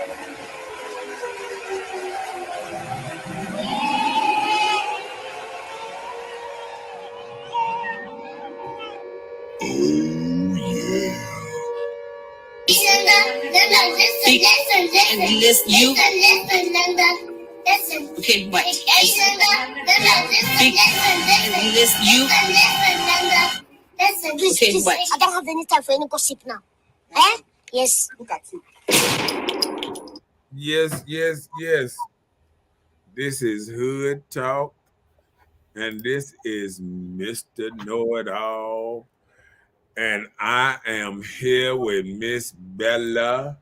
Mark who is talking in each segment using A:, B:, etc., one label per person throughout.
A: Oh yeah. Okay, what? Okay, what? I don't have any time for any gossip now. Eh? Yes. Look at you. Yes. This is Hood Talk, and this is Mr. Knowitall, and I am here with Miss Bella.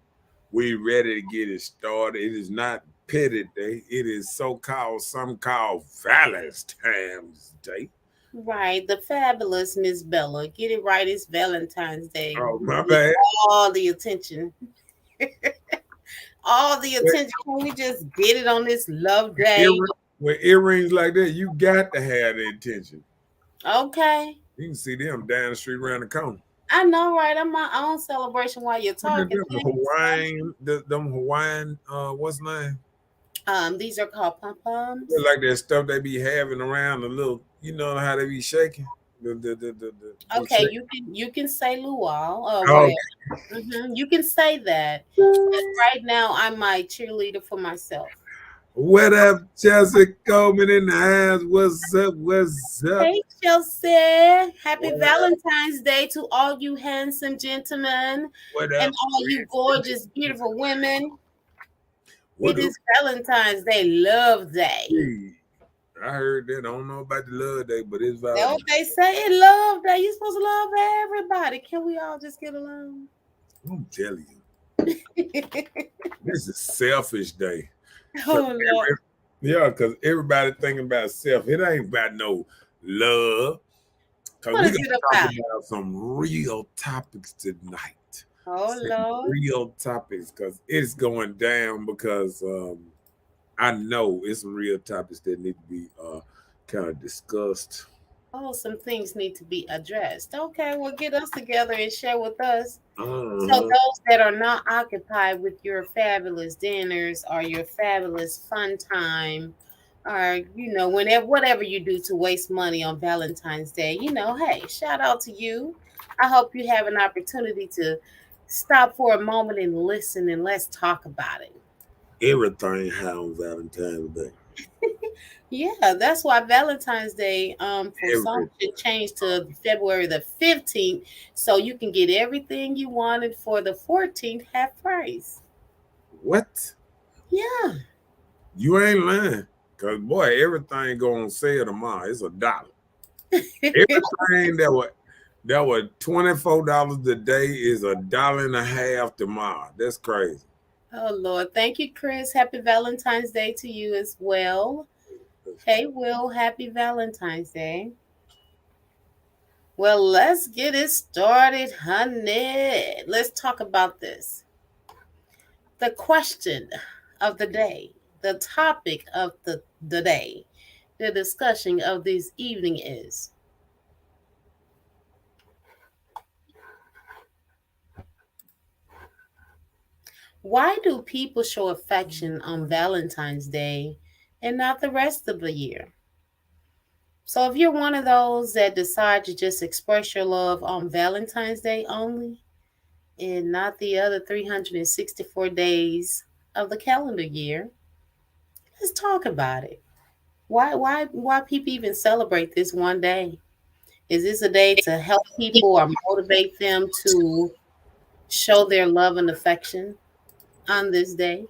A: We ready to get it started. It is not Petty Day. It is some called Valentine's Day.
B: Right, the fabulous Miss Bella. Get it right, it's Valentine's Day.
A: Oh, my
B: Get
A: bad.
B: all the attention. All the attention. Can we just get it on this love day?
A: With earrings like that, you got to have the attention.
B: Okay.
A: You can see them down the street around the corner.
B: I know, right? I'm my own celebration while you're talking.
A: Them Hawaiian, what's the
B: name? These are called pom-poms.
A: They're like that stuff they be having around the little, you know how they be shaking.
B: Okay, you can say luau. Okay. You can say that. Right now, I'm my cheerleader for myself.
A: What up, Chelsea Coleman in the house? What's up? What's up?
B: Hey, Chelsea. Happy Valentine's Day to all you handsome gentlemen and all you gorgeous, beautiful women. It is Valentine's Day, Love Day.
A: I heard that. I don't know about the Love Day, but it's Valentine's.
B: Don't they say it Love Day? You're supposed to love everybody. Can we all just get along?
A: I'm telling you. This is Selfish Day.
B: Oh, Lord.
A: Yeah, because everybody thinking about self. It ain't about no love.
B: What is it about?
A: Talk about some real topics tonight.
B: Oh, Lord.
A: Real topics, because it's going down, because I know it's some real topics that need to be kind of discussed.
B: Oh, some things need to be addressed. Okay, well, get us together and share with us. So those that are not occupied with your fabulous dinners or your fabulous fun time, or, whatever you do to waste money on Valentine's Day, hey, shout out to you. I hope you have an opportunity to stop for a moment and listen, and let's talk about it.
A: Everything high on Valentine's Day.
B: Yeah, that's why Valentine's Day for some should change to February the 15th, so you can get everything you wanted for the 14th half price.
A: What?
B: Yeah.
A: You ain't lying. Because, boy, everything go on sale tomorrow. It's $1. Everything that was $24 a day is $1.50 tomorrow. That's crazy.
B: Oh, Lord. Thank you, Chris. Happy Valentine's Day to you as well. Hey, Will. Happy Valentine's Day. Well, let's get it started, honey. Let's talk about this. The question of the day, the topic of the day, the discussion of this evening is: why do people show affection on Valentine's Day and not the rest of the year? So if you're one of those that decide to just express your love on Valentine's Day only and not the other 364 days of the calendar year, let's talk about it. Why people even celebrate this one day? Is this a day to help people or motivate them to show their love and affection on this day?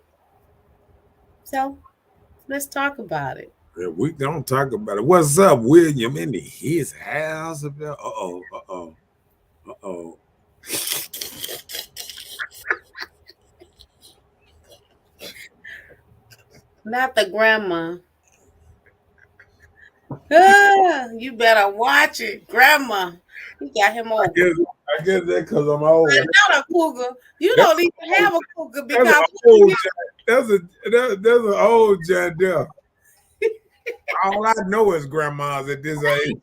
B: So let's talk about it.
A: Yeah, we gonna talk about it. What's up, William, in his house? Uh-oh.
B: Not the grandma. You better watch it, grandma. You got him over.
A: I guess that because I'm old.
B: Not a cougar. You don't even have a cougar because
A: there's an old John there. All I know is grandmas at this age.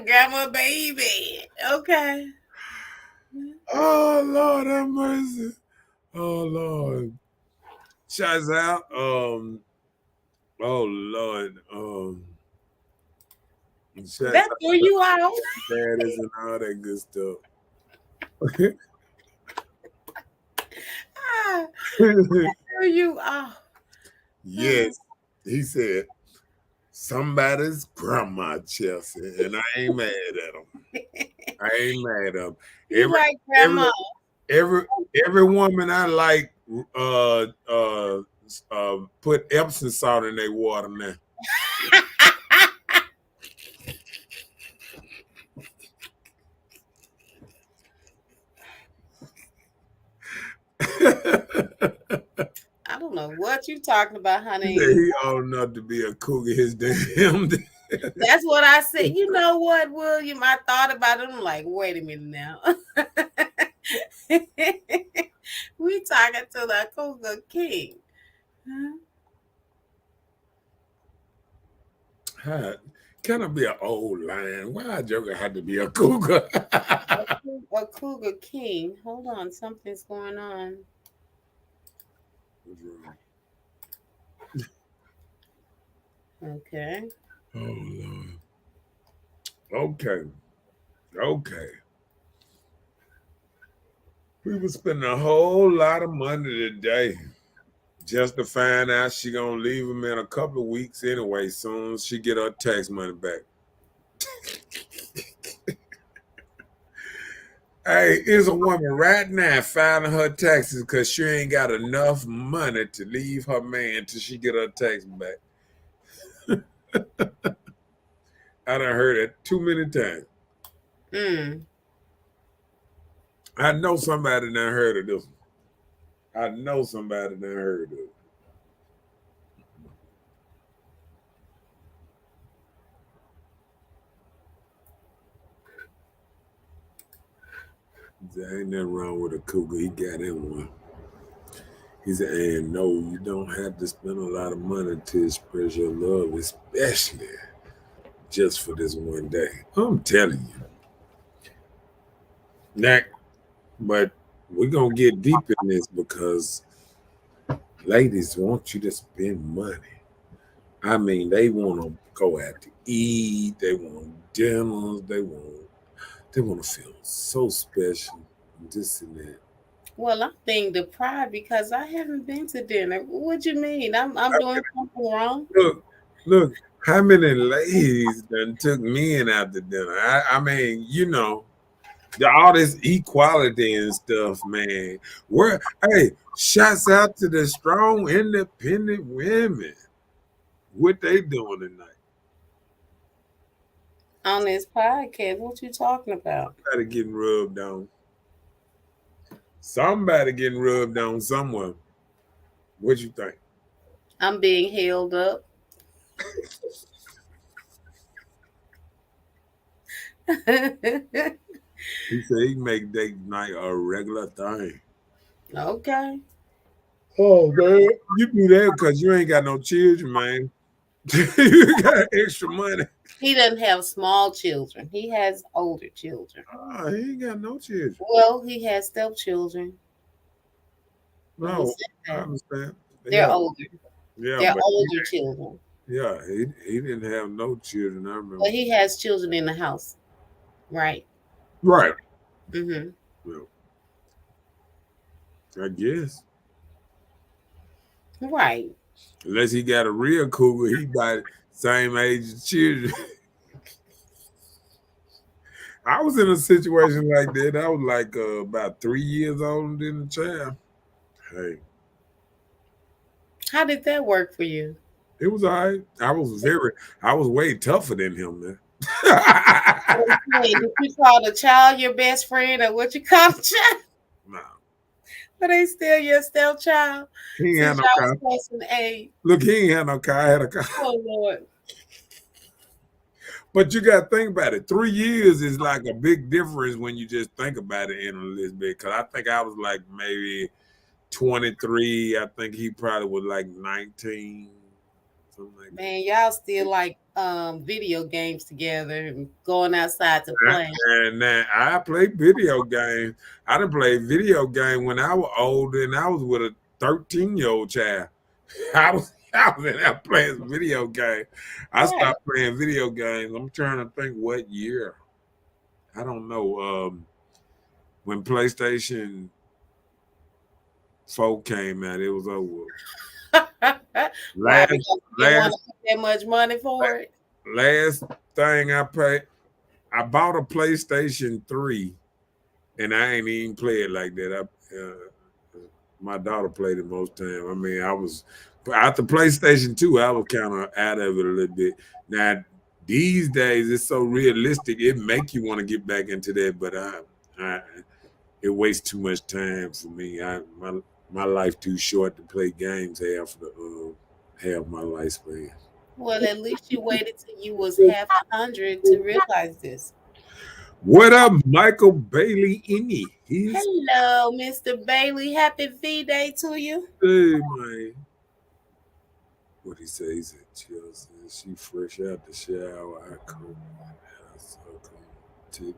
B: Grandma baby. Okay.
A: Oh Lord have mercy. Oh Lord. Shouts out. Oh Lord. Shouts
B: That
A: out
B: threw you out.
A: daddies and all that good stuff.
B: Ah, threw you out.
A: Yes. He said somebody's grandma Chelsea, and I ain't mad at him. I ain't mad at him.
B: You
A: Every
B: like
A: every
B: grandma.
A: every every woman I like put Epsom salt in their water now.
B: I don't know what you talking about,
A: He said
B: honey.
A: he old enough to be a cougar his damn day.
B: That's what I said. You know what, William? I thought about it. I'm like, wait a minute now. We talking to the Cougar King. Huh?
A: Hi. Can I be an old lion? Why a joker had to be a cougar?
B: A Cougar King. Hold on, something's going on.
A: What's wrong?
B: Okay.
A: Oh Lord. Okay. Okay. We was spending a whole lot of money today just to find out she gonna leave him in a couple of weeks anyway. Soon as she get her tax money back. Hey, is a woman right now filing her taxes because she ain't got enough money to leave her man till she get her tax back. I done heard it too many times.
B: Mm.
A: I know somebody done heard of this one. I know somebody done heard of it. There ain't nothing wrong with a cougar. He got him one. He said, and no, you don't have to spend a lot of money to express your love, especially just for this one day. I'm telling you. Now, but we're going to get deep in this because ladies want you to spend money. I mean, they want to go out to eat. They want dinners. They want to feel so special. This and that.
B: Well, I'm being deprived because I haven't been to dinner. What you mean? I'm doing something wrong?
A: Look, look, how many ladies done took men out to dinner? I mean, all this equality and stuff, man. Where, hey, shouts out to the strong, independent women. What they doing tonight?
B: On this podcast, what you talking about?
A: Somebody getting rubbed on. Somebody getting rubbed on somewhere. What you think?
B: I'm being held up.
A: He said he make date night a regular thing.
B: Okay.
A: Oh man, you do that because you ain't got no children, man. You got extra money.
B: He doesn't have small children. He has older children.
A: Oh, he ain't got no children.
B: Well, he has stepchildren. And he
A: No,
B: said
A: I
B: that.
A: understand.
B: They're
A: Yeah,
B: older.
A: yeah,
B: They're
A: but
B: older children.
A: yeah, he didn't have no children. I remember.
B: But he has children in the house. Right.
A: Right.
B: Mm-hmm.
A: Well, I guess
B: Right.
A: unless he got a real cougar, he about same age as children. I was in a situation like that. I was like about 3 years older than the child. Hey,
B: How did that work for you?
A: it was all right. I was way tougher than him, man.
B: Hey, did you call the child your best friend or what you call the child?
A: No,
B: But they still your stepchild
A: he ain't had
B: since
A: no
B: y'all
A: car.
B: was close in age.
A: Look, he ain't had no car. I had a car.
B: Oh Lord.
A: But you got to think about it. 3 years is like a big difference when you just think about it in a little bit. Because I think I was like maybe 23. I think he probably was like 19, something like that.
B: Man, y'all still like video games together and going outside to play.
A: And then I played video games. I done played video game when I was older, and I was with a 13-year-old child. I was in there playing video game. I
B: Right.
A: stopped playing video games. I'm trying to think what year. I don't know. When PlayStation 4 came out, it was over.
B: Why?
A: Last
B: Because you didn't want
A: last
B: to put that much money for it?
A: last thing I paid, I bought a PlayStation 3, and I ain't even play it like that. My daughter played it most time. I mean, I was after PlayStation 2, I was kind of out of it a little bit. Now these days, it's so realistic, it make you want to get back into that, but I it wastes too much time for me. My life too short to play games half my lifespan.
B: Well, at least you waited till you was half 100 to realize this.
A: What up, Michael Bailey? Any? He's
B: Hello, Mr. Bailey. Happy V-Day to you.
A: hey man. What he say? He said, Chelsea, she fresh out the shower. I come, I suck on tip.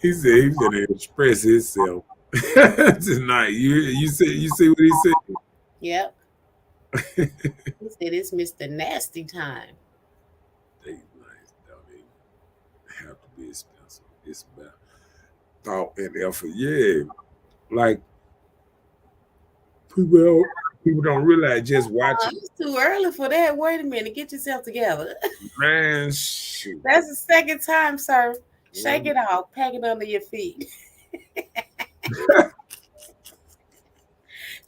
A: He said he's gonna express himself tonight. You see what he said?
B: Yep. He said it's Mr. Nasty time.
A: They nice, don't even have to be expensive. It's about thought and effort. Yeah, like people don't, people don't realize just watching.
B: It's too early for that. Wait a minute. Get yourself together.
A: Man, shoot.
B: That's the second time, sir. Shake it off. Pack it under your feet.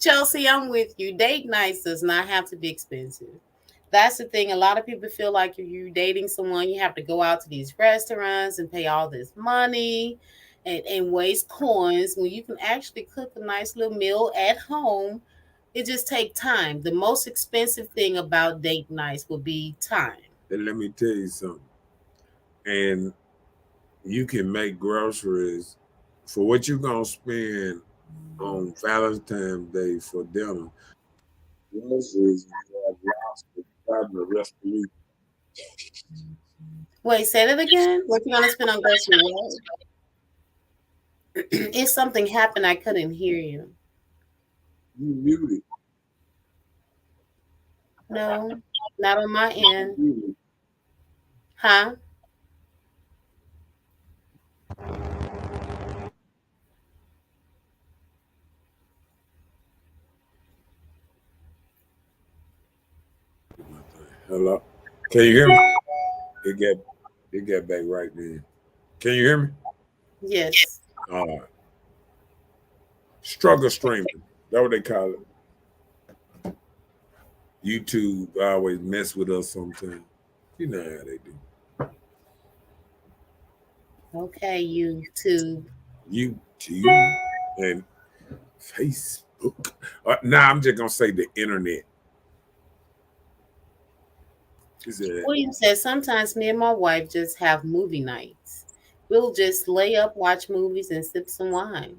B: Chelsea, I'm with you. Date nights does not have to be expensive. That's the thing. A lot of people feel like if you're dating someone, you have to go out to these restaurants and pay all this money and waste coins when you can actually cook a nice little meal at home. It just takes time. The most expensive thing about date nights will be time.
A: And let me tell you something. And you can make groceries for what you're gonna spend on Valentine's Day for dinner. Groceries you have lost the rest of the week.
B: Wait, say that again. What you gonna spend on grocery? What? If something happened, I couldn't hear you.
A: You muted.
B: No, not on my
A: You
B: end.
A: muted.
B: Huh?
A: Hello. Can you hear me? It got it got back right then. Can you hear me?
B: Yes.
A: All right. Struggle streaming. That's what they call it. YouTube always mess with us sometimes. You know how they do.
B: Okay, YouTube.
A: YouTube and Facebook. Now I'm just gonna say the internet. Is that
B: William says sometimes me and my wife just have movie nights. We'll just lay up, watch movies, and sip some wine.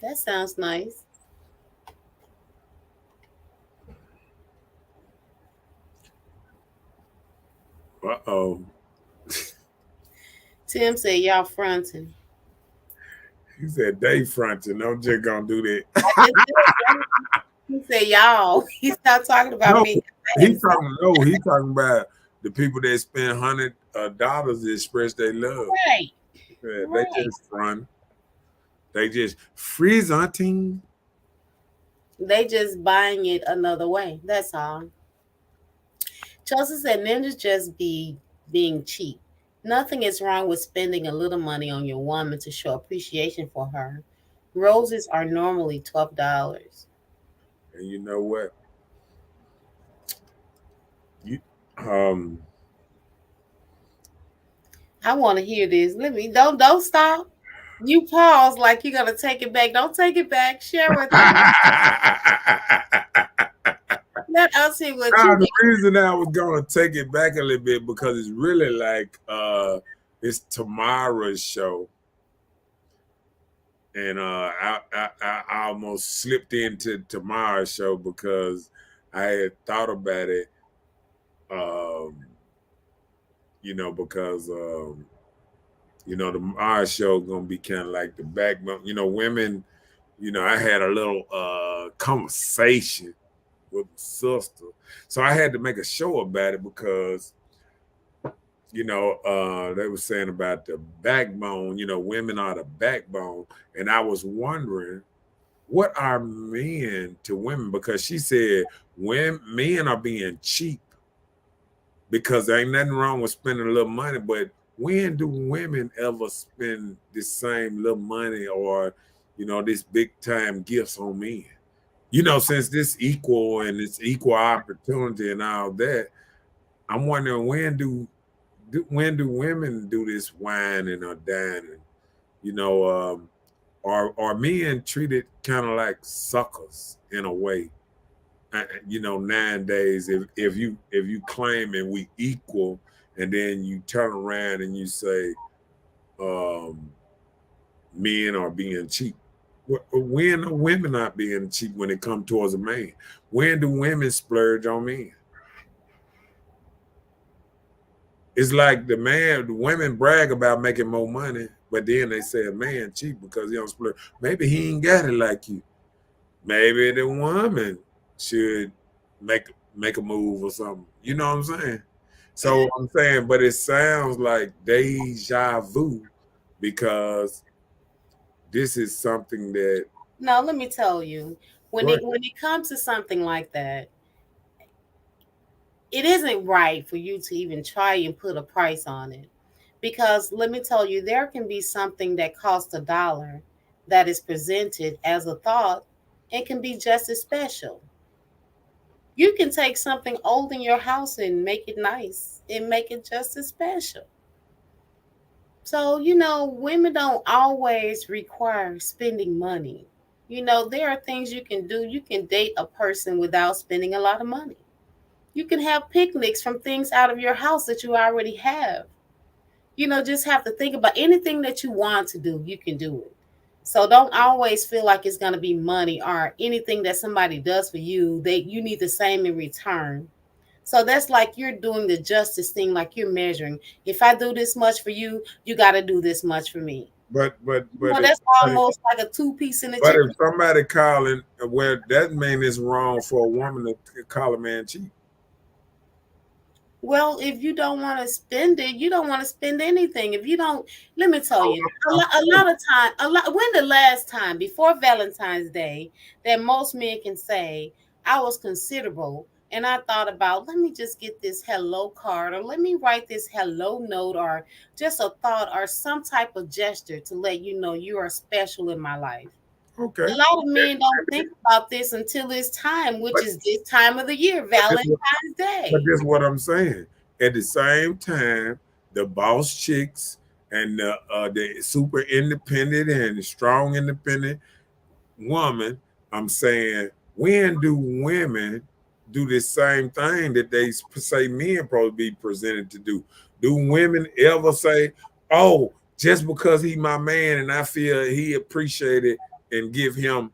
B: That sounds nice.
A: oh?
B: Tim said y'all fronting.
A: He said they fronting. I'm just gonna do
B: I
A: that.
B: just said, he said y'all. He's not talking about
A: No,
B: me.
A: he talking about the people that spend $100 to express their love.
B: Right,
A: Yeah, they
B: right.
A: just front. They just freezing.
B: They just buying it another way. That's all. Chelsea said ninjas just be being cheap. Nothing is wrong with spending a little money on your woman to show appreciation for her. Roses are normally $12.
A: And you know what? You um
B: I want to hear this. Let me don't stop. You pause like you're gonna take it back. Don't take it back. Share with us. Let us hear what
A: Now,
B: you
A: the
B: get.
A: reason I was gonna take it back a little bit because it's really like it's tomorrow's show. and I almost slipped into tomorrow's show because I had thought about it. Um, because the Mars show gonna be kind of like the backbone. Women. I had a little conversation with my sister, so I had to make a show about it because they were saying about the backbone. Women are the backbone, and I was wondering what are men to women, because she said when men are being cheap, because there ain't nothing wrong with spending a little money, but when do women ever spend the same little money or this big time gifts on men? Since this equal and it's equal opportunity and all that, I'm wondering when do women do this whining or dining? You know, are men treated kind of like suckers in a way? 9 days, if you claim and we equal, and then you turn around and you say um, men are being cheap. When are women not being cheap when it comes towards a man? When do women splurge on men? It's like the women brag about making more money, but then they say a man cheap because he don't splurge. Maybe he ain't got it like you. Maybe the woman should make a move or something. You know what I'm saying? So I'm saying, but it sounds like deja vu because this is something that.
B: Now, let me tell you, when
A: Go
B: it
A: ahead.
B: when it comes to something like that, it isn't right for you to even try and put a price on it. Because let me tell you, there can be something that costs $1 that is presented as a thought and can be just as special. You can take something old in your house and make it nice and make it just as special. So, women don't always require spending money. There are things you can do. You can date a person without spending a lot of money. You can have picnics from things out of your house that you already have. Just have to think about anything that you want to do, you can do it. So don't always feel like it's going to be money or anything that somebody does for you, you need the same in return. So that's like you're doing the justice thing, like you're measuring. If I do this much for you, you got to do this much for me.
A: But but but if
B: That's
A: somebody,
B: almost like a two-piece in a
A: but
B: chicken.
A: if somebody calling, well, that mean it's wrong for a woman to call a man cheap.
B: Well, if you don't want to spend it, you don't want to spend anything. If you don't, let me tell
A: Oh,
B: you, a lot of time, when the last time before Valentine's Day that most men can say, I was considerable and I thought about, let me just get this hello card or let me write this hello note or just a thought or some type of gesture to let you know you are special in my life.
A: okay.
B: A lot of men don't think about this until it's time, which
A: But
B: is this time of the year,
A: but this,
B: Valentine's
A: but
B: Day.
A: this is what I'm saying. At the same time, the boss chicks and the super independent and strong independent woman, I'm saying, when do women do the same thing that they say men probably be presented to do? Do women ever say, "Oh, just because he my man and I feel he appreciated and give him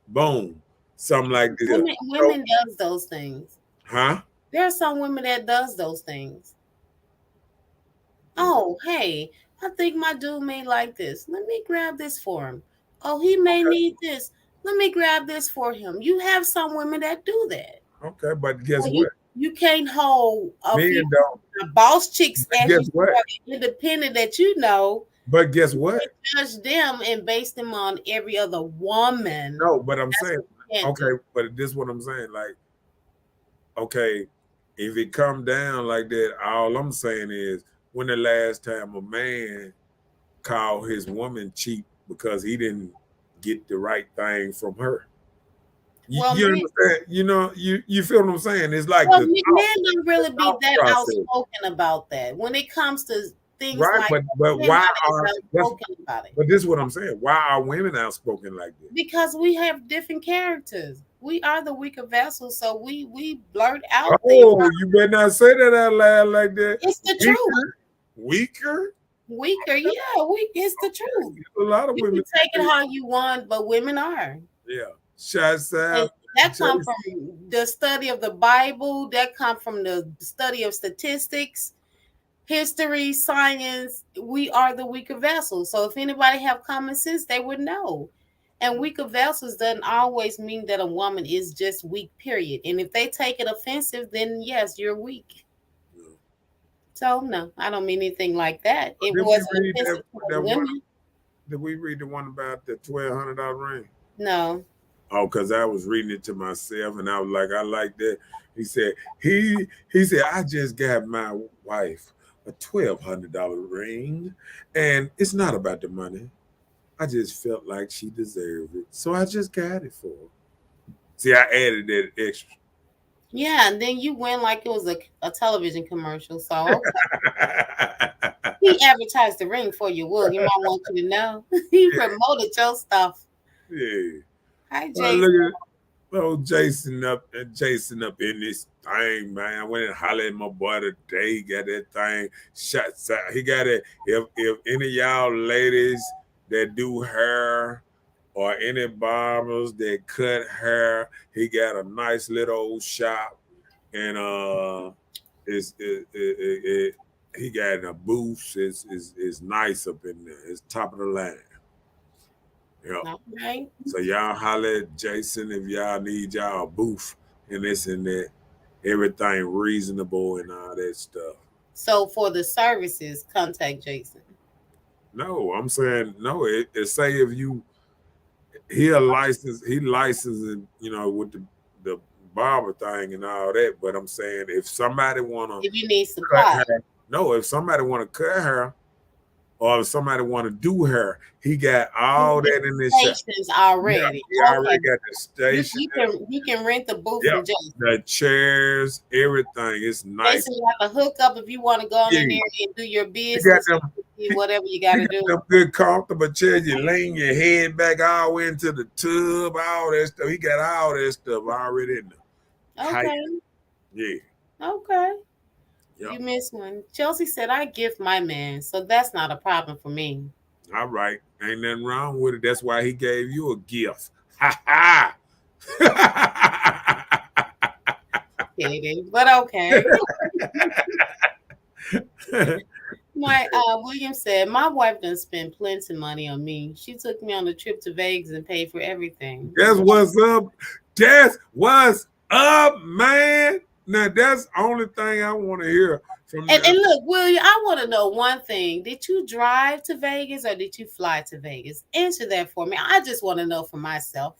A: boom, something like this"? So,
B: Women does those things.
A: huh?
B: There are some women that does those things. Oh, hey, I think my dude may like this. Let me grab this for him. Oh, he may
A: Okay,
B: need this. Let me grab this for him. You have some women that do that.
A: okay, but guess
B: Well,
A: what?
B: you can't hold a few
A: Men don't.
B: boss chicks
A: But
B: as you
A: guess what?
B: are independent that you know.
A: But guess
B: You
A: what?
B: can't judge them and base them on every other woman.
A: No, but I'm
B: That's
A: saying,
B: what you can't do.
A: okay, but this is what I'm saying. Like, okay, if it come down like that, all I'm saying is when the last time a man called his woman cheap because he didn't get the right thing from her. You,
B: Well,
A: you
B: men,
A: understand? You feel what I'm saying? It's like
B: Well,
A: the
B: men don't really be
A: thought
B: that
A: process,
B: outspoken about that. When it comes to things
A: right?
B: like
A: But
B: that, men
A: why
B: not
A: are
B: as
A: that's
B: outspoken about it
A: but this is what I'm saying. Why are women outspoken like that?
B: because we have different characters. We are the weaker vessel, so we blurt out things.
A: Oh, you better not say that out loud like that.
B: It's the truth.
A: Weaker, weaker.
B: Weaker, yeah, weak. It's the truth.
A: A lot of
B: You can
A: women
B: take it
A: think,
B: how you want, but women are.
A: yeah, shots
B: And
A: out,
B: that come
A: Jason.
B: from the study of the Bible. That come from the study of statistics, history, science. We are the weaker vessels. So if anybody have common sense, they would know. And weaker vessels doesn't always mean that a woman is just weak, period. And if they take it offensive, then yes, you're weak.
A: Yeah.
B: So no, I don't mean anything like that. It
A: Did we
B: wasn't
A: read
B: offensive toward
A: that one?
B: women.
A: Did we read the one about the $1,200 ring?
B: No.
A: Oh, because I was reading it to myself and I was like, I like that. He said, he said, I just got my wife a $1,200 ring. And it's not about the money. I just felt like she deserved it. So I just got it for her. See, I added that extra.
B: Yeah, and then you went like it was a television commercial. So okay. He advertised the ring for you, Will. You might want you to know. He promoted your stuff.
A: Yeah.
B: Hi,
A: Well,
B: Jason.
A: look at Jason up in this thing, man. I went and hollered at my boy today. He got that thing shots out. He got it. If any of y'all ladies that do hair or any barbers that cut hair, he got a nice little old shop, and it's he got a booth. It's nice up in there. It's top of the line. Yeah.
B: All right.
A: So y'all holler at Jason if y'all need y'all a booth and this and that. Everything reasonable and all that stuff.
B: So for the services, contact Jason.
A: No, I'm saying no. It say if you he licensed with the barber thing and all that. But I'm saying if somebody wanna
B: If you need
A: cut
B: supply,
A: hair, no, if somebody wanna cut hair or if somebody wanna do hair, he got
B: you
A: all
B: get
A: that in
B: the
A: this shop.
B: stations
A: Yeah,
B: already.
A: he
B: Okay.
A: already got the station.
B: You can rent the booth
A: Yep,
B: from Jason.
A: the chairs, everything. It's nice.
B: Jason got the hookup if you want to go on in
A: Yeah,
B: there and do your
A: he got
B: business,
A: them.
B: whatever you got
A: He
B: to
A: got
B: do.
A: them good comfortable chairs. You lean your head back all the way into the tub, all that stuff. He got all that stuff already in there. Tight.
B: Okay.
A: Yeah.
B: Okay.
A: Yep.
B: You missed one. Chelsea said, I gift my man, so that's not a problem for me.
A: All right. Ain't nothing wrong with it. That's why he gave you a gift. Ha ha.
B: Kidding, but okay. My William said, my wife done spent plenty of money on me. She took me on a trip to Vegas and paid for everything.
A: That's what's up. That's what's up, man. Now that's the only thing I want to hear from
B: And
A: them.
B: look, William, I want to know one thing. Did you drive to Vegas or did you fly to Vegas? Answer that for me. I just want to know for myself.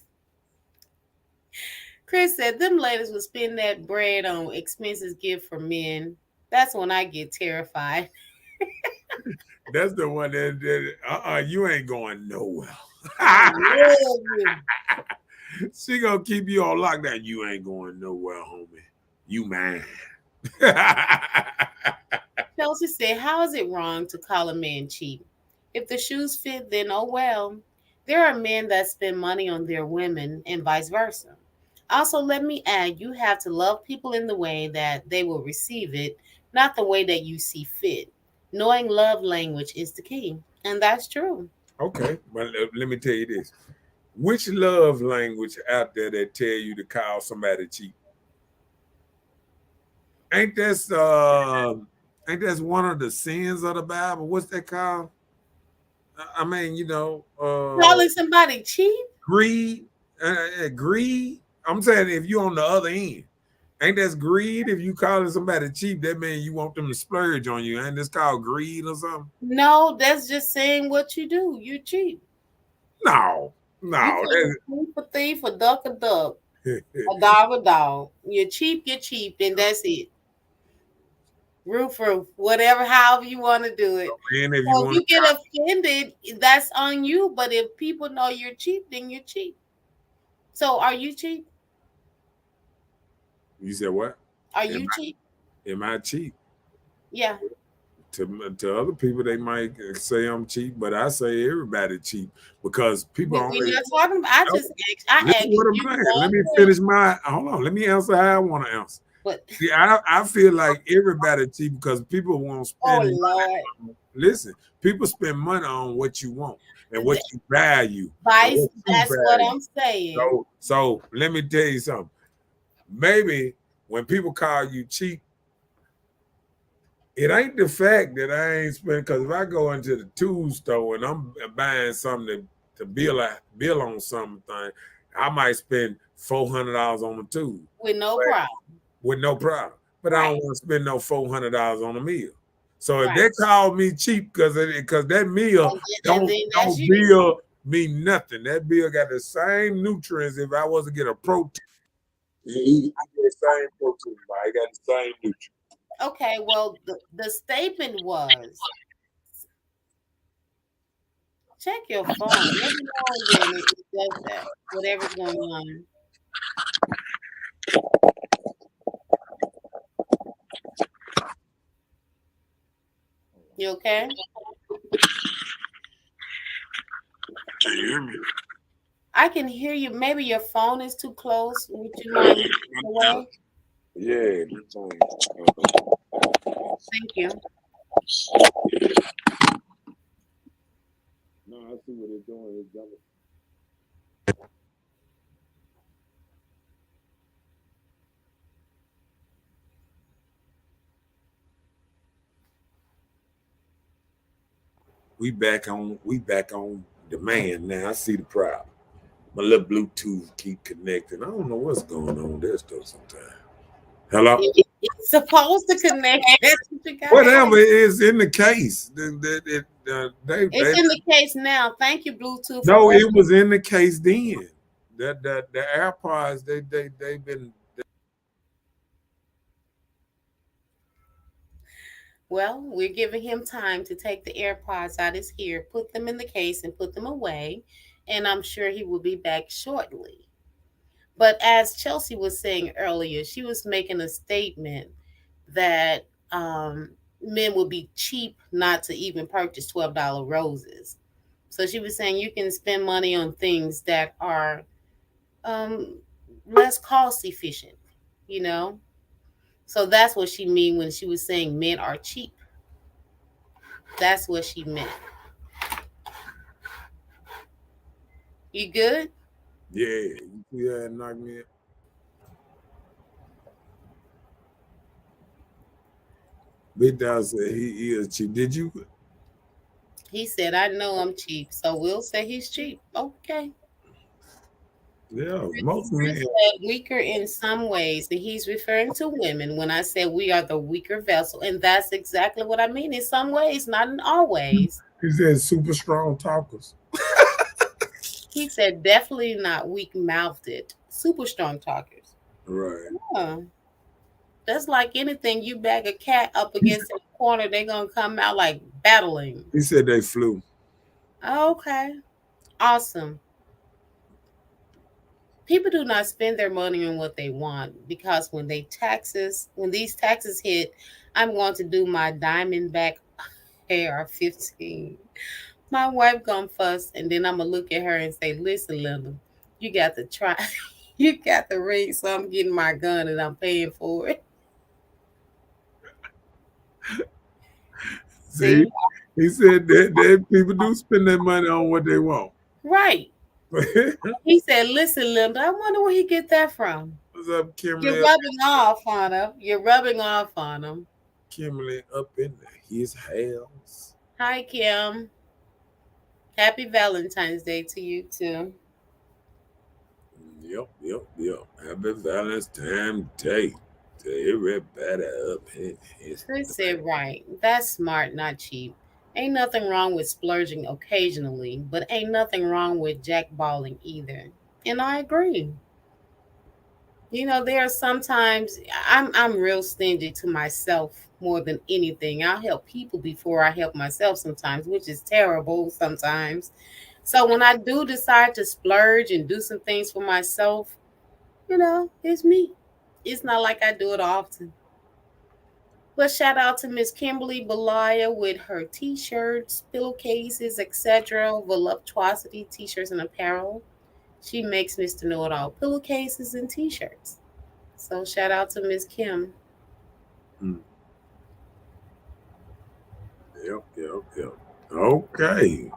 B: Chris said, them ladies will spend that bread on expenses gift for men. That's when I get terrified.
A: That's the one that you ain't going nowhere.
B: I love you.
A: She gonna keep you on lockdown. You ain't going nowhere, homie. You mine.
B: Chelsea said, how is it wrong to call a man cheap? If the shoes fit, then oh well. There are men that spend money on their women and vice versa. Also, let me add, you have to love people in the way that they will receive it, not the way that you see fit. Knowing love language is the key. And that's true.
A: Okay, but let me tell you this. Which love language out there that tell you to call somebody cheap? Ain't that's one of the sins of the Bible? What's that called? I mean,
B: Calling somebody cheap?
A: greed. Greed. I'm saying if you on the other end, ain't that's greed? If you calling somebody cheap, that means you want them to splurge on you. Ain't this called greed or something?
B: No, that's just saying what you do. You cheap.
A: No,
B: You
A: no.
B: tell thief for thief, a duck a duck, a dog a dog. You're cheap, and that's it. Roof, whatever, however you want to do it.
A: And if you
B: So if
A: want
B: you
A: to,
B: get offended, that's on you. But if people know you're cheap, then you're cheap. So are you cheap?
A: you said what?
B: Are
A: Am
B: you cheap?
A: am I cheap?
B: Yeah.
A: To other people, they might say I'm cheap, but I say everybody cheap because people
B: We're
A: only.
B: not talking about. I
A: No,
B: just asked. I
A: listen
B: asked
A: what I'm
B: you
A: saying. Let
B: one
A: me
B: question.
A: finish my. Hold on. Let me answer how I want to answer.
B: But
A: See, I feel like everybody cheap because people won't
B: oh
A: spend money.
B: Lord,
A: listen, people spend money on what you want and what
B: Th-
A: you value and
B: Vice,
A: what you
B: that's what
A: value.
B: I'm saying.
A: So let me tell you something. Maybe when people call you cheap, it ain't the fact that I ain't spending. Because if I go into the tool store and I'm buying something to bill on something, I might spend $400 on the tool
B: With no problem.
A: with no problem. But I
B: Right,
A: don't want to spend no $400 on a meal. So if
B: right.
A: they call me cheap because that meal
B: And then that's
A: don't
B: you.
A: bill me nothing. That bill got the same nutrients if I was to get a protein. He get the same protein, but I got the same nutrients.
B: Okay, well, the statement was check your phone. Every now and then it does that, whatever's going on. You okay?
A: Can you hear me?
B: I can hear you. Maybe your phone is too close. Would you mind moving away?
A: Yeah.
B: Thank you.
A: No, I see what they're doing. We back on demand now. I see the problem. My little Bluetooth keep connecting. I don't know what's going on there still sometimes. Hello?
B: It's supposed to connect. That's what you gotta
A: Whatever
B: say.
A: is in the case.
B: It's in the case now. Thank you, Bluetooth, for
A: No,
B: working.
A: it was in the case then. The AirPods they've been.
B: Well, we're giving him time to take the AirPods out his ear, put them in the case, and put them away. And I'm sure he will be back shortly. But as Chelsea was saying earlier, she was making a statement that men would be cheap not to even purchase $12 roses. So she was saying you can spend money on things that are um, less cost efficient, you know? So that's what she mean when she was saying men are cheap. That's what she meant. You good?
A: Yeah, you see that knock me out? Big Dog said he is cheap. Did you?
B: He said, I know I'm cheap, so we'll say he's cheap. Okay.
A: Yeah, most
B: Chris
A: men.
B: said weaker in some ways, and he's referring to women when I said we are the weaker vessel. And that's exactly what I mean. In some ways, not in all ways.
A: He said super strong talkers.
B: He said definitely not weak mouthed, super strong talkers.
A: Right.
B: Yeah. That's like anything. You bag a cat up
A: He
B: against a corner, they're gonna come out like battling.
A: he said they flew.
B: Okay. Awesome. People do not spend their money on what they want because when these taxes hit, I'm going to do my Diamondback AR-15. My wife gonna fuss, and then I'm gonna look at her and say, "Listen, Linda, you got to try, you got the ring, so I'm getting my gun and I'm paying for it."
A: See,
B: See,
A: he said that people do spend their money on what they want.
B: right?
A: What's
B: He said, "Listen, Linda, I wonder where he get that from."
A: up,
B: You're
A: Kimberly?
B: rubbing off on him. You're rubbing off on him.
A: Kimberly up in his house.
B: Hi, Kim. Happy Valentine's Day to you too.
A: Yep. Happy Valentine's Day to everybody up in his.
B: Chris said, right. That's smart, not cheap. Ain't nothing wrong with splurging occasionally, but ain't nothing wrong with jackballing either. And I agree. You know, there are sometimes I'm real stingy to myself more than anything. I'll help people before I help myself sometimes, which is terrible sometimes. So when I do decide to splurge and do some things for myself, it's me. It's not like I do it often. But shout out to Miss Kimberly Belaya with her t-shirts, pillowcases, etc. Voluptuosity t-shirts and apparel. She makes Mr. Know-It-all pillowcases and t-shirts. So shout out to Miss Kim.
A: Mm, Yep, yep, yep. Okay.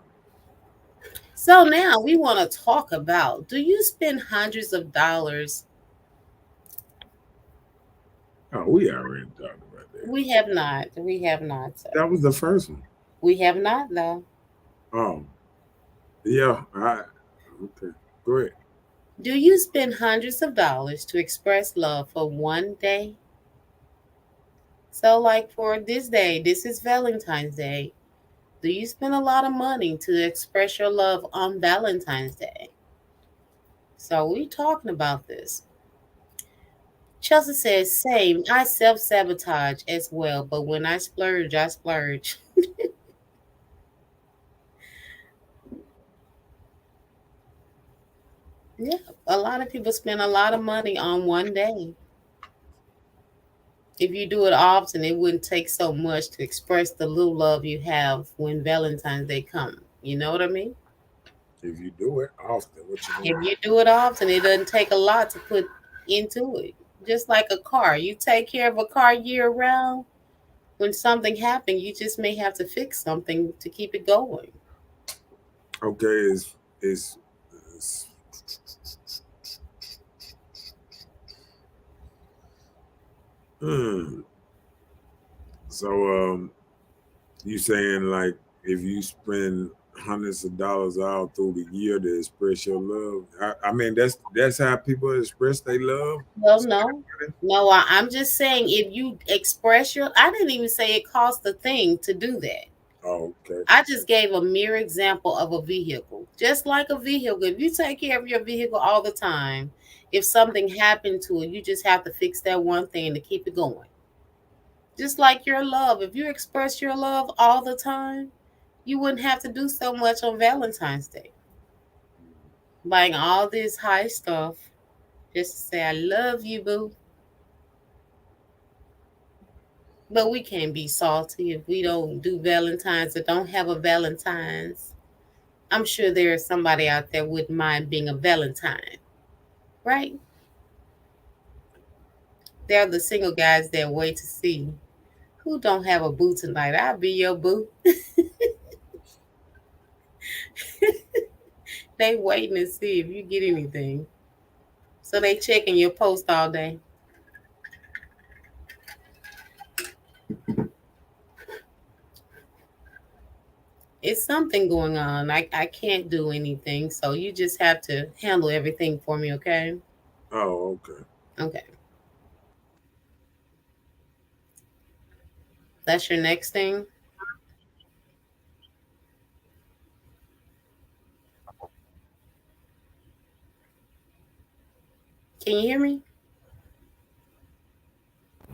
B: So now we want to talk about, do you spend hundreds of dollars?
A: Oh, we already talked about that.
B: We have not. We have not, sir.
A: That was the first one.
B: We have not, though.
A: Oh, yeah. Okay. Go ahead.
B: Do you spend hundreds of dollars to express love for one day? So, like for this day, this is Valentine's Day. Do you spend a lot of money to express your love on Valentine's Day? So, we talking about this. Chelsea says, same. I self sabotage as well, but when I splurge, I splurge. Yeah, a lot of people spend a lot of money on one day. If you do it often, it wouldn't take so much to express the little love you have when Valentine's Day comes. You know what I mean?
A: If you do it often, what you
B: If
A: mean?
B: you do it often, it doesn't take a lot to put into it. Just like a car, you take care of a car year round. When something happens, you just may have to fix something to keep it going.
A: Okay, is hmm. So you saying like if you spend hundreds of dollars all through the year to express your love? I mean that's how people express their love.
B: Well, no, no, I'm just saying if you express your, I didn't even say it costs a thing to do that.
A: Oh, okay.
B: I just gave a mere example of a vehicle. Just like a vehicle, if you take care of your vehicle all the time, if something happened to it, you just have to fix that one thing to keep it going. Just like your love, if you express your love all the time, you wouldn't have to do so much on Valentine's Day. Buying all this high stuff just to say, I love you, boo. But we can't be salty if we don't do Valentine's or don't have a Valentine's. I'm sure there is somebody out there wouldn't mind being a Valentine, right? There are the single guys that wait to see who don't have a boo tonight. I'll be your boo. They waiting to see if you get anything. So they checking your post all day. It's something going on. I can't do anything. So you just have to handle everything for me, okay?
A: Oh, okay.
B: Okay. That's your next thing. Can you hear me?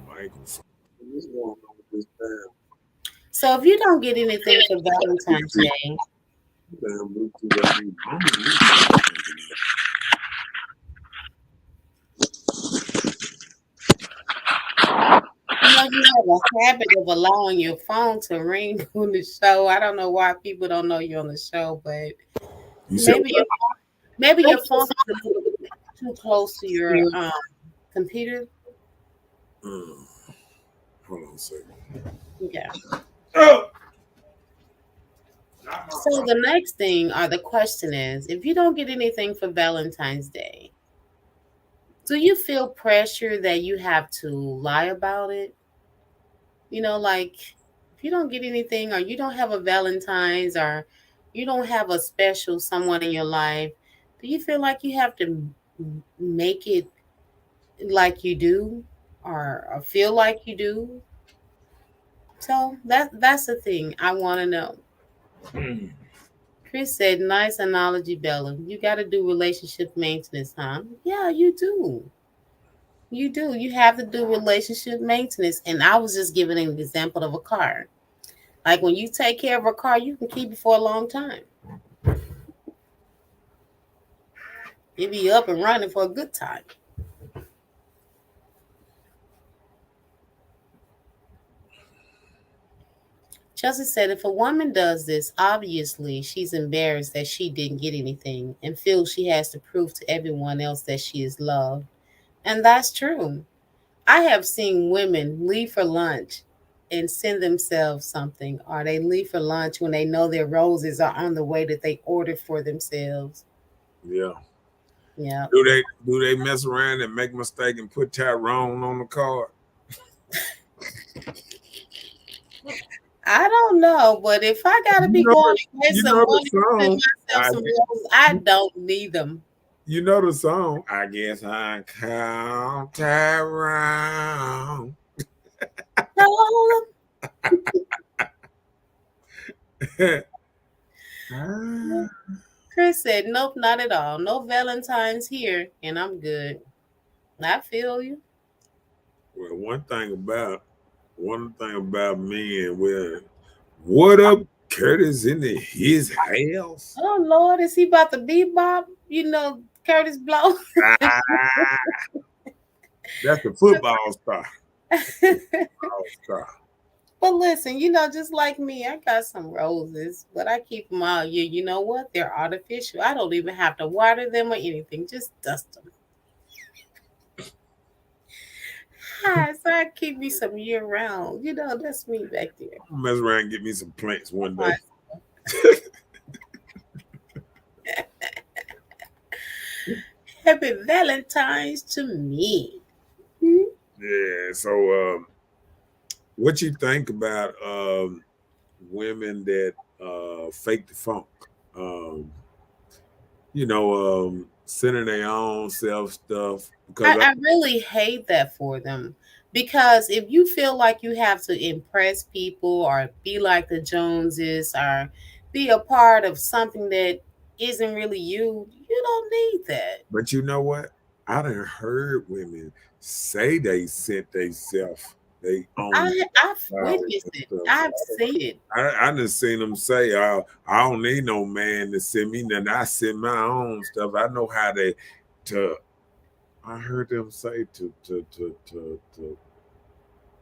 A: Microphone. What's going on with this
B: So if you don't get anything for Valentine's Day,
A: damn Bluetooth?
B: you know you have a habit of allowing your phone to ring on the show. I don't know why people don't know you're on the show, but
A: You said
B: maybe your maybe your phone is a little too close to your computer.
A: uh, hold on a second.
B: Yeah.
A: Oh, not my
B: So the next thing or the question is, if you don't get anything for Valentine's Day, do you feel pressure that you have to lie about it? Like if you don't get anything or you don't have a Valentine's or you don't have a special someone in your life, do you feel like you have to make it like you do or feel like you do? So that's the thing I want to know.
A: phone.
B: Chris said, nice analogy, Bella. You got to do relationship maintenance, huh? Yeah, you do. You do. You have to do relationship maintenance. And I was just giving an example of a car. Like when you take care of a car, you can keep it for a long time. It be up and running for a good time. Chelsea said, if a woman does this, obviously she's embarrassed that she didn't get anything and feels she has to prove to everyone else that she is loved. And that's true. I have seen women leave for lunch. and send themselves something, or they leave for lunch when they know their roses are on the way that they ordered for themselves.
A: Yeah.
B: Yeah.
A: Do they mess around and make a mistake and put Tyrone on the card?
B: I don't know, but if I gotta
A: You
B: be
A: know
B: going
A: the
B: to get
A: you
B: some
A: know the
B: money to send
A: song.
B: myself some roses, I don't need them.
A: You know the song. I guess I count Tyrone.
B: No,
A: Ah.
B: Chris said, nope, not at all. No Valentine's here, and I'm good. I feel you.
A: Well, one thing about men, well, what up, Curtis in his house?
B: Oh Lord, is he about to bebop? Curtis Blow.
A: Ah, that's the football star. Football star.
B: But listen, just like me, I got some roses, but I keep them all year. You know what? They're artificial. I don't even have to water them or anything. Just dust them. Hi, so I keep me some year round. That's me back there.
A: I'm gonna mess around and get me some plants one day.
B: Happy Valentine's to me. Hmm?
A: Yeah. So, what you think about women that fake the funk? Um, sending their own self stuff because
B: I really hate that for them because if you feel like you have to impress people or be like the Joneses or be a part of something that isn't really you, you don't need that.
A: but you know what? I done heard women say they sent themselves they own
B: I've
A: flowers
B: witnessed
A: and
B: it.
A: stuff.
B: I've seen it.
A: I done seen them say, I don't need no man to send me nothing. I send my own stuff. I know how to I heard them say to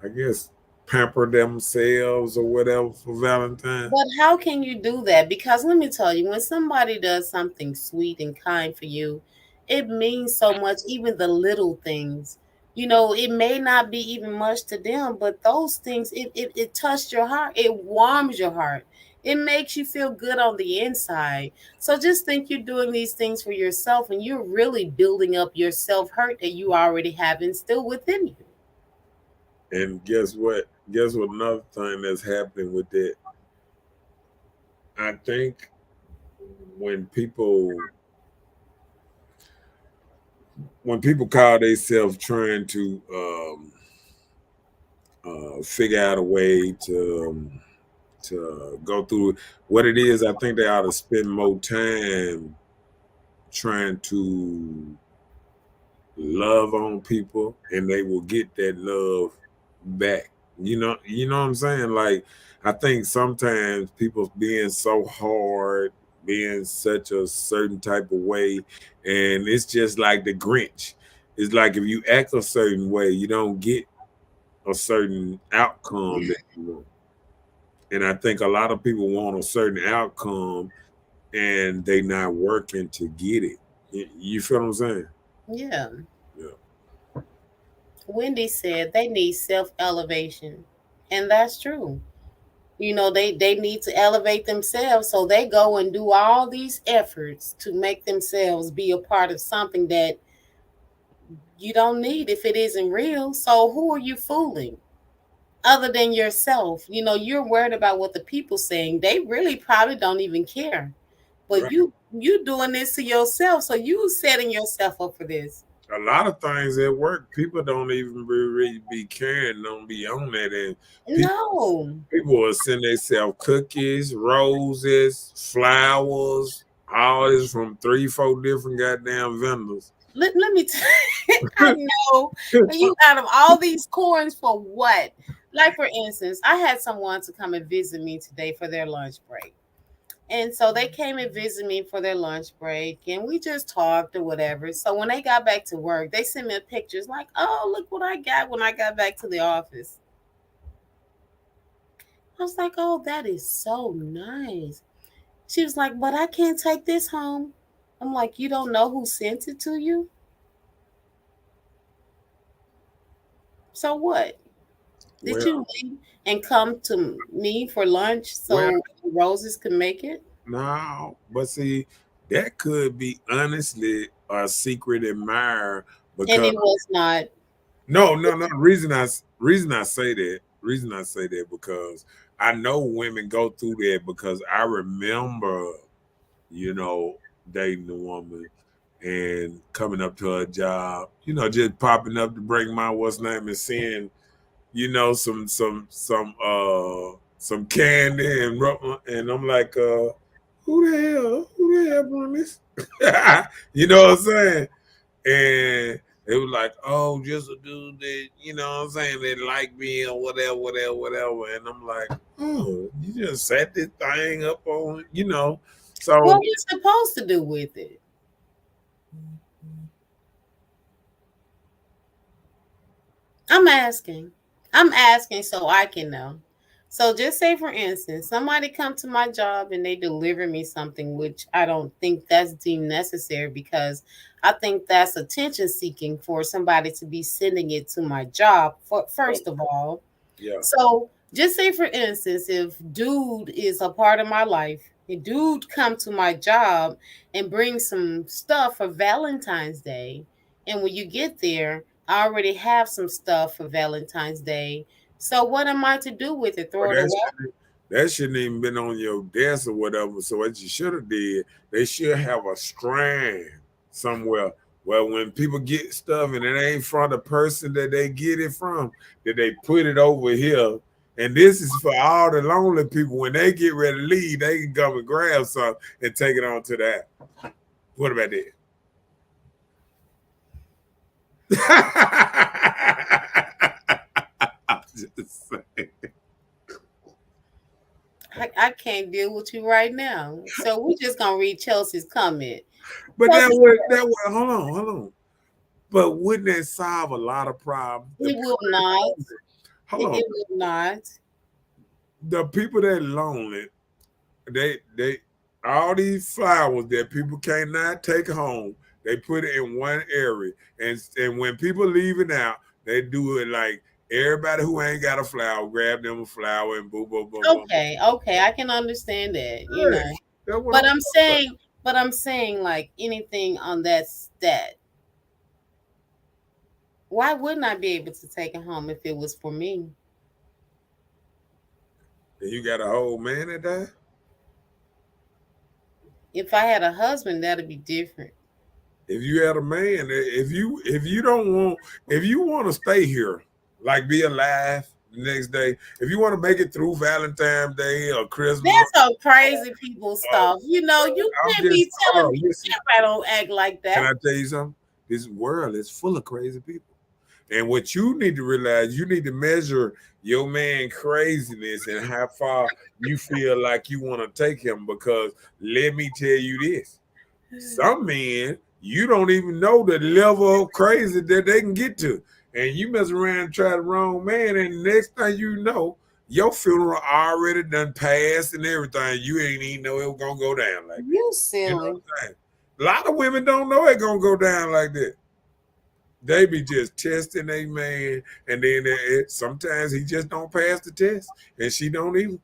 A: I guess pamper themselves or whatever for Valentine.
B: But how can you do that? Because let me tell you, when somebody does something sweet and kind for you, it means so much, even the little things. It may not be even much to them, but those things, it touched your heart. It warms your heart. It makes you feel good on the inside. So just think you're doing these things for yourself and you're really building up your self hurt that you already have instilled within you.
A: And guess what? Guess what another thing that's happening with that? I think when people when people call themselves trying to figure out a way to go through what it is, I think they ought to spend more time trying to love on people, and they will get that love back. You know what I'm saying? Like, I think sometimes people being so hard, being such a certain type of way, and it's just like the Grinch. It's like if you act a certain way, you don't get a certain outcome that you want. And I think a lot of people want a certain outcome and they not working to get it. You feel what I'm saying?
B: Yeah.
A: Yeah.
B: Wendy said they need self elevation. And that's true. They need to elevate themselves. So they go and do all these efforts to make themselves be a part of something that you don't need if it isn't real. So who are you fooling? Other than yourself, you're worried about what the people saying. They really probably don't even care. But
A: Right.
B: you doing this to yourself, so you setting yourself up for this.
A: A lot of things at work, people don't even really be caring, don't be on that. And people,
B: No.
A: people will send themselves cookies, roses, flowers, all this from 3, 4 different goddamn vendors.
B: Let me I know. And you out of all these coins for what? Like for instance, I had someone to come and visit me today for their lunch break. And so they came and visited me for their lunch break and we just talked or whatever. So when they got back to work, they sent me pictures like, oh, look what I got when I got back to the office. I was like, oh, that is so nice. She was like, but I can't take this home. I'm like, you don't know who sent it to you? So what? Did
A: Well,
B: you leave and come to me for lunch
A: well,
B: so Roses could make it?
A: no, but see, that could be honestly a secret admirer
B: And
A: because
B: it was not.
A: no. Reason I say that because I know women go through that because I remember, you know, dating a woman and coming up to her job, just popping up to bring my what's name and seeing, some candy and I'm like, who the hell brought this? You know what I'm saying? And it was like, oh, just a dude that, you know what I'm saying, that like me or whatever. And I'm like, oh, you just set this thing up on,
B: What
A: So
B: you supposed to do with it? I'm asking. I'm asking so I can know. So just say for instance, somebody come to my job and they deliver me something which I don't think that's deemed necessary because I think that's attention seeking for somebody to be sending it to my job for first of all.
A: yeah.
B: So just say for instance, if dude is a part of my life, and dude come to my job and bring some stuff for Valentine's Day, and when you get there, I already have some stuff for Valentine's Day. So what am I to do with it?
A: But
B: Throw it away?
A: that shouldn't even been on your desk or whatever. So what you should have did, they should have a strand somewhere where when people get stuff and it ain't from the person that they get it from, that they put it over here. And this is for all the lonely people. When they get ready to leave, they can come and grab something and take it on to that. What about that? Just saying.
B: I can't deal with you right now. So we're just gonna read Chelsea's comment.
A: But
B: Chelsea
A: that
B: said,
A: would hold on. But wouldn't that solve a lot of problems? The
B: it
A: people
B: will
A: that
B: not.
A: lonely, hold
B: It,
A: on,
B: it will not.
A: the people that lonely, they all these flowers that people cannot take home, they put it in one area, and when people leaving out, they do it like everybody who ain't got a flower, grab them a flower and boom, boom, boom, boom, boom.
B: Okay, okay, I can understand that.
A: Hey, that's what
B: But
A: I'm
B: I'm
A: talking about.
B: saying, but I'm saying like anything on that stat. Why wouldn't I be able to take it home if it was for me?
A: And you got a whole man at that.
B: If I had a husband, that'd be different.
A: If you had a man, if you don't want, if you want to stay here, like be alive the next day, if you want to make it through Valentine's Day or Christmas,
B: That's some crazy people stuff. You
A: I'm
B: can't
A: just
B: be telling
A: hold
B: me
A: on, listen.
B: everybody don't act like
A: Can
B: that.
A: I tell you something? This world is full of crazy people. And what you need to realize, you need to measure your man craziness and how far you feel like you want to take him. Because let me tell you this, some men, you don't even know the level of crazy that they can get to. And you mess around and try the wrong man, and the next thing you know, your funeral already done passed and everything. You ain't even know it was gonna go down like that.
B: You
A: You know
B: silly.
A: what I'm saying? A lot of women don't know it gonna go down like that. They be just testing a man, and then sometimes he just don't pass the test, and she don't either.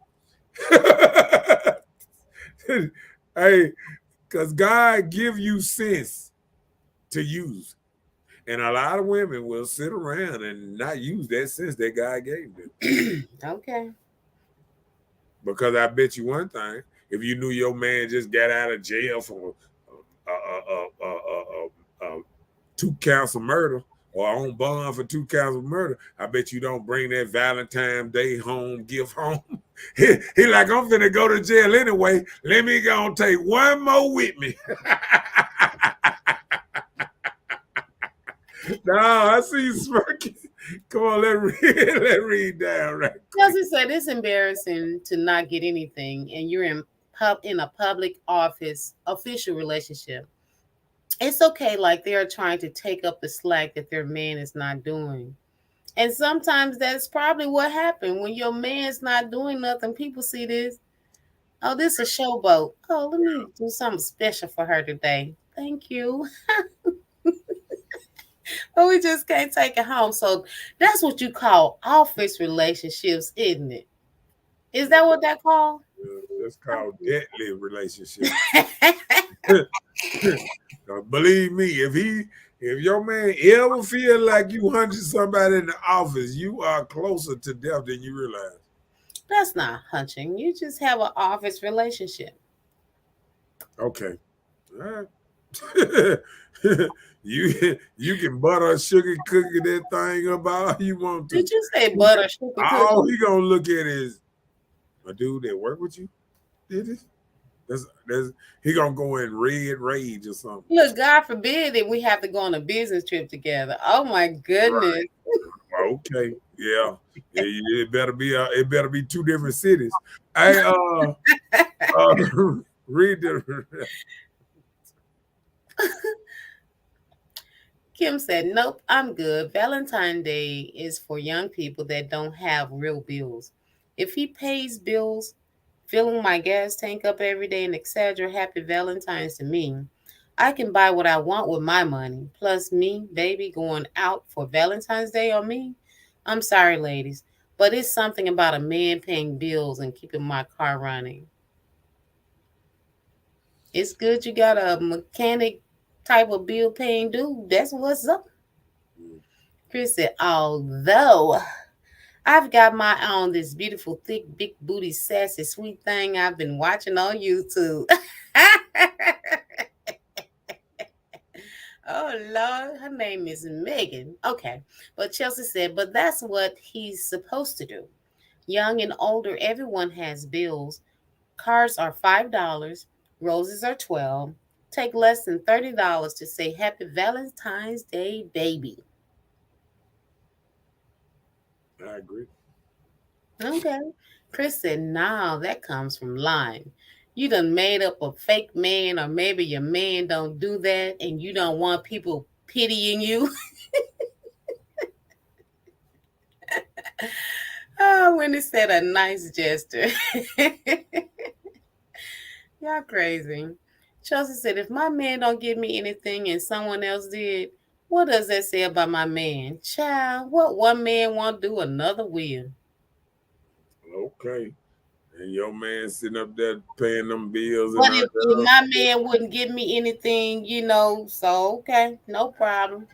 A: Hey, because God give you sense to use. And a lot of women will sit around and not use that sense that God gave them.
B: Okay.
A: Because I bet you one thing, if you knew your man just got out of jail for 2 counts of murder or on bond for 2 counts of murder, I bet you don't bring that Valentine's Day home gift home. he like, I'm finna go to jail anyway. Let me go and take one more with me. No, I see you smirking. Come on, let read down right quick.
B: Chelsea said it's embarrassing to not get anything, and you're in a public office official relationship. It's okay, like they are trying to take up the slack that their man is not doing. And sometimes that's probably what happened when your man's not doing nothing. People see this. Oh, this is a showboat. Oh, let me do something special for her today. Thank you. but we just can't take it home. So that's what you call office relationships, isn't it? Is that what that called?
A: That's called deadly relationship. Believe me, if your man ever feel like you hunting somebody in the office, you are closer to death than you realize.
B: That's not hunching. You just have an office relationship.
A: Okay. All right. you can butter sugar cookie that thing up all you want
B: Did
A: to.
B: you say butter sugar
A: All
B: cookie?
A: he gonna look at is a dude that work with you did this. That's he gonna go in red rage or something.
B: Look, God forbid that we have to go on a business trip together. Oh my goodness.
A: Right. Okay. Yeah. It better be two different cities. Hey, read the
B: Kim said, nope, I'm good. Valentine's Day is for young people that don't have real bills. If he pays bills, filling my gas tank up every day and etc., happy Valentine's to me. I can buy what I want with my money. Plus, me, baby, going out for Valentine's Day on me. I'm sorry, ladies, but it's something about a man paying bills and keeping my car running. It's good you got a mechanic type of bill paying dude. That's what's up. Chris said, although I've got my own this beautiful, thick, big booty, sassy, sweet thing I've been watching on YouTube. Oh Lord, her name is Megan. Okay. But Chelsea said, but that's what he's supposed to do. Young and older, everyone has bills. Cars are $5, roses are 12. Take less than $30 to say Happy Valentine's Day, baby.
A: I agree.
B: Okay. Chris said, nah, that comes from lying. You done made up a fake man, or maybe your man don't do that and you don't want people pitying you. Oh, when he said a nice gesture. Y'all crazy. Chelsea said, if my man don't give me anything and someone else did, what does that say about my man? Child, what one man won't do, another will.
A: Okay. And your man sitting up there paying them bills and
B: But
A: all
B: if
A: that.
B: my man wouldn't give me anything, so okay, no problem.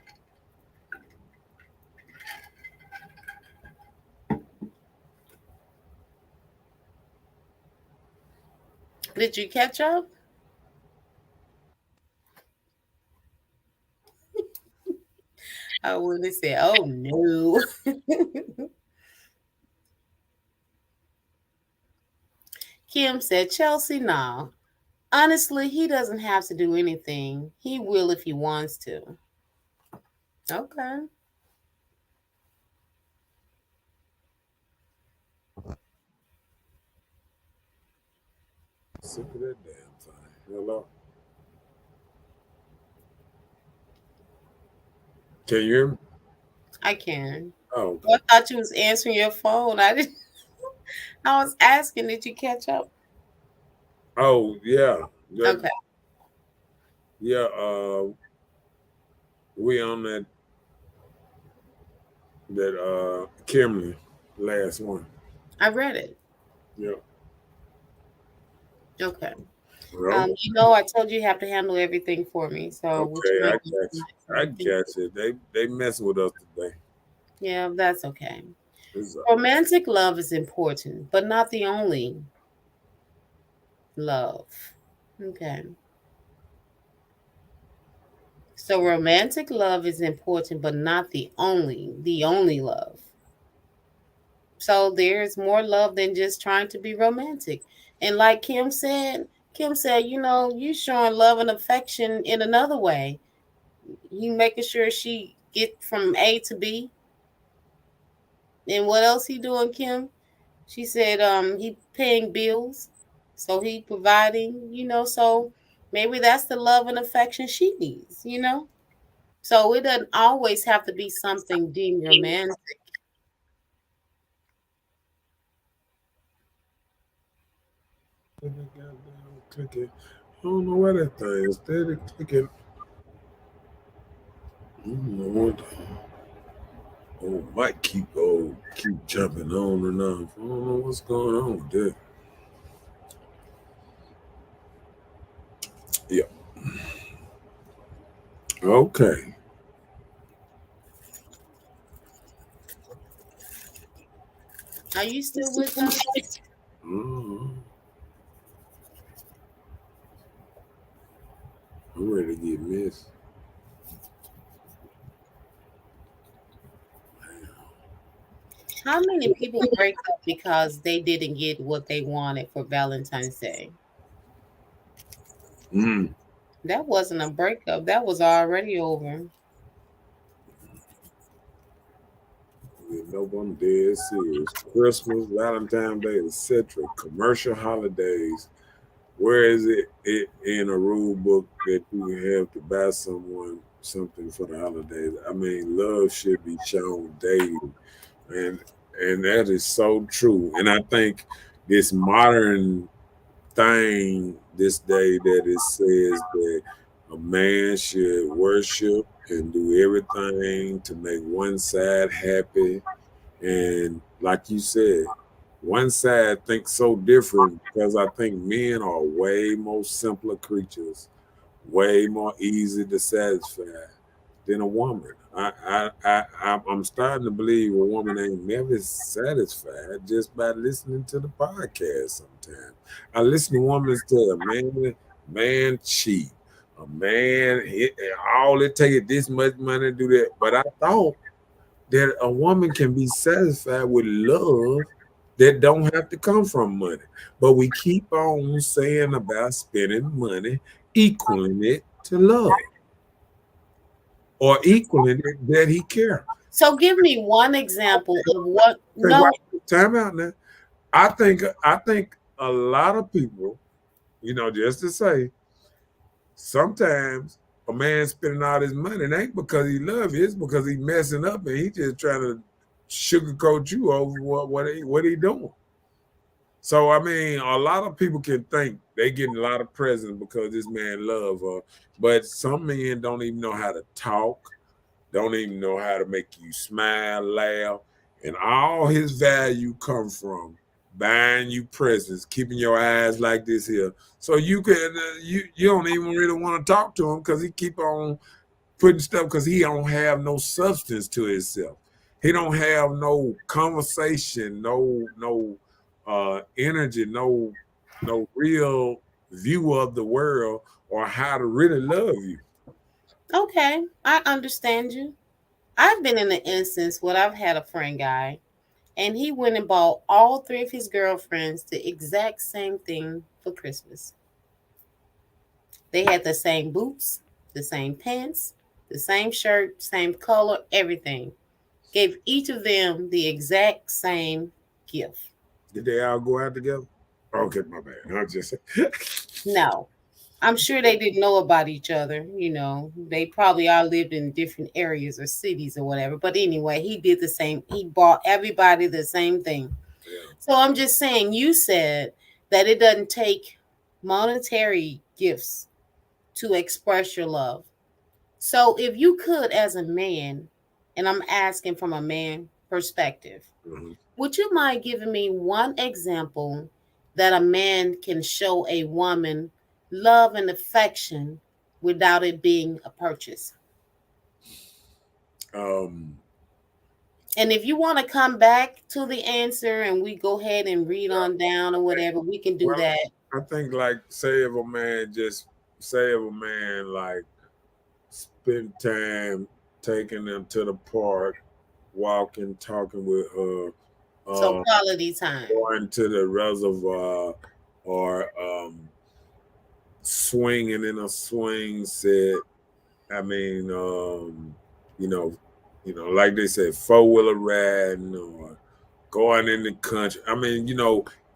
B: Did you catch up? I would have said, oh no. Kim said, Chelsea, no. Honestly, he doesn't have to do anything. He will if he wants to. Okay.
A: Sick of that damn thing. Hello. Can you hear me?
B: I can.
A: Oh,
B: I
A: okay.
B: thought you was answering your phone. I didn't. I was asking, did you catch up?
A: Oh yeah. That,
B: Okay.
A: yeah, we on that Kimberly last one.
B: I read it.
A: Yeah.
B: Okay.
A: Well,
B: I told you have to handle everything for me. So we're
A: okay, I
B: trying to
A: got you. I
B: thank
A: got
B: you.
A: you. They messing with us today.
B: Yeah, that's okay.
A: It's all right.
B: Romantic love is important, but not the only love. Okay. So romantic love is important, but not the only love. So there's more love than just trying to be romantic. And like Kim said, you showing love and affection in another way. You making sure she get from A to B. And what else he doing, Kim? She said he paying bills. So he providing, so maybe that's the love and affection she needs. So it doesn't always have to be something deemed romantic.
A: Let me goddamn click it. I don't know why that thing is steady clicking. I don't know what might keep jumping on and off. I don't know what's going on with that. Yeah. Okay.
B: Are you still with us?
A: Uh, I'm ready to get missed.
B: How many people break up because they didn't get what they wanted for Valentine's Day?
A: Mm.
B: That wasn't a breakup. That was already over.
A: Yeah, no, I'm dead serious. Christmas, Valentine's Day, etc. Commercial holidays. Where is it in a rule book that you have to buy someone something for the holidays? I mean, love should be shown daily, and that is so true. And I think this modern thing this day that it says that a man should worship and do everything to make one side happy, and like you said, one side thinks so different because I think men are way more simpler creatures, way more easy to satisfy than a woman. I'm starting to believe a woman ain't never satisfied just by listening to the podcast. Sometimes I listen to women tell man cheat, a man all it take is this much money to do that. But I thought that a woman can be satisfied with love that don't have to come from money. But we keep on saying about spending money, equaling it to love or equaling it that he care.
B: So give me one example of what
A: Say,
B: no.
A: watch time out now. I think a lot of people, just to say, sometimes a man spending all his money, it ain't because he love you, it's because he messing up and he just trying to sugarcoat you over what he doing. So I mean, a lot of people can think they getting a lot of presents because this man love her, but some men don't even know how to talk, don't even know how to make you smile, laugh, and all his value come from buying you presents, keeping your eyes like this here, so you can you don't even really want to talk to him because he keep on putting stuff because he don't have no substance to himself. He don't have no conversation, no energy, no real view of the world or how to really love you.
B: Okay, I understand you. I've been in an instance where I've had a friend guy, and he went and bought all three of his girlfriends the exact same thing for Christmas. They had the same boots, the same pants, the same shirt, same color, everything. Gave each of them the exact same gift.
A: Did they all go out together? Okay, my bad. I just
B: No, I'm sure they didn't know about each other. They probably all lived in different areas or cities or whatever. But anyway, he did the same. He bought everybody the same thing.
A: yeah.
B: So I'm just saying, you said that it doesn't take monetary gifts to express your love. So if you could, as a man, and I'm asking from a man perspective,
A: Mhm.
B: would you mind giving me one example that a man can show a woman love and affection without it being a purchase?
A: Um,
B: And if you want to come back to the answer and we go ahead and read
A: yeah,
B: on down or whatever, we can do
A: well,
B: that.
A: I think like say if a man like spend time taking them to the park, walking, talking with her,
B: So
A: uh,
B: quality time.
A: going to the reservoir, or swinging in a swing set. I mean, you know, like they said, four-wheeler riding or going in the country. I mean,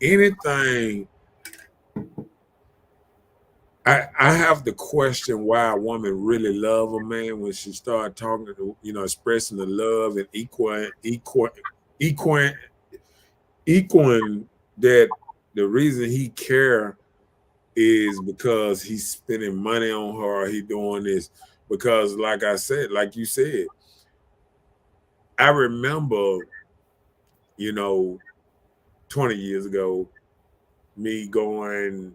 A: anything. I have to question why a woman really love a man when she start talking to, expressing the love and equaling equaling that the reason he care is because he's spending money on her, or he doing this. because like I said, like you said, I remember, you know, 20 years ago, me going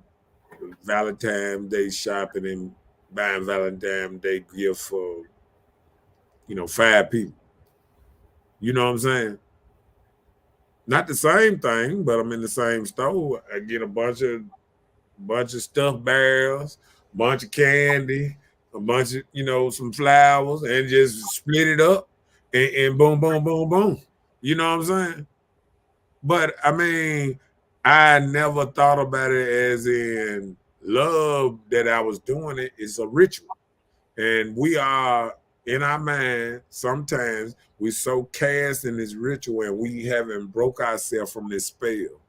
A: Valentine Day shopping and buying Valentine Day gift for, 5 people. You know what I'm saying? Not the same thing, but I'm in the same store. I get a bunch of stuffed bears, bunch of candy, a bunch of, some flowers, and just split it up and boom, boom, boom, boom. You know what I'm saying? But I mean, I never thought about it as in love that I was doing it. It's a ritual. And we are in our mind, sometimes we so cast in this ritual and we haven't broke ourselves from this spell.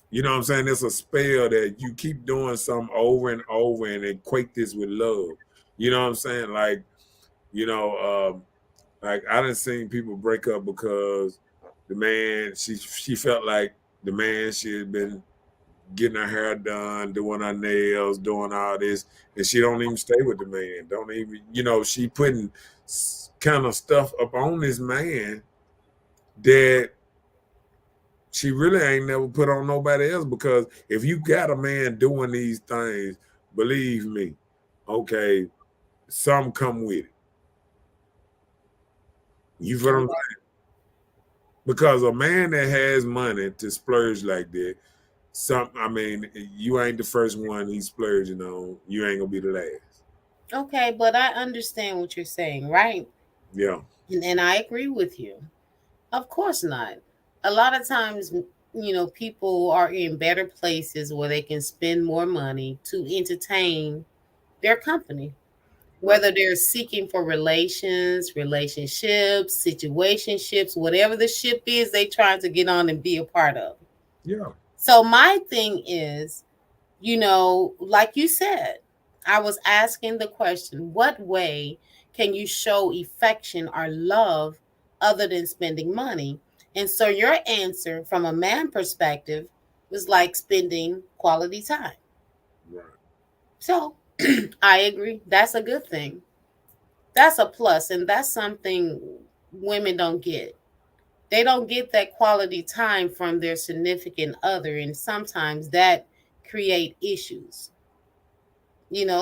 A: You know what I'm saying? It's a spell that you keep doing something over and over and equate this with love. You know what I'm saying? You know, um, like I done seen people break up because the man, she felt like the man, she had been getting her hair done, doing her nails, doing all this, and she don't even stay with the man. Don't even, she putting kind of stuff up on this man that she really ain't never put on nobody else. Because if you got a man doing these things, believe me, okay, some come with it. You feel what I'm saying? Because a man that has money to splurge like that, I mean, you ain't the first one he's splurging on. You ain't gonna be the last.
B: Okay, but I understand what you're saying, right?
A: Yeah,
B: And I agree with you. Of course not. A lot of times, people are in better places where they can spend more money to entertain their company,
A: right.
B: whether they're seeking for relationships, situationships, whatever the ship is they trying to get on and be a part of.
A: Yeah,
B: So my thing is, like you said, I was asking the question, what way can you show affection or love other than spending money? And so your answer from a man perspective was like spending quality time.
A: right.
B: So I agree. That's a good thing. That's a plus, and that's something women don't get. They don't get that quality time from their significant other, and sometimes that create issues.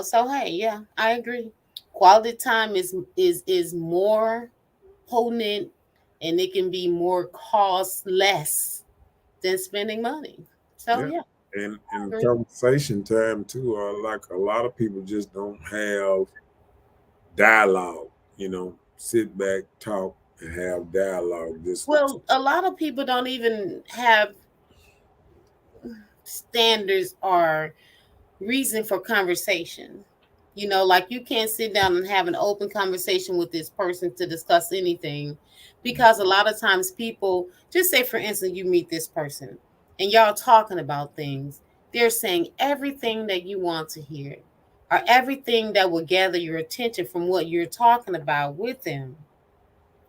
B: So hey, yeah, I agree. Quality time is more potent, and it can be more cost less than spending money. So
A: Yeah.
B: yeah, I
A: And
B: agree.
A: conversation time too. Like a lot of people just don't have dialogue. Sit back, talk, and have dialogue. Just
B: Well, a lot of people don't even have standards or reason for conversation. Like you can't sit down and have an open conversation with this person to discuss anything, because a lot of times people, just say for instance, you meet this person and y'all talking about things, they're saying everything that you want to hear or everything that will gather your attention from what you're talking about with them.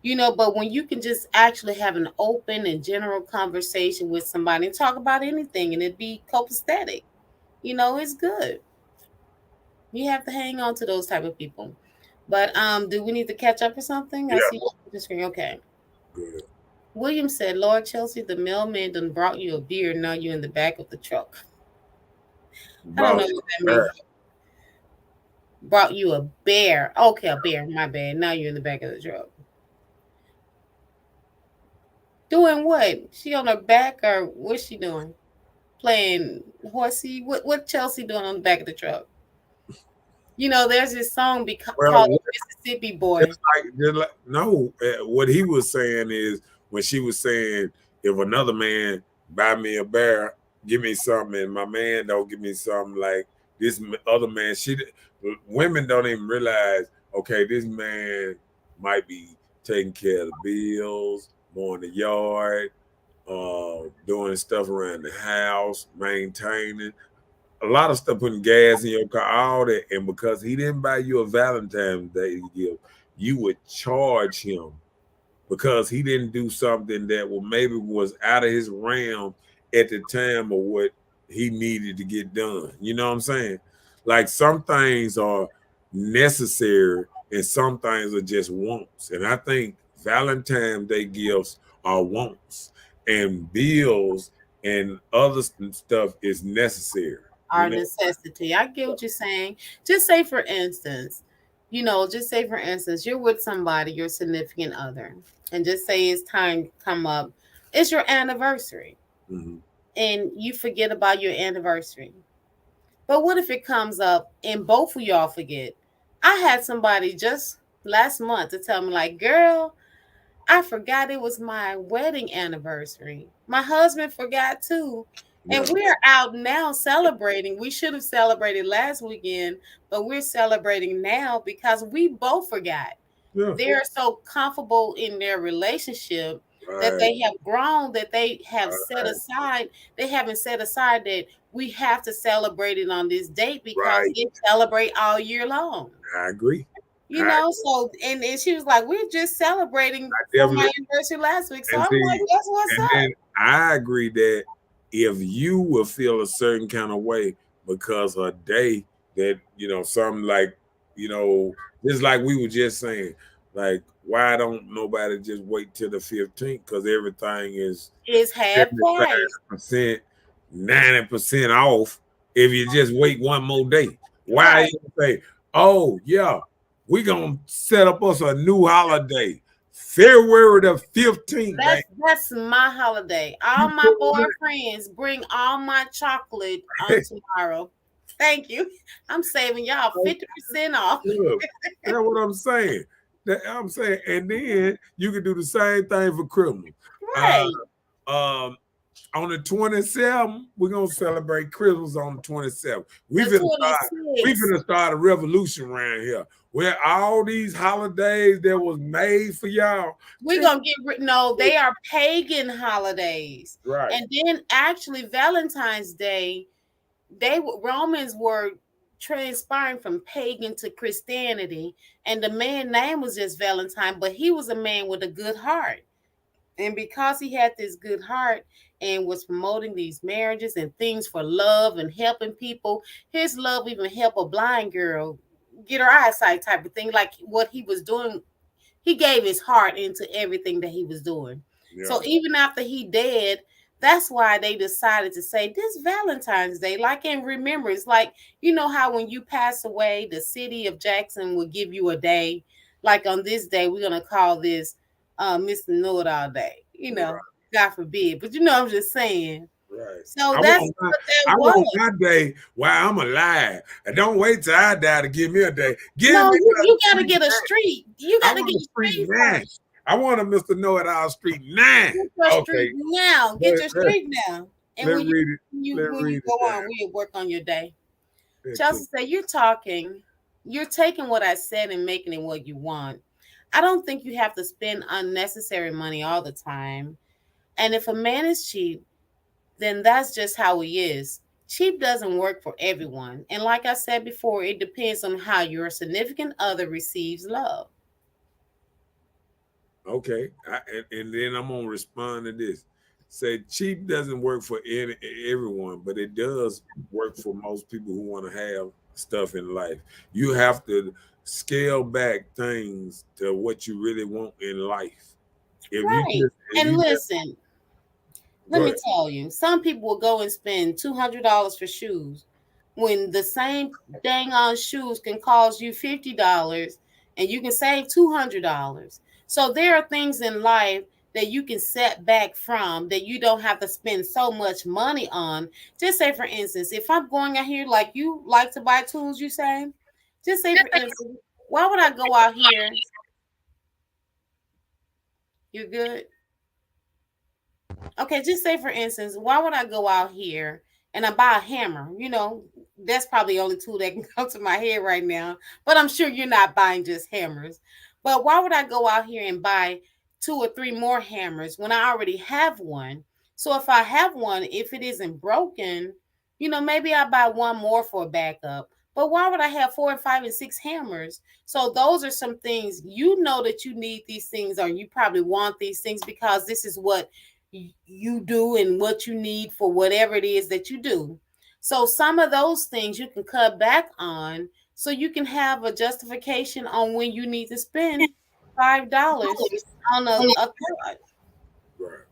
B: But when you can just actually have an open and general conversation with somebody and talk about anything and it be copacetic, it's good. You have to hang on to those type of people. But do we need to catch up or something? I
A: yeah,
B: see the screen. Okay.
A: good.
B: William said, Lord Chelsea, the mailman done brought you a beer. Now you're in the back of the truck. I don't know
A: About
B: what that
A: her.
B: means. Brought you a bear. Okay, a bear. My bad. Now you're in the back of the truck. Doing what? She on her back or what's she doing? Playing horsey? What Chelsea doing on the back of the truck? There's this song called
A: Well,
B: Mississippi
A: Just
B: Boy.
A: no. What he was saying is when she was saying, if another man buy me a bear, give me something, and my man don't give me something like this other man. Women don't even realize. Okay, this man might be taking care of the bills, mowing the yard, doing stuff around the house, maintaining a lot of stuff, putting gas in your car, all that. And because he didn't buy you a Valentine's Day gift, you would charge him because he didn't do something that maybe was out of his realm at the time of what he needed to get done. You know what I'm saying? Like some things are necessary and some things are just wants. And I think Valentine's Day gifts are wants and bills and other stuff is necessary. You
B: Our
A: know?
B: necessity. I get what you're saying. Just say, for instance, just say, for instance, you're with somebody, your significant other, and just say it's time to come up. It's your anniversary,
A: Mhm.
B: and you forget about your anniversary. But what if it comes up and both of y'all forget? I had somebody just last month to tell me, like, girl, I forgot it was my wedding anniversary. My husband forgot too. And
A: Yeah.
B: we're out now celebrating. We should have celebrated last weekend, but we're celebrating now because we both forgot.
A: Yeah.
B: They're so comfortable in their relationship that
A: Right.
B: they have grown, that they have set
A: Right.
B: aside, they haven't set aside that we have to celebrate it on this date because
A: Right.
B: they celebrate all year long.
A: I agree.
B: You
A: I,
B: know, so and she was like, we're just celebrating
A: I
B: for
A: definitely
B: my anniversary last week. So
A: and
B: I'm like,
A: see,
B: that's what's
A: and
B: up.
A: then I agree that if you will feel a certain kind of way because a day that something like you know, just like we were just saying, like why don't nobody just wait till the 15th? Because everything is
B: It's half price.
A: 75%, 90% off. If you just wait one more day, why
B: Right.
A: you say, "Oh yeah, we gonna set up us a new holiday, February the 15th, baby."
B: That's my holiday. All
A: You
B: my
A: feel what
B: boyfriends bring all my chocolate on tomorrow. Thank you. I'm saving y'all
A: I'm
B: 50% off.
A: Look, that's what I'm saying. I'm saying, and then you can do the same thing for Christmas. Uh,
B: Right.
A: um, on the 27th, we're gonna celebrate Christmas on the 27th.
B: The
A: We
B: 26th.
A: finna start a revolution around here where all these holidays that was made for y'all.
B: We're gonna get rid. No, they are pagan holidays.
A: Right.
B: And then actually Valentine's Day, Romans were transpiring from pagan to Christianity, and the man's name was just Valentine, but he was a man with a good heart. And because he had this good heart and was promoting these marriages and things for love and helping people, his love even helped a blind girl get her eyesight, type of thing. Like what he was doing, he gave his heart into everything that he was doing.
A: Yeah.
B: So even after he dead, that's why they decided to say this Valentine's Day, like in remembrance. Like, you know how when you pass away, the city of Jackson will give you a day. Like on this day, we're gonna call this Mr. Know-it-all Day. God forbid. But I'm just saying.
A: Right.
B: So that's what
A: I
B: that
A: want
B: was.
A: my day while I'm alive. And don't wait till I die to give me a day. Give
B: No,
A: me
B: you
A: a
B: gotta
A: street
B: get a
A: name.
B: street. You
A: I
B: gotta
A: want
B: get
A: a
B: a
A: street
B: street
A: nine.
B: first.
A: I want a Mr. Know-it-all street nine.
B: Get your
A: Okay.
B: street now. Get
A: Let,
B: your
A: let,
B: street now. And
A: let
B: when you
A: read it.
B: when you
A: Let's
B: when you
A: read
B: go
A: it down.
B: on, we'll work on your day.
A: Let's
B: Chelsea
A: check.
B: said, you're taking what I said and making it what you want. I don't think you have to spend unnecessary money all the time. And if a man is cheap, then that's just how he is. Cheap doesn't work for everyone. And like I said before, it depends on how your significant other receives love.
A: Okay. And then I'm gonna respond to this. Say cheap doesn't work for everyone, but it does work for most people who want to have stuff in life. You have to scale back things to what you really want in life.
B: Right.
A: If
B: And
A: you just
B: listen, let
A: go
B: me
A: ahead.
B: tell you, some people will go and spend $200 for shoes when the same dang on shoes can cost you $50 and you can save $200. So there are things in life that you can set back from that you don't have to spend so much money on. Just say, for instance, if I'm going out here, like you like to buy tools, you say, just say, for instance, why would I go out here? You're good. Okay, just say, for instance, why would I go out here and I buy a hammer? That's probably the only tool that can come to my head right now. But I'm sure you're not buying just hammers. But why would I go out here and buy two or three more hammers when I already have one? So if I have one, if it isn't broken, maybe I buy one more for a backup. But why would I have four and five and six hammers? So those are some things, that you need these things, or you probably want these things because this is what you do and what you need for whatever it is that you do. So some of those things you can cut back on so you can have a justification on when you need to spend $5 on a card.
A: Right.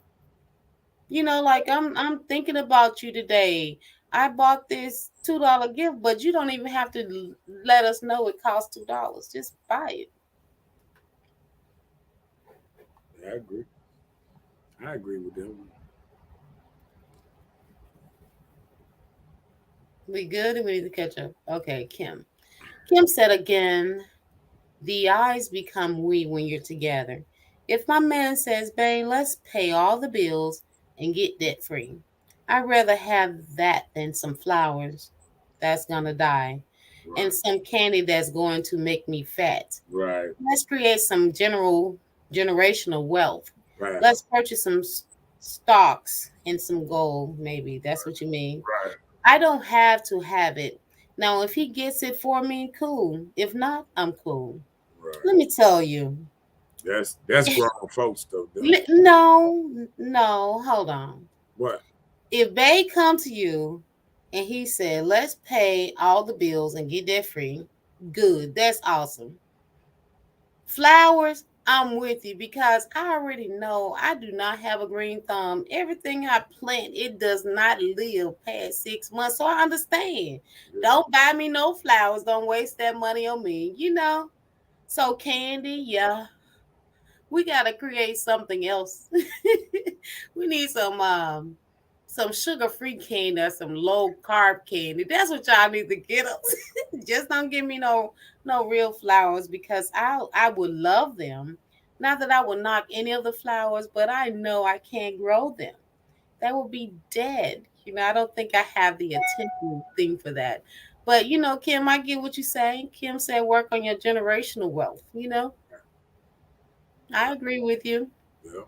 B: Like I'm thinking about you today. I bought this $2 gift, but you don't even have to let us know it costs $2. Just buy it.
A: I agree. I agree with them.
B: We good? We need to catch up. Okay, Kim. Kim said again, the eyes become we when you're together. If my man says, babe, let's pay all the bills and get debt free, I'd rather have that than some flowers that's gonna die and
A: Right.
B: some candy that's going to make me fat.
A: Right.
B: Let's create some generational wealth.
A: Right.
B: Let's purchase some stocks and some gold, maybe. That's what you mean.
A: Right.
B: I don't have to have it. Now, if he gets it for me, cool. If not, I'm cool.
A: Right.
B: Let me tell you.
A: That's grown folks stuff, though.
B: No, no, hold on.
A: What?
B: If Bay come to you and he said, let's pay all the bills and get that free, good. That's awesome. Flowers, I'm with you because I already know I do not have a green thumb. Everything I plant, it does not live past 6 months. So I understand.
A: Yeah.
B: Don't buy me no flowers. Don't waste that money on me. So candy, yeah, we gotta create something else. We need some sugar free candy or some low carb candy. That's what y'all need to get us. Just don't give me no real flowers because I would love them. Not that I would knock any of the flowers, but I know I can't grow them. That would be dead. I don't think I have the attention thing for that. But Kim, I get what you're saying. Kim said work on your generational wealth. I agree with you.
A: Yeah.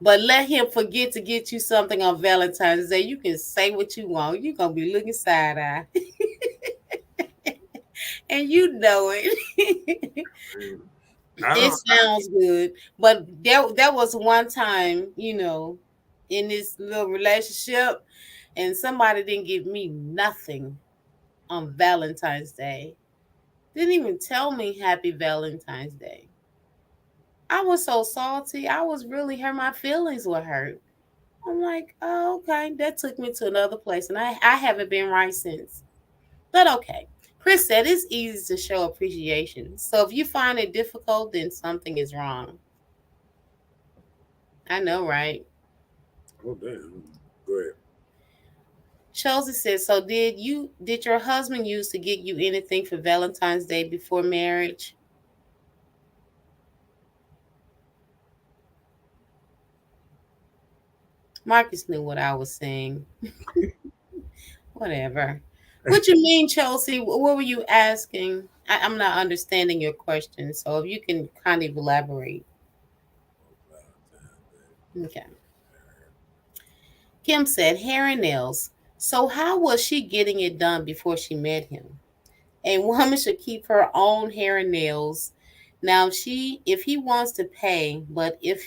B: But let him forget to get you something on Valentine's Day. You can say what you want. You're gonna be looking side eye. And you know it.
A: And I
B: It
A: don't.
B: sounds good. But there was one time, in this little relationship, and somebody didn't give me nothing on Valentine's Day. Didn't even tell me happy Valentine's Day. I was so salty. I was really hurt. My feelings were hurt. I'm like, oh, okay. That took me to another place, and I haven't been right since. But okay. Chris said it's easy to show appreciation. So if you find it difficult, then something is wrong. I know, right?
A: Oh damn. Go ahead.
B: Chelsea said, so did your husband used to get you anything for Valentine's Day before marriage? Marcus knew what I was saying. Whatever. What you mean, Chelsea? What were you asking? I'm not understanding your question. So if you can kind of elaborate. Okay. Kim said hair and nails. So how was she getting it done before she met him? A woman should keep her own hair and nails. Now if he wants to pay, but if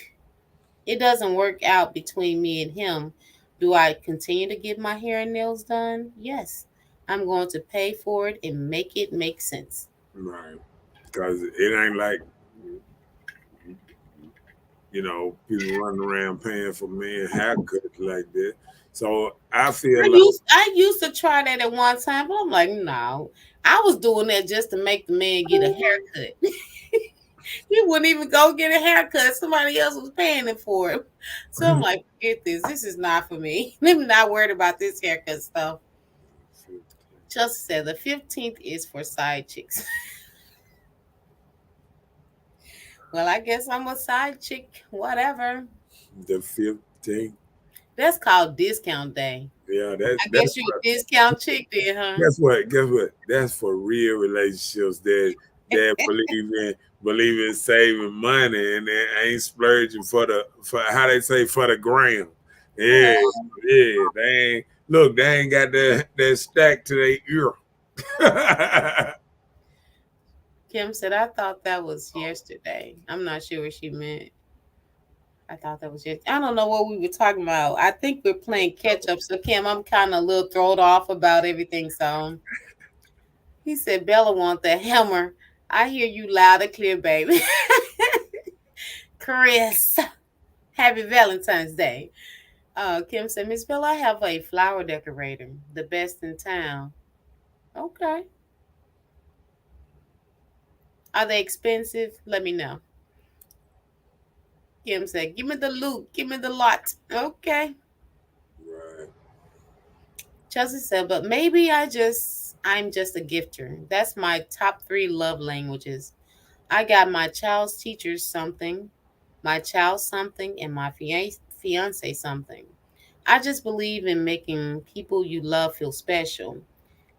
B: it doesn't work out between me and him, do I continue to get my hair and nails done? Yes. I'm going to pay for it and make it make sense.
A: Right. Because it ain't like people running around paying for men haircuts like that. So I
B: I
A: feel like
B: used I used to try that at one time, but I'm like, no. I was doing that just to make the man get a haircut. He wouldn't even go get a haircut. Somebody else was paying him for it. So I'm like, forget this. This is not for me. I'm not worried about this haircut stuff. Chelsea said the 15th is for side chicks. Well, I guess I'm a side chick. Whatever.
A: the 15th.
B: That's called discount day.
A: Yeah, that
B: I
A: that's
B: guess you're a discount chick then, huh?
A: guess what? Guess what? That's for real relationships that believe in saving money and they ain't splurging for how they say for the gram. Yeah, yeah. They ain't look. They ain't got that stack to their ear.
B: Kim said, I thought that was yesterday. I'm not sure what she meant. I thought that was yesterday. I don't know what we were talking about. I think we're playing catch up. So, Kim, I'm kind of a little thrown off about everything. So, He said, Bella want the hammer. I hear you loud and clear, baby. Chris, happy Valentine's Day. Kim said, Miss Bella, I have a flower decorator, the best in town. Okay. Are they expensive? Let me know. Kim said, give me the loot, give me the lot. Okay.
A: Right.
B: Chelsea said, but maybe I'm just a gifter. That's my top three love languages. I got my child's teacher something, my child something, and my fiance something. I just believe in making people you love feel special.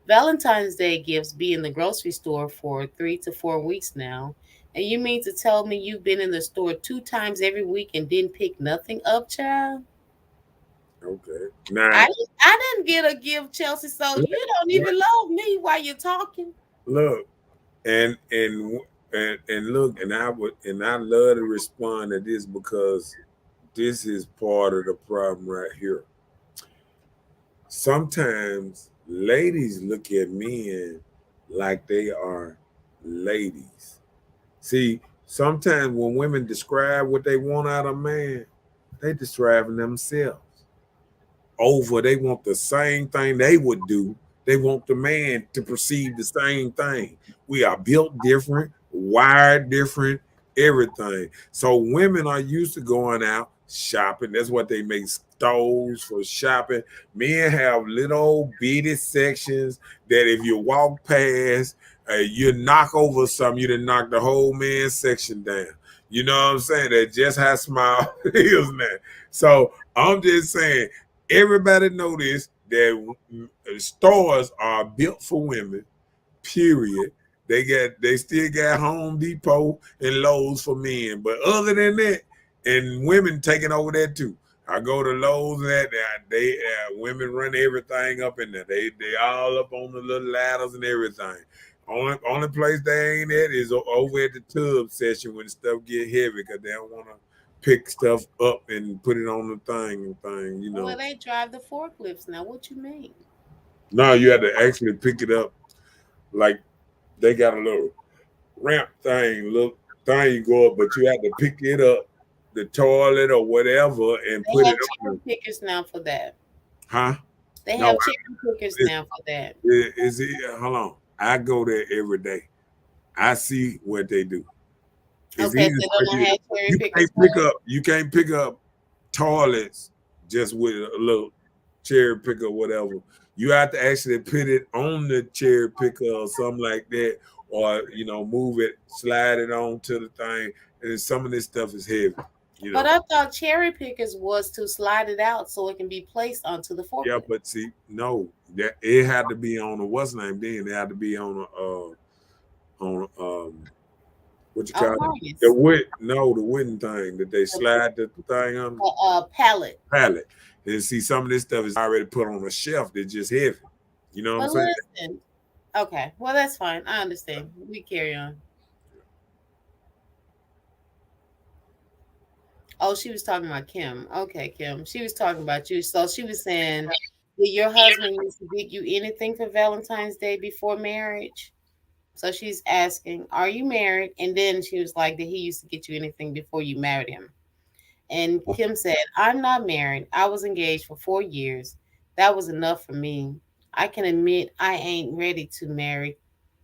B: Valentine's Day gifts be in the grocery store for 3 to 4 weeks now. And you mean to tell me you've been in the store 2 times every week and didn't pick nothing up, child?
A: Okay. Now
B: I I didn't get a gift, Chelsea, so
A: look,
B: you don't
A: what-
B: even love me while you're talking.
A: look, and look, and I love to respond to this because this is part of the problem right here. Sometimes ladies look at men like they are ladies. See, sometimes when women describe what they want out of a man, they describing themselves. Over. They want the same thing they would do. They want the man to perceive the same thing. We are built different, wired different, everything. So women are used to going out shopping. That's what they make stores for shopping. Men have little bitty sections that if you walk past, you knock over something, you done knock the whole man's section down. You know what I'm saying? That's just how small it is now. So I'm just saying everybody know this that stores are built for women. Period. They still got Home Depot and Lowe's for men, but other than that, and women taking over that too. I go to Lowe's and that they women run everything up in there. They all up on the little ladders and everything. Only place they ain't at is over at the tub session when stuff get heavy because they don't want to pick stuff up and put it on the thing and thing.
B: Well, they drive the forklifts now. What you mean?
A: No, you have to actually pick it up. Like they got a little ramp thing, little thing you go up, but you have to pick it up, the toilet or whatever, and
B: They
A: put
B: have
A: it
B: cherry
A: on.
B: pickers now for that.
A: Huh?
B: They
A: No,
B: have cherry pickers
A: is,
B: now for that.
A: is it? Hold on. I go there every day. I see what they do. It's
B: Okay,
A: easy
B: so
A: for
B: they don't
A: you.
B: have cherry
A: You
B: pickers
A: can't
B: for
A: pick
B: it.
A: up. You can't pick up toilets just with a little cherry picker, whatever. You have to actually put it on the cherry picker or something like that, or move it, slide it onto the thing. And some of this stuff is heavy. You
B: But
A: know.
B: I thought cherry pickers was to slide it out so it can be placed onto the
A: Yeah,
B: forklift.
A: but see, no, that it had to be on a what's name. Then it had to be on what you
B: A
A: call it? The
B: harness,
A: wood, no, the wooden thing that they
B: a,
A: slide the thing on.
B: pallet.
A: Pallet. And see, some of this stuff is already put on a shelf that's just heavy. You know what I'm
B: But
A: saying?
B: listen, okay, well that's fine. I understand. We carry on. Oh, she was talking about Kim. Okay, Kim. She was talking about you. So she was saying, did your husband used to get you anything for Valentine's Day before marriage? So she's asking, are you married? And then she was like, did he used to get you anything before you married him? And Kim said, I'm not married. I was engaged for 4 years. That was enough for me. I can admit I ain't ready to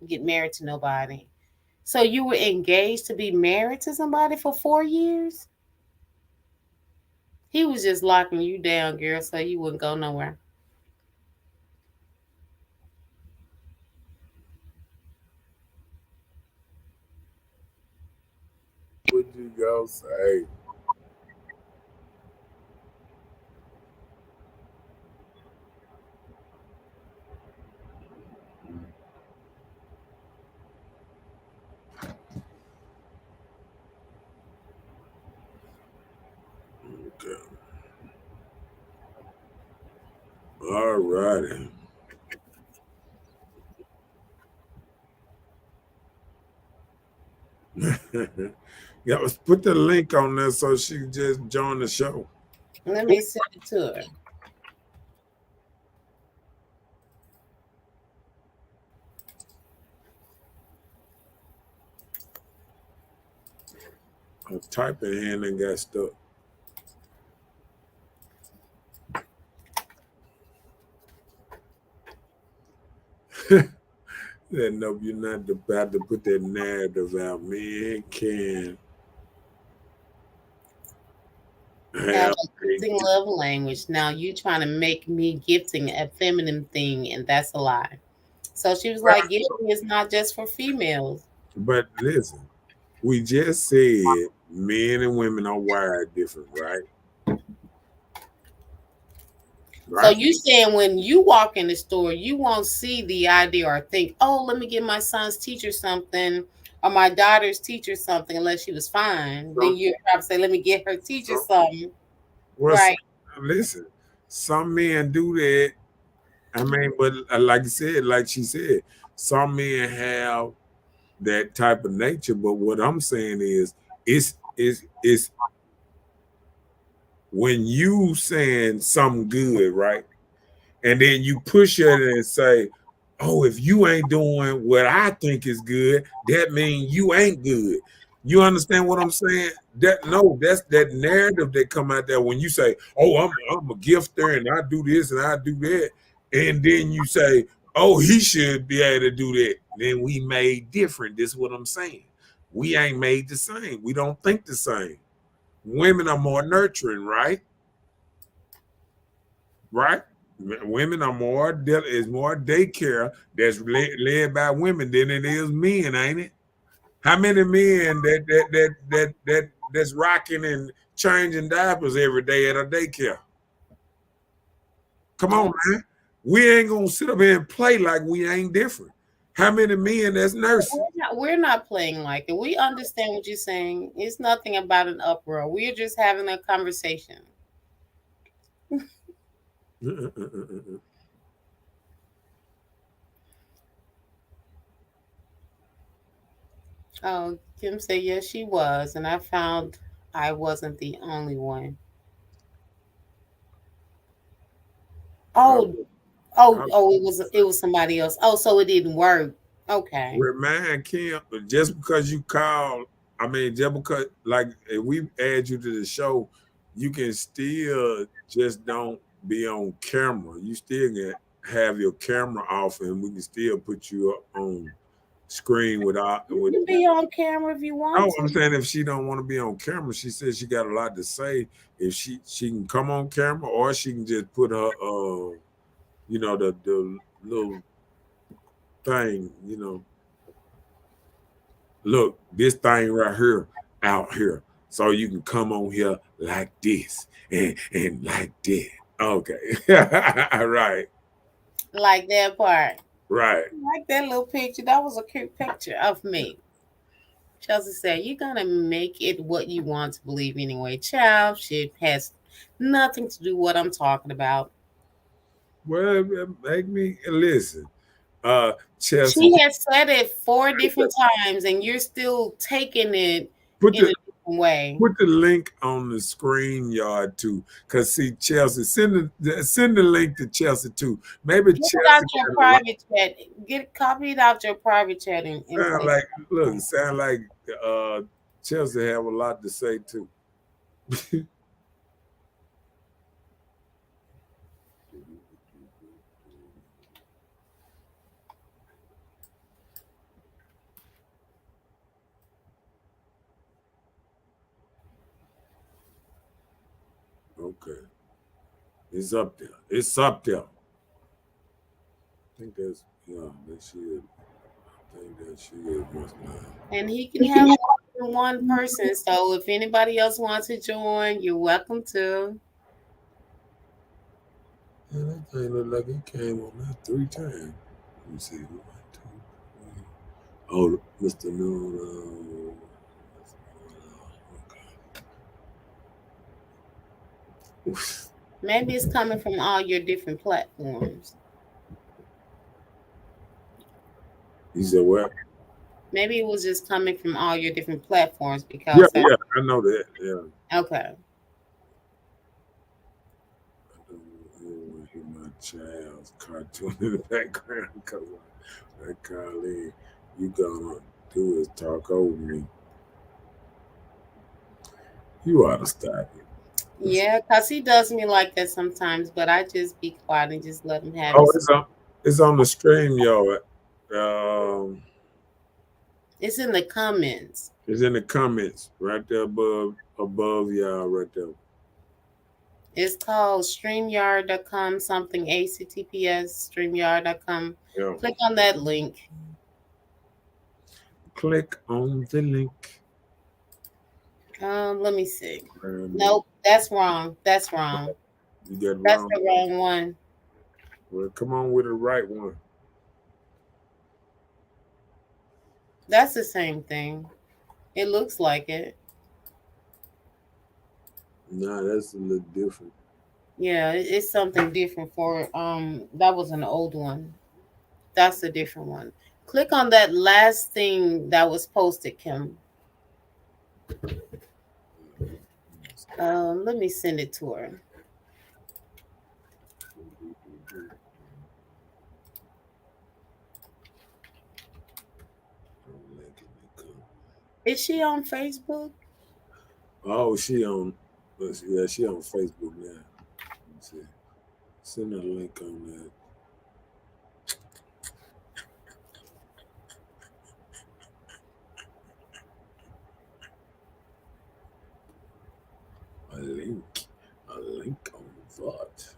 B: get married to nobody. So you were engaged to be married to somebody for 4 years? He was just locking you down, girl, so you wouldn't go nowhere.
A: What you go say? Okay. All righty. Yeah, let's put the link on there so she can just join the show.
B: Let me send it to her.
A: A typing hand and got stuck. That no, you're not about to put that narrative out. Men can
B: Have
A: have
B: a
A: a
B: gifting love language. Now you trying to make me gifting a feminine thing, and that's a lie. So she was like, gifting is not just for females.
A: but listen, we just said men and women are wired different, right?
B: So
A: Right?
B: you saying when you walk in the store, you won't see the idea or think, oh, let me get my son's teacher something or my daughter's teacher something unless she was fine. Then
A: So,
B: you probably say, let me get her teacher
A: so
B: something.
A: what's
B: Right.
A: listen? Some men do that. I mean, but like you said, like she said, some men have that type of nature. But what I'm saying is, it's when you saying something good, right? And then you push it and say, "Oh, if you ain't doing what I think is good, that means you ain't good." You understand what I'm saying? That no, that's that narrative that come out there when you say, "Oh, I'm a gifter and I do this and I do that," and then you say, "Oh, he should be able to do that." Then we made different. This is what I'm saying. We ain't made the same. We don't think the same. Women are more nurturing, right? Right? Women are more is more daycare that's led by women than it is men, ain't it? How many men that's rocking and changing diapers every day at a daycare? Come on,
B: Oh,
A: man. We ain't gonna sit up here and play like we ain't different. How many men that's nursing?
B: we're not playing like it. We understand what you're saying. It's nothing about an uproar. We're just having a conversation. Oh, Kim said yes, she was, and I found I wasn't the only one.
A: I,
B: Oh, oh,
A: I
B: oh, it was somebody else. Oh, so it didn't work. Okay.
A: remind Kim, just because you call, I mean, just because, like, if we add you to the show, you can still just don't be on camera. You still can have your camera off, and we can still put you up on screen without.
B: You can be on camera if you want
A: No,
B: to.
A: I'm saying if she don't want to be on camera, she says she got a lot to say. If she can come on camera, or she can just put her the little thing, look, this thing right here out here. So you can come on here like this and like that. Okay. Right.
B: Like that part.
A: Right.
B: Like that little picture. That was a cute picture of me. Chelsea said, you're going to make it what you want to believe anyway. Child, shit has nothing to do with what I'm talking about.
A: Well, make me listen. Chelsea,
B: She has said it 4 different times, and you're still taking it
A: put
B: in
A: the
B: a different way.
A: put the link on the screen yard too. Cause see, Chelsea, send the link to Chelsea too. Maybe
B: Get it out
A: Chelsea
B: your
A: got a lot.
B: private chat. Get copy it out your private chat and
A: Sound
B: put it.
A: like look, sound like uh Chelsea have a lot to say too. Okay. It's up there. It's up there. I think that's yeah, that she is. I think that she is what's
B: And he can have more than one person. So if anybody else wants to join, you're welcome to.
A: yeah, that thing look like it came on that 3 times. Let me see. One, two, three. Oh, Mr. Knowitall. Okay.
B: Maybe it's coming from all your different platforms.
A: You said what?
B: Maybe it was just coming from all your different platforms
A: Yeah,
B: because
A: yeah, I know that. Yeah.
B: okay.
A: I don't want to hear my child's cartoon in the background because that Colleen, you gonna do is talk over me. You ought to stop it.
B: Yeah, cause he does me like that sometimes, but I just be quiet and just let him have
A: Oh,
B: his.
A: it's on the stream, y'all. Um,
B: It's in the comments.
A: it's in the comments right there above y'all right there.
B: It's called StreamYard.com something HTTPS StreamYard.com.
A: Yeah.
B: Click on that link.
A: Click on the link.
B: Let me see.
A: And
B: Nope, that's wrong. That's wrong.
A: you got
B: That's
A: wrong.
B: the wrong one.
A: Well, come on with the right one.
B: That's the same thing. It looks like it.
A: Nah, that's a little different.
B: Yeah, it's something different for that was an old one. That's a different one. Click on that last thing that was posted, Kim. Let me send it to her. Is she on Facebook?
A: Oh, she on. Yeah, she on Facebook now. Let's see. Send a link on that. A link. A link on that.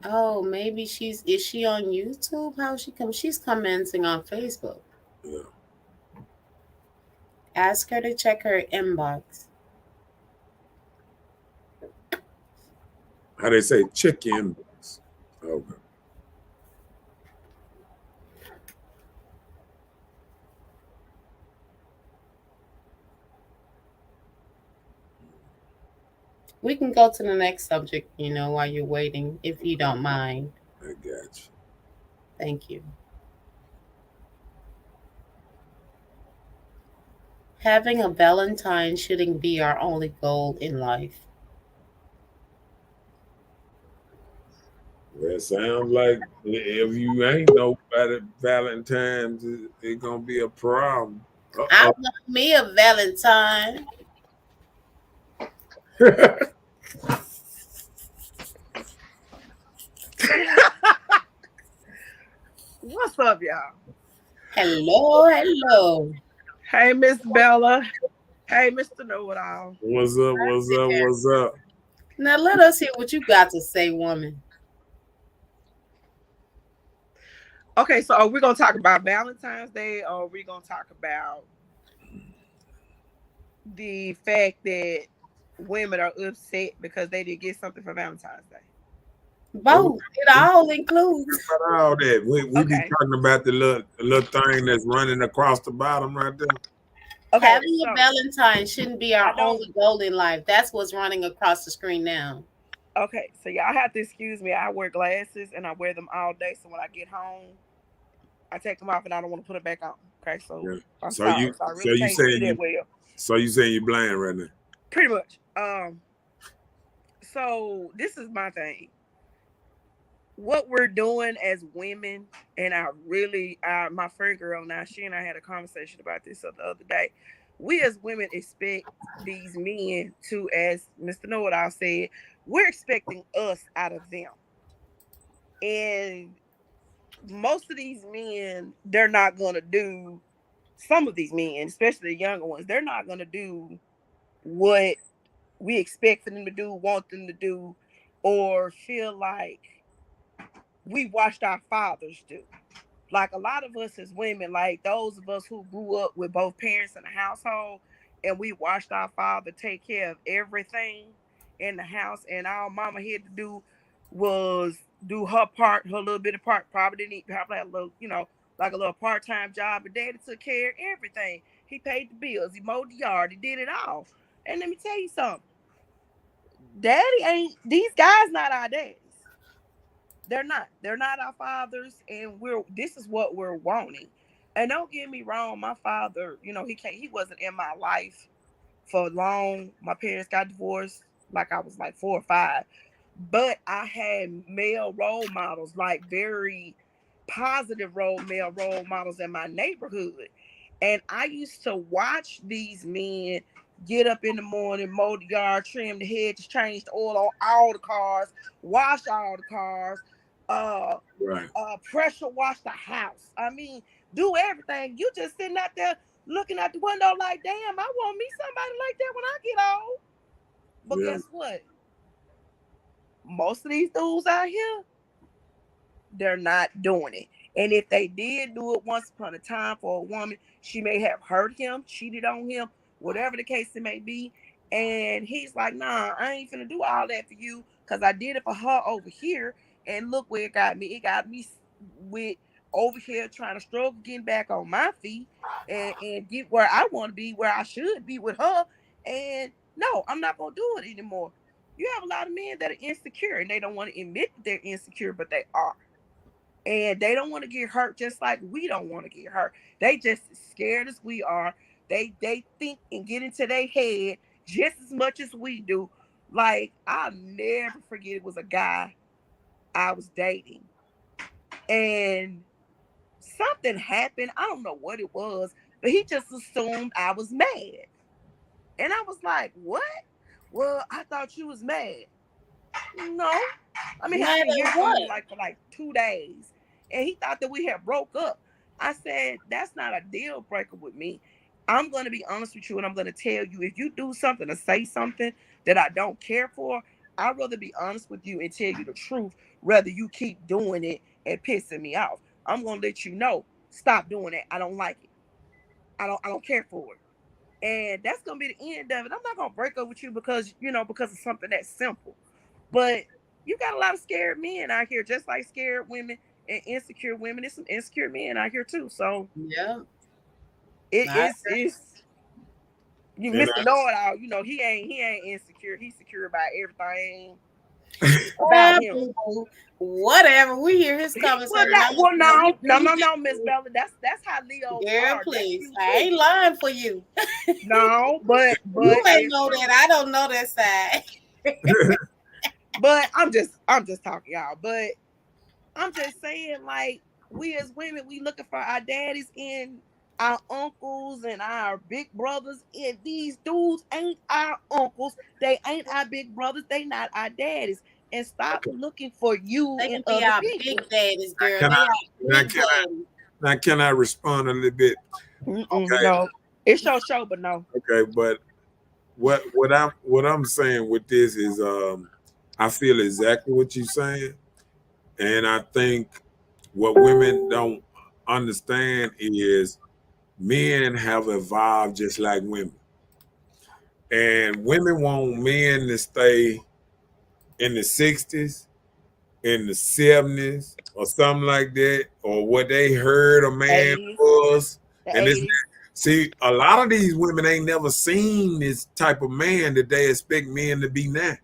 B: Oh, maybe she's is she on YouTube? How she come? She's commenting on Facebook.
A: Yeah.
B: Ask her to check her inbox.
A: How they say check your inbox. Okay.
B: We can go to the next subject, while you're waiting, if you don't mind.
A: I got you.
B: Thank you. Having a Valentine shouldn't be our only goal in life.
A: Well, it sounds like if you ain't nobody Valentine's, it's gonna be a problem.
B: I
A: Uh
B: want me a Valentine.
A: oh.
C: What's up, y'all?
B: Hello, hello.
C: Hey, Miss Bella. Hey, Mr. Knowitall.
A: What's up? What's up? What's up?
B: Now let us hear what you got to say, woman.
C: Okay, so are we gonna talk about Valentine's Day, or are we gonna talk about the fact that women are upset because they didn't get something for Valentine's Day?
A: Oh,
B: Both. It
A: we
B: all includes.
A: about all that. We be
C: Okay.
A: talking about the little thing that's running across the bottom right there.
C: Okay,
B: Having a
C: so
B: Valentine shouldn't be our
C: I don't.
B: only goal in life. That's what's running across the screen now.
C: Okay, so y'all have to excuse me. I wear glasses and I wear them all day. So when I get home, I take them off and I don't want to put them back on. Okay, so
A: Yeah.
C: I'm
A: So you
C: sorry. So I
A: so
C: really
A: you
C: can't see
A: saying
C: that
A: you
C: well.
A: so you saying you blind right now?
C: Pretty much. So this is my thing. What we're doing as women, and my friend girl now, she and I had a conversation about this the other day. We as women expect these men to, as Mr. Knowitall said, we're expecting us out of them. And most of these men, they're not gonna do some of these men, especially the younger ones, they're not gonna do what we expect for them to do, want them to do, or feel like we watched our fathers do. Like a lot of us as women, like those of us who grew up with both parents in the household, and we watched our father take care of everything in the house, and our mama had to do was do her part, her little bit of part. Probably didn't probably had a little, like a little part-time job, but daddy took care of everything. He paid the bills, he mowed the yard, he did it all. And let me tell you something, daddy ain't these guys not our daddies. They're not. They're not our fathers, and this is what we're wanting. And don't get me wrong, my father, he wasn't in my life for long. My parents got divorced like I was like 4 or 5. But I had male role models, like very positive role models in my neighborhood. And I used to watch these men get up in the morning, mow the yard, trim the hedges, change the oil on all the cars, wash all the cars, uh,
A: Right.
C: pressure wash the house. I mean, do everything. You just sitting out there looking out the window like, damn, I want me somebody like that when I get old. But
A: Yeah.
C: guess what? Most of these dudes out here, they're not doing it. And if they did do it once upon a time for a woman, she may have hurt him, cheated on him, whatever the case it may be. And he's like, nah, I ain't finna do all that for you because I did it for her over here. And look where it got me. It got me with over here trying to struggle getting back on my feet and get where I want to be, where I should be with her. And no, I'm not gonna do it anymore. You have a lot of men that are insecure and they don't want to admit that they're insecure, but they are, and they don't want to get hurt just like we don't want to get hurt. They just as scared as we are. They think and get into their head just as much as we do. Like, I'll never forget, it was a guy I was dating, and something happened. I don't know what it was, but he just assumed I was mad. And I was like, what? Well, I thought you was mad. No. I mean, I
B: Mad
C: didn't hear
B: at
C: from
B: what?
C: him like for like 2 days. And he thought that we had broke up. I said, that's not a deal breaker with me. I'm going to be honest with you, and I'm going to tell you, if you do something or say something that I don't care for, I'd rather be honest with you and tell you the truth, rather you keep doing it and pissing me off. I'm going to let you know, stop doing that. I don't like it. I don't care for it. And that's gonna be the end of it. I'm not gonna break up with you because, because of something that's simple. But you got a lot of scared men out here, just like scared women and insecure women. There's some insecure men out here too. So
B: Yeah.
C: it
B: I
C: is it's you,
A: And
C: Mr. Knowitall. He ain't insecure. He's secure about everything about
B: Yeah,
C: him.
B: boo-boo. Whatever. We hear his
C: Well,
B: commentary.
C: that
B: I just
C: well,
B: know
C: no,
B: he
C: no,
B: thinks
C: no,
B: that
C: no, Miss
B: too.
C: Bella. That's how Leos
B: Girl,
C: are. That's
B: please.
C: you
B: I
C: too.
B: ain't lying for you.
C: No, but
B: You may
C: it's
B: know
C: true.
B: that. I don't know that side.
C: But I'm just talking, y'all. But I'm just saying, like, we as women, we looking for our daddies and our uncles and our big brothers. And these dudes ain't our uncles. They ain't our big brothers. They not our daddies. And stop
A: okay.
C: looking for you
B: They
C: in
B: can be
C: other
B: our big
C: people.
B: daddies, girl.
A: Can
B: They
A: I
B: are
A: now
B: big
A: can I
B: daddies.
A: now can I respond a little bit?
C: Mm-mm,
A: Okay.
C: no, it's your show, but no.
A: Okay, but what I'm saying with this is I feel exactly what you're saying. And I think what women don't understand is men have evolved just like women. And women want men to stay in the 60s, in the 70s, or something like that, or what they heard a man
C: 80s,
A: was.
C: the
A: And this,
C: 80s.
A: see, a lot of these women ain't never seen this type of man that they expect men to be now.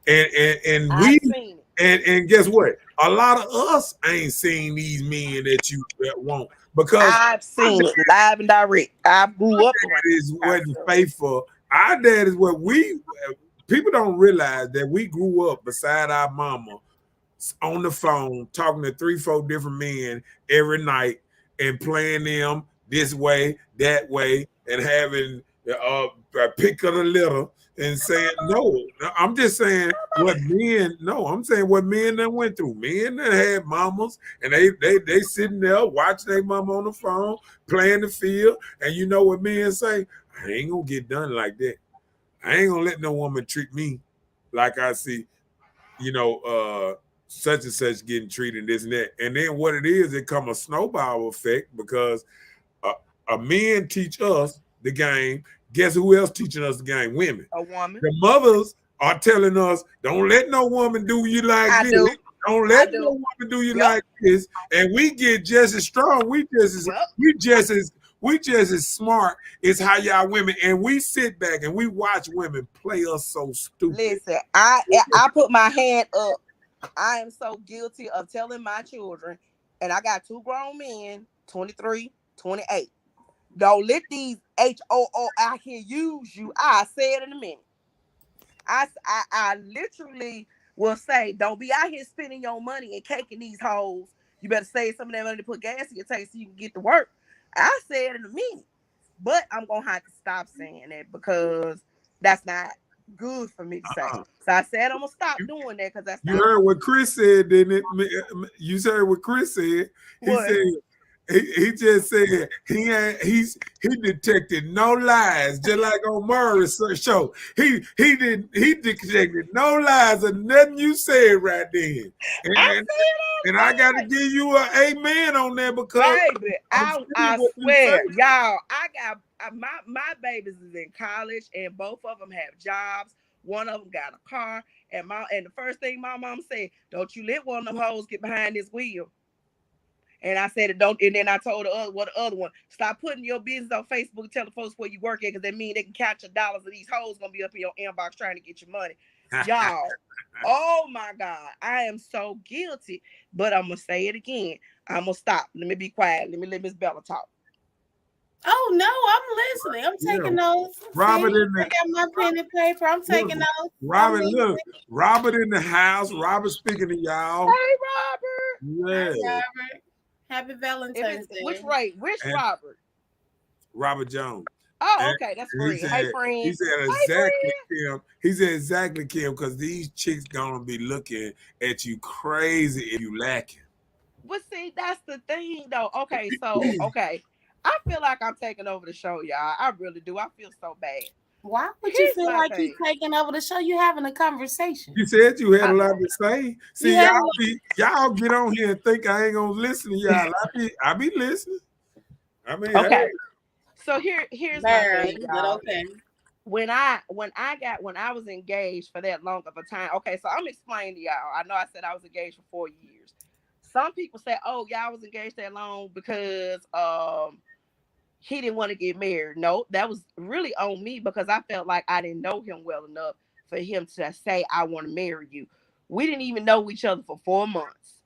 A: And
C: I've
A: we
C: seen it.
A: and guess what? A lot of us ain't seen these men that you that want because
C: I've
A: our
C: seen it live and direct. I grew up around
A: dad is
C: that kind of
A: wasn't
C: stuff.
A: faithful. Our dad is what we people don't realize that we grew up beside our mama on the phone talking to three, four different men every night and playing them this way, that way, and having a pick of the litter and saying no. I'm just saying what men. No, I'm saying what men that went through. Men that had mamas and they sitting there watching their mama on the phone playing the field, and you know what men say? I ain't gonna get done like that. I ain't gonna let no woman treat me like I see such and such getting treated this and that. And then what it is, it come a snowball effect because uh, men teach us the game. Guess who else teaching us the game? Women.
C: A woman.
A: The mothers are telling us, don't let no woman do you like
C: I
A: this.
C: do.
A: Don't
C: I
A: let no
C: do.
A: woman do you
C: Yep.
A: like this. And we get just as strong.
C: Well,
A: We just as smart as how y'all women. And we sit back and we watch women play us so stupid.
C: listen, I put my hand up. I am so guilty of telling my children, and I got two grown men, 23, 28. Don't let these HOO out here use you. I say it in a minute. I literally will say, don't be out here spending your money and caking these hoes. You better save some of that money to put gas in your tank so you can get to work. I said in a minute, but I'm gonna have to stop saying that because that's not good for me to say.
A: Uh-uh.
C: So I said I'm gonna stop
A: You,
C: doing that because that's
A: you
C: not
A: heard
C: good.
A: what Chris said, didn't it? You heard what Chris said. He
C: What?
A: said he just said he detected no lies, just like on Murray's show. He detected no lies of nothing you said right then.
C: I
A: And
C: say it all
A: and
C: the
A: I got to
C: time.
A: give you an amen on that because
C: Baby,
A: I'm
C: I
A: seeing what you say.
C: swear, y'all, I got my babies is in college and both of them have jobs. One of them got a car, and the first thing my mom said, "Don't you let one of them hoes get behind this wheel." And I said it don't. And then I told the other one, stop putting your business on Facebook, telling folks where you work at, because that mean they can catch your dollars, and these hoes gonna be up in your inbox trying to get your money, y'all. Oh my God, I am so guilty. But I'm gonna say it again. I'm gonna stop. Let me be quiet. Let Miss Bella talk.
B: Oh no, I'm listening. I'm
A: Yeah,
B: taking notes. See,
A: Robert in
B: I
A: the
B: got my pen and paper. I'm
A: look,
B: taking notes. I'm
A: Robert, look,
B: listening.
A: Robert in the house. Robert speaking to y'all.
C: Hey, Robert.
B: Hi,
A: Yeah,
B: Robert. Happy
C: If it's
B: Valentine's
C: which
B: Day.
C: right? Which
A: and
C: Robert?
A: Robert Jones.
C: Oh,
A: And,
C: okay, that's
A: and
C: friend. Hey,
A: he
C: friend.
A: said
C: Hey,
A: exactly,
C: friend.
A: Kim. He said exactly, Kim, because these chicks gonna be looking at you crazy if you lacking.
C: But see, that's the thing, though. Okay, so okay, I feel like I'm taking over the show, y'all. I really do. I feel so bad.
B: Why would you
C: Here's
B: feel
C: my
B: like you
C: thing.
B: taking over the show? You having a conversation.
A: You said you had
C: I,
A: a lot to say.
B: You
A: See,
B: had a
A: y'all get on here and think I ain't gonna listen to y'all. I be listening. I mean, hey,
C: okay, so here's my thing,
B: barely, but
C: y'all.
B: okay.
C: When I was engaged for that long of a time. Okay, so I'm explaining to y'all. I know I said I was engaged for 4 years. Some people say, "Oh, y'all was engaged that long because he didn't want to get married." No, that was really on me because I felt like I didn't know him well enough for him to say, "I want to marry you." We didn't even know each other for 4 months,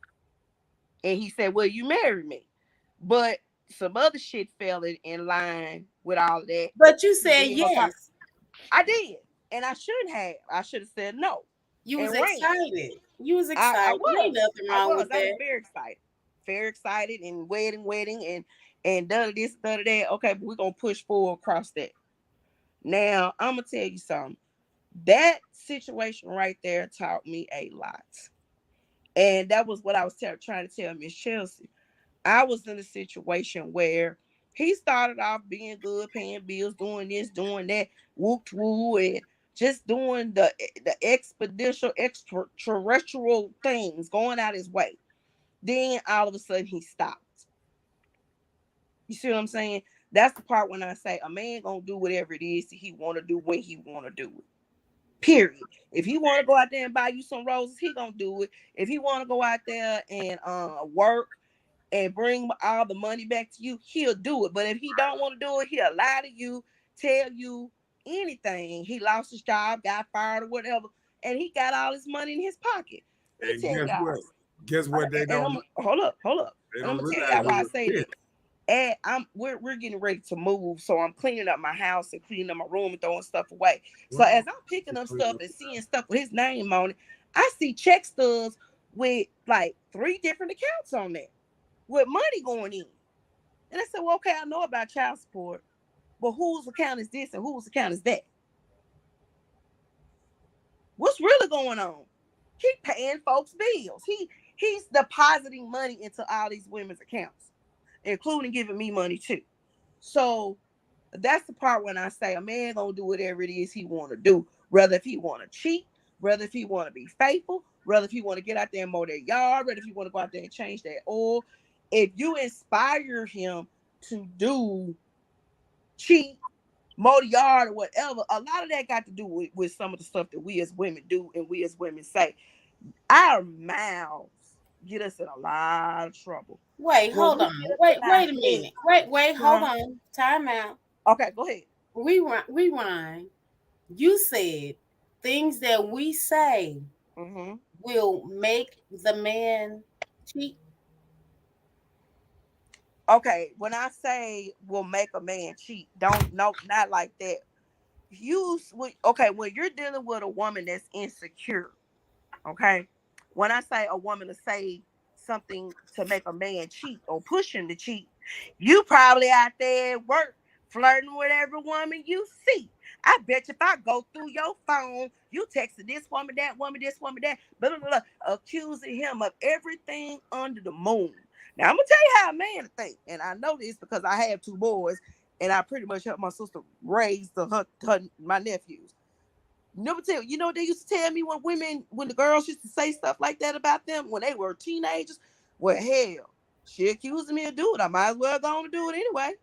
C: and he said, "Well, you marry me," but some other shit fell in line with all of that.
B: But you
C: He
B: said
C: did go talk.
B: yes.
C: I did, and I shouldn't have. I should have said no
B: You was
C: and ran.
B: excited. You was
C: I
B: excited. Ain't
C: was.
B: nothing wrong with
C: I was
B: that.
C: very excited, and wedding, and done this, done that. Okay, but we're gonna push forward across that. Now I'm gonna tell you something. That situation right there taught me a lot, and that was what I was trying to tell Miss Chelsea. I was in a situation where he started off being good, paying bills, doing this, doing that, whoop woo, and just doing the expeditional, extraterrestrial things, going out his way. Then all of a sudden he stopped. You see what I'm saying? That's the part when I say a man gonna do whatever it is that he want to do when he want to do it. Period. If he want to go out there and buy you some roses, he gonna do it. If he want to go out there and work and bring all the money back to you, he'll do it. But if he don't want to do it, he'll lie to you, tell you anything. He lost his job, got fired or whatever, and he got all his money in his pocket. Let me
A: and
C: tell
A: guess
C: y'all.
A: what? Guess what?
C: And I'm hold up,
A: They
C: and I'm
A: don't
C: gonna tell
A: realize
C: y'all
A: who
C: why I
A: was
C: say
A: this.
C: that. And we're getting ready to move, so I'm cleaning up my house and cleaning up my room and throwing stuff away. So
A: Well,
C: as I'm picking up stuff and seeing stuff with his name on it, I see check stubs with like 3 different accounts on there with money going in. And I said, well, okay, I know about child support, but whose account is this and whose account is that? What's really going on? He paying folks bills. He's depositing money into all these women's accounts, including giving me money too. So that's the part when I say a man gonna do whatever it is he want to do, whether if he want to cheat, whether if he want to be faithful, whether if he want to get out there and mow their yard, whether if he want to go out there and change their oil. If you inspire him to do cheat, mow the yard or whatever, a lot of that got to do with some of the stuff that we as women do and we as women say. Our mouths get us in a lot of trouble.
B: Wait,
C: When
B: hold
C: we
B: on.
C: get up
B: Wait,
C: in our
B: wait a
C: head,
B: minute. Wait, hold
C: huh?
B: on. Time out.
C: Okay, go ahead.
B: Rewind. You said things that we say
C: Mm-hmm.
B: will make the man cheat.
C: Okay, when I say will make a man cheat, don't no, not like that. Okay, when you're dealing with a woman that's insecure, okay, when I say a woman to something to make a man cheat or push him to cheat, you probably out there at work flirting with every woman you see. I bet you if I go through your phone, you texted this woman, this woman, that, blah, blah, blah, accusing him of everything under the moon. Now, I'm going to tell you how a man think. And I know this because I have 2 boys, and I pretty much helped my sister raise my nephews. You know what they used to tell me when the girls used to say stuff like that about them when they were teenagers? Well, hell, she accusing me of doing it. I might as well go on and do it anyway.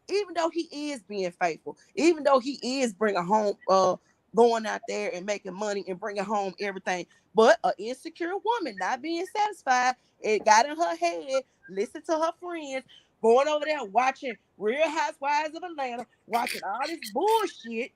C: Even though he is being faithful, even though he is bringing home, going out there and making money and bringing home everything, but an insecure woman not being satisfied, it got in her head, listen to her friends, going over there watching Real Housewives of Atlanta, watching all this bullshit.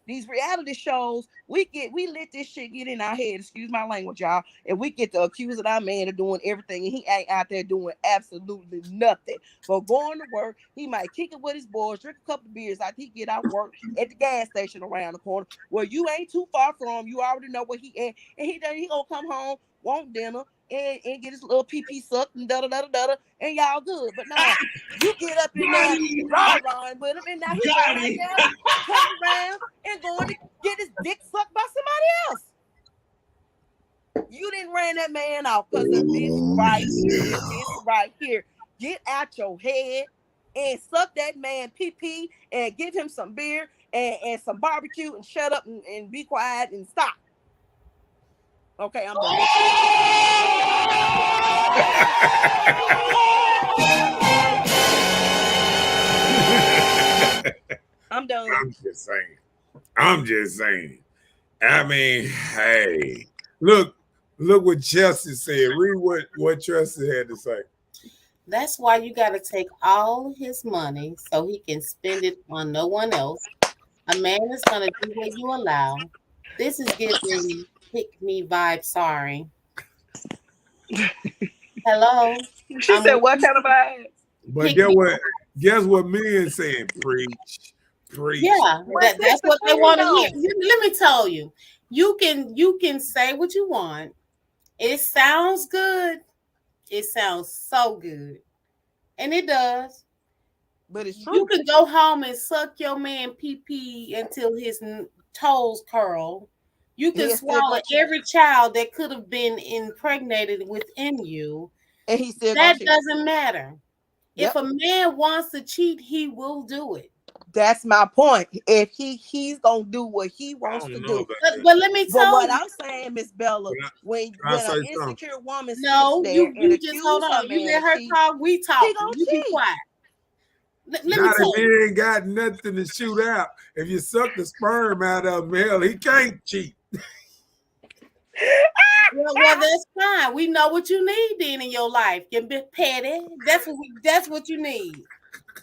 C: These reality shows, we let this shit get in our head, excuse my language, y'all, and we get to accusing our man of doing everything, and he ain't out there doing absolutely nothing. But going to work, he might kick it with his boys, drink a couple of beers after he get out work at the gas station around the corner, where you ain't too far from, you already know where he at, and he gonna come home, want dinner, and get his little pee sucked and da and y'all good. But nah, you get up in there rah-rahing with him, and now he going out there turning around and going to get his dick sucked by somebody else. You didn't ran that man off because of this right here and this right here. Get out your head and suck that man pee and give him some beer and some barbecue and shut up and be quiet and stop. Okay, I'm done. I'm done.
A: I'm just saying. I mean, hey, look what Chelsea said. Read what Chelsea had to say.
B: That's why you got to take all his money so he can spend it on no one else. A man is going to do what you allow. This is giving pick me vibe. Sorry. Hello.
C: She said, "What kind of vibes?"
A: But guess what men saying? Preach.
B: Yeah, that's what they want to hear. Let me tell you, you can say what you want. It sounds good. It sounds so good, and it does.
C: But it's true.
B: You can go home and suck your man pee until his toes curl. You can swallow every child that could have been impregnated within you,
C: and he still
B: that doesn't matter. Yep. If a man wants to cheat, he will do it.
C: That's my point. If he's gonna do what he wants to do.
B: But let me tell you.
C: What I'm saying, Miss Bella, when an insecure woman sits there
B: you just hold on. You let her talk. We talk. You be quiet.
A: Let me tell you. He ain't got nothing to shoot out. If you suck the sperm out of him, hell, he can't cheat.
B: Well, that's fine. We know what you need then in your life. You're a bit petty. That's what you need.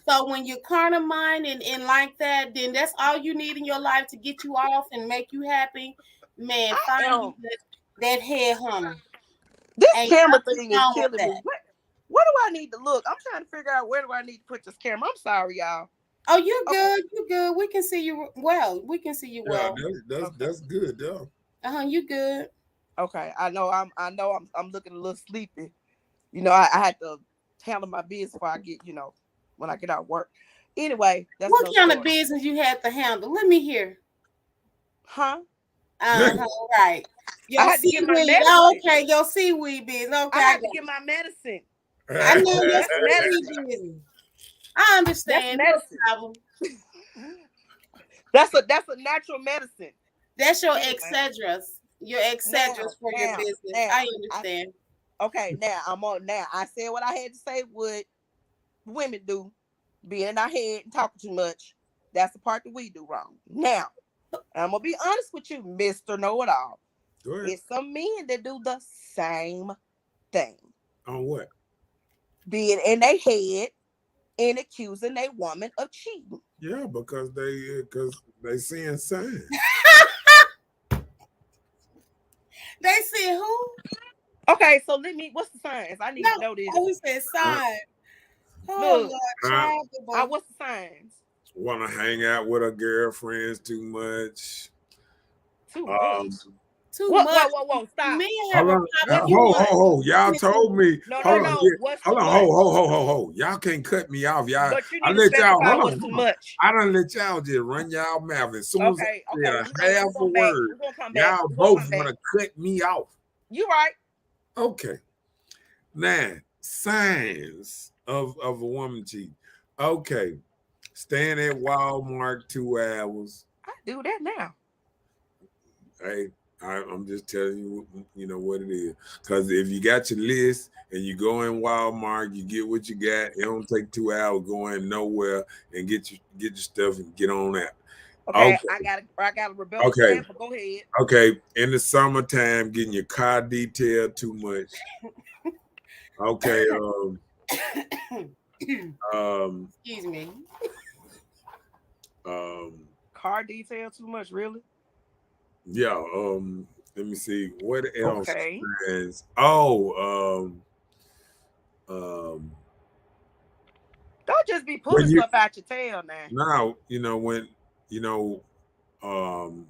B: So when you're carnal mind and like that, then that's all you need in your life to get you off and make you happy. Man, find that head hunter.
C: This camera thing is killing me. Where do I need to look? I'm trying to figure out where do I need to put this camera. I'm sorry, y'all.
B: Oh, you're good. You're good. We can see you well. We can see you well.
A: That's good, though.
B: You good.
C: Okay. I know I'm looking a little sleepy. You know, I had to handle my business before I get, when I get out of work. Anyway, that's
B: what kind of business you had to handle? Let me hear.
C: Huh?
B: Right.
C: I had to get my medicine.
B: Okay, your seaweed business. Okay.
C: I had to get my medicine.
B: I know your seaweed business. I understand.
C: That's a natural medicine.
B: That's your Excedras. Your Excedras for your business. I understand.
C: Okay, now I'm on. Now I said what I had to say. What women do, being in our head and talking too much. That's the part that we do wrong. Now, I'm gonna be honest with you, Mr. Know-It-All. It's some men that do the same thing.
A: On what?
C: Being in their head and accusing a woman of cheating.
A: Yeah, because they seeing signs.
B: They see who?
C: Okay, so what's the signs? I need to know this.
B: Oh, he said signs. Oh, Lord,
C: what's the signs?
A: Want to hang out with her girlfriends too much.
C: Too much.
B: Too
C: What?
B: much.
C: Whoa! Stop.
B: Men have
A: Hold
B: a
A: on.
C: What
B: problem
C: too
A: Ho,
B: with
A: ho,
C: much?
A: ho. Y'all
B: women too
A: told me.
C: No, no,
A: Hold on.
C: no.
A: Yeah.
C: What's
A: Hold
C: too
A: on.
C: much?
A: Ho. Y'all can't cut me off. Y'all.
C: But you
A: I
C: need to
A: let y'all.
C: specify
A: Hold
C: what's
A: on.
C: too
A: Hold on.
C: much.
A: I done let y'all just run y'all mouth. As soon as I
C: Okay,
A: said
C: okay.
A: a half
C: We're
A: a
C: gonna back.
A: word,
C: We're gonna come back.
A: y'all
C: We're gonna
A: both
C: come
A: want
C: back.
A: to cut me off.
C: You right.
A: Okay. Now, signs of a woman cheating. Okay. Staying at Walmart 2 hours.
C: I do that now.
A: Hey, I'm just telling you, you know what it is. Because if you got your list and you go in Walmart, you get what you got. It don't take 2 hours going nowhere and get your stuff and get on out.
C: Okay,
A: Okay,
C: I got a rebuttal to
A: okay,
C: that, but go ahead.
A: okay. In the summertime, getting your car detailed too much. Okay, um,
B: Excuse me.
A: um,
C: Car detail too much, really?
A: yeah. Let me see what else.
C: Okay.
A: Is, oh, um,
C: Don't just be
A: when
C: pulling
A: you
C: stuff out your tail now.
A: now when you know um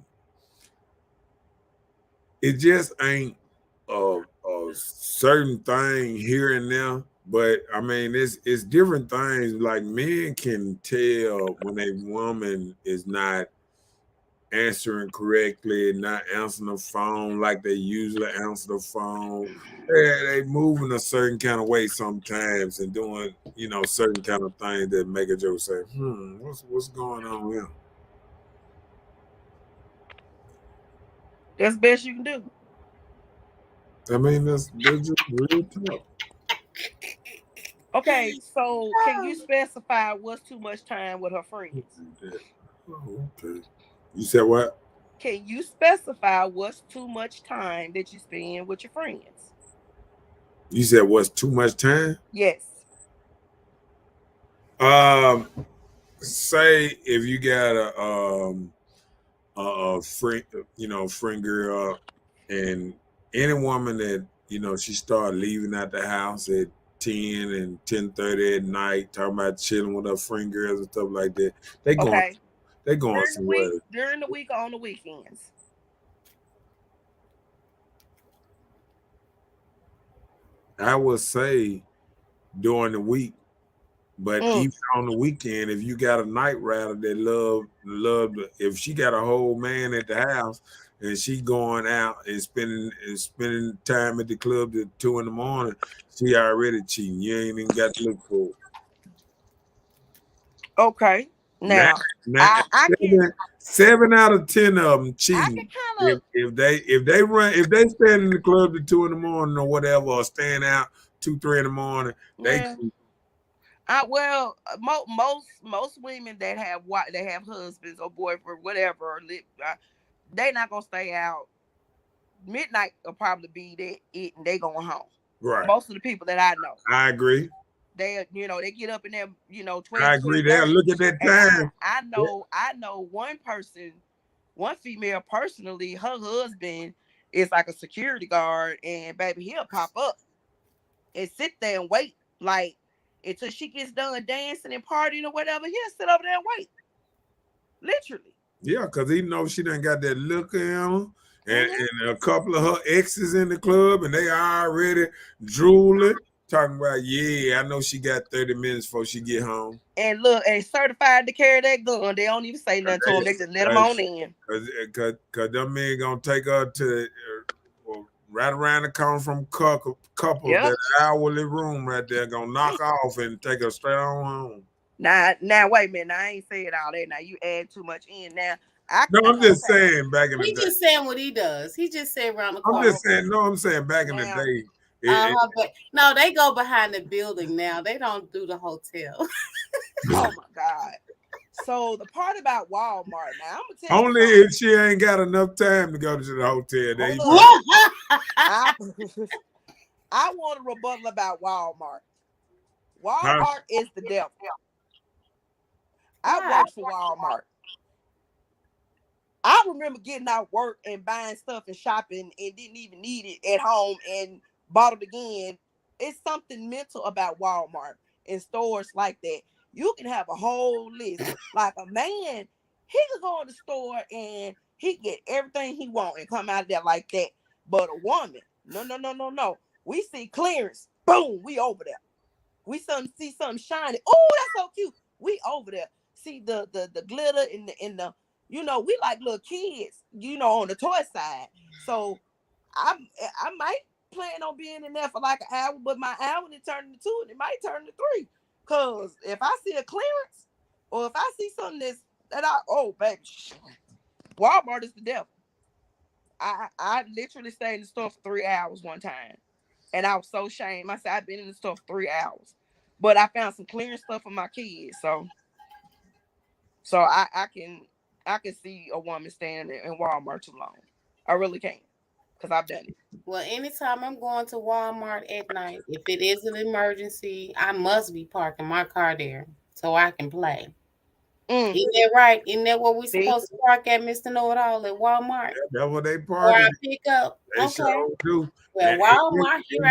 A: it just ain't a certain thing here and there, but I mean it's different things. Like men can tell when a woman is not answering correctly, not answering the phone like they usually answer the phone. They moving a certain kind of way sometimes and doing certain kind of things that make a joke say, what's going on here?
C: That's the best you can do.
A: I mean, that's just real talk.
C: Okay, so can you specify what's too much time with her friends?
A: Oh, okay. You said what?
C: Can you specify what's too much time that you spend with your friends?
A: You said what's too much time?
C: Yes.
A: Um, say if you got a friend, friend girl, and any woman that she start leaving out the house at 10 and 10:30 at night, talking about chilling with her friend girls and stuff like that. They going
C: Okay.
A: they going
C: During the
A: somewhere.
C: week, during the week or on the weekends.
A: I would say during the week. But
C: Mm,
A: even on the weekend, if you got a night rider that love, if she got a whole man at the house and she going out and spending time at the club till 2 in the morning, she already cheating. You ain't even got to look for it.
C: okay.
A: Now,
C: Now,
A: now
C: I can
A: seven out of 10 of them
C: I can
A: cheating.
C: kind
A: If
C: of
A: if they stand in the club till 2 in the morning or whatever, or staying out 2 3 in the morning, they
C: yeah. Most women that have husbands or boyfriend whatever they not gonna stay out. Midnight will probably be it and they going home.
A: right.
C: Most of the people that I know,
A: I agree.
C: they get up in there, 12,
A: I agree
C: 12,
A: there.
C: 30.
A: Look at that
C: And
A: time.
C: I know one person, one female personally, her husband is like a security guard, and baby, he'll pop up and sit there and wait, like until she gets done dancing and partying or whatever. He'll sit over there and wait, literally.
A: Yeah, because he knows she done got that look in her
C: Hmm.
A: and a couple of her exes in the club and they already drooling, talking about, yeah, I know she got 30 minutes before she get home.
C: And look, and certified to carry that gun. They don't even say nothing to him. They just let him on in.
A: Cause them men gonna take her to right around the corner from couples,
C: Yep.
A: that hourly room right there, gonna knock off and take her straight on home.
C: Now, wait a minute. Now, I ain't saying all that. Now, you add too much in. Now,
A: No, I'm just
C: okay.
A: saying back in the
B: He
A: day.
B: just saying what he does. He just said around the
A: I'm
B: corner.
A: just
C: Oh,
A: saying, no, I'm saying back in the
C: now,
A: day. It,
B: But no, they go behind the building now. They don't do the hotel.
C: oh my God. So the part about Walmart. Now, I'm gonna tell you
A: Only
C: something.
A: if she ain't got enough time to go to the hotel. They
C: Hold
A: probably
C: up. I I want a rebuttal about Walmart.
A: huh?
C: Walmart is the devil. I
B: Why?
C: worked for Walmart. I remember getting out work and buying stuff and shopping and didn't even need it at home and bought it again. It's something mental about Walmart and stores like that. You can have a whole list. Like a man He could go in the store and he get everything he want and come out of there like that. But a woman, no. We see clearance, boom, we over there. We see something shiny. Oh, that's so cute. We over there. See the glitter in the we like little kids, on the toy side. So I might plan on being in there for like an hour, but my hour it turned into 2 and it might turn to 3. Cause if I see a clearance or if I see something baby, Walmart is the devil. I literally stayed in the store for 3 hours one time. And I was so ashamed. I said, I've been in the store for 3 hours. But I found some clearance stuff for my kids. So I can see a woman standing in Walmart too long. I really can. Because I've done it.
B: Well, anytime I'm going to Walmart at night, if it is an emergency, I must be parking my car there so I can play. Isn't that right? Isn't that what we supposed to park at, Mr. Knowitall, at Walmart?
A: Yeah, that's what they
B: Or I
A: parking.
B: pick up.
A: They
B: Okay.
A: sure do.
B: Well, Walmart here.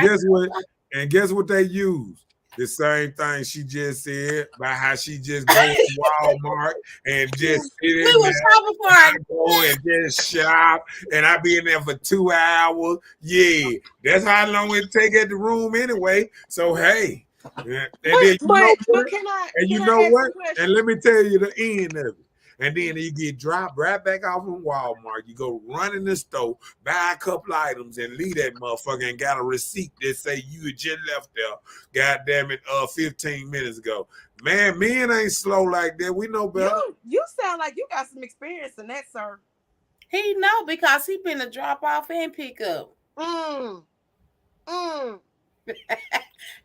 A: And guess what they use? The same thing she just said about how she just go to Walmart and just sit in there. I go and just shop, and I be in there for 2 hours. Yeah, that's how long it take at the room anyway. So hey, and then you know what? And let me tell you the end of it. And then you get dropped right back off from Walmart. You go run in the store, buy a couple items, and leave that motherfucker and got a receipt that say you just left there. God damn it, 15 minutes ago. Man, men ain't slow like that. We know better.
C: You sound like you got some experience in that, sir.
B: He know because he been a drop off and pick up. Ain't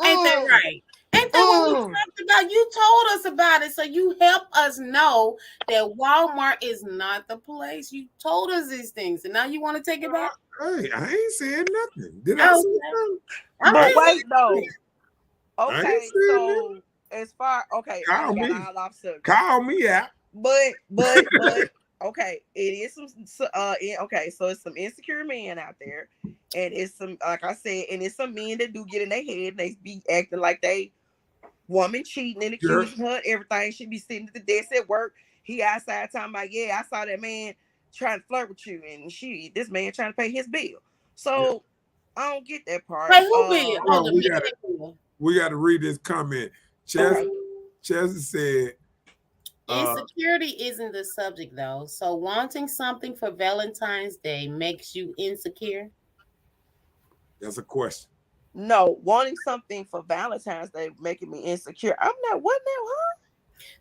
B: that right? Ain't that what we talked about? You told us about it, so you help us know that Walmart is not the place. You told us these things, and now you want to take it back?
A: Hey, I ain't saying nothing. Did I say something?
C: But wait, though. Okay, so as far
A: call me.
C: All
A: call me out.
C: But okay, it is some okay, so it's some insecure men out there, and it's some, like I said, and it's some men that do get in their head and they be acting like they woman cheating and accusing her everything. She be sitting at the desk at work. He outside talking about, I saw that man trying to flirt with you, and this man trying to pay his bill. So I don't get that part.
B: Wait, who bill?
A: We got to read this comment. Chelsea said,
B: insecurity isn't the subject though. So wanting something for Valentine's Day makes you insecure?
A: That's a question.
C: No, wanting something for Valentine's Day making me insecure. I'm not. What now, huh?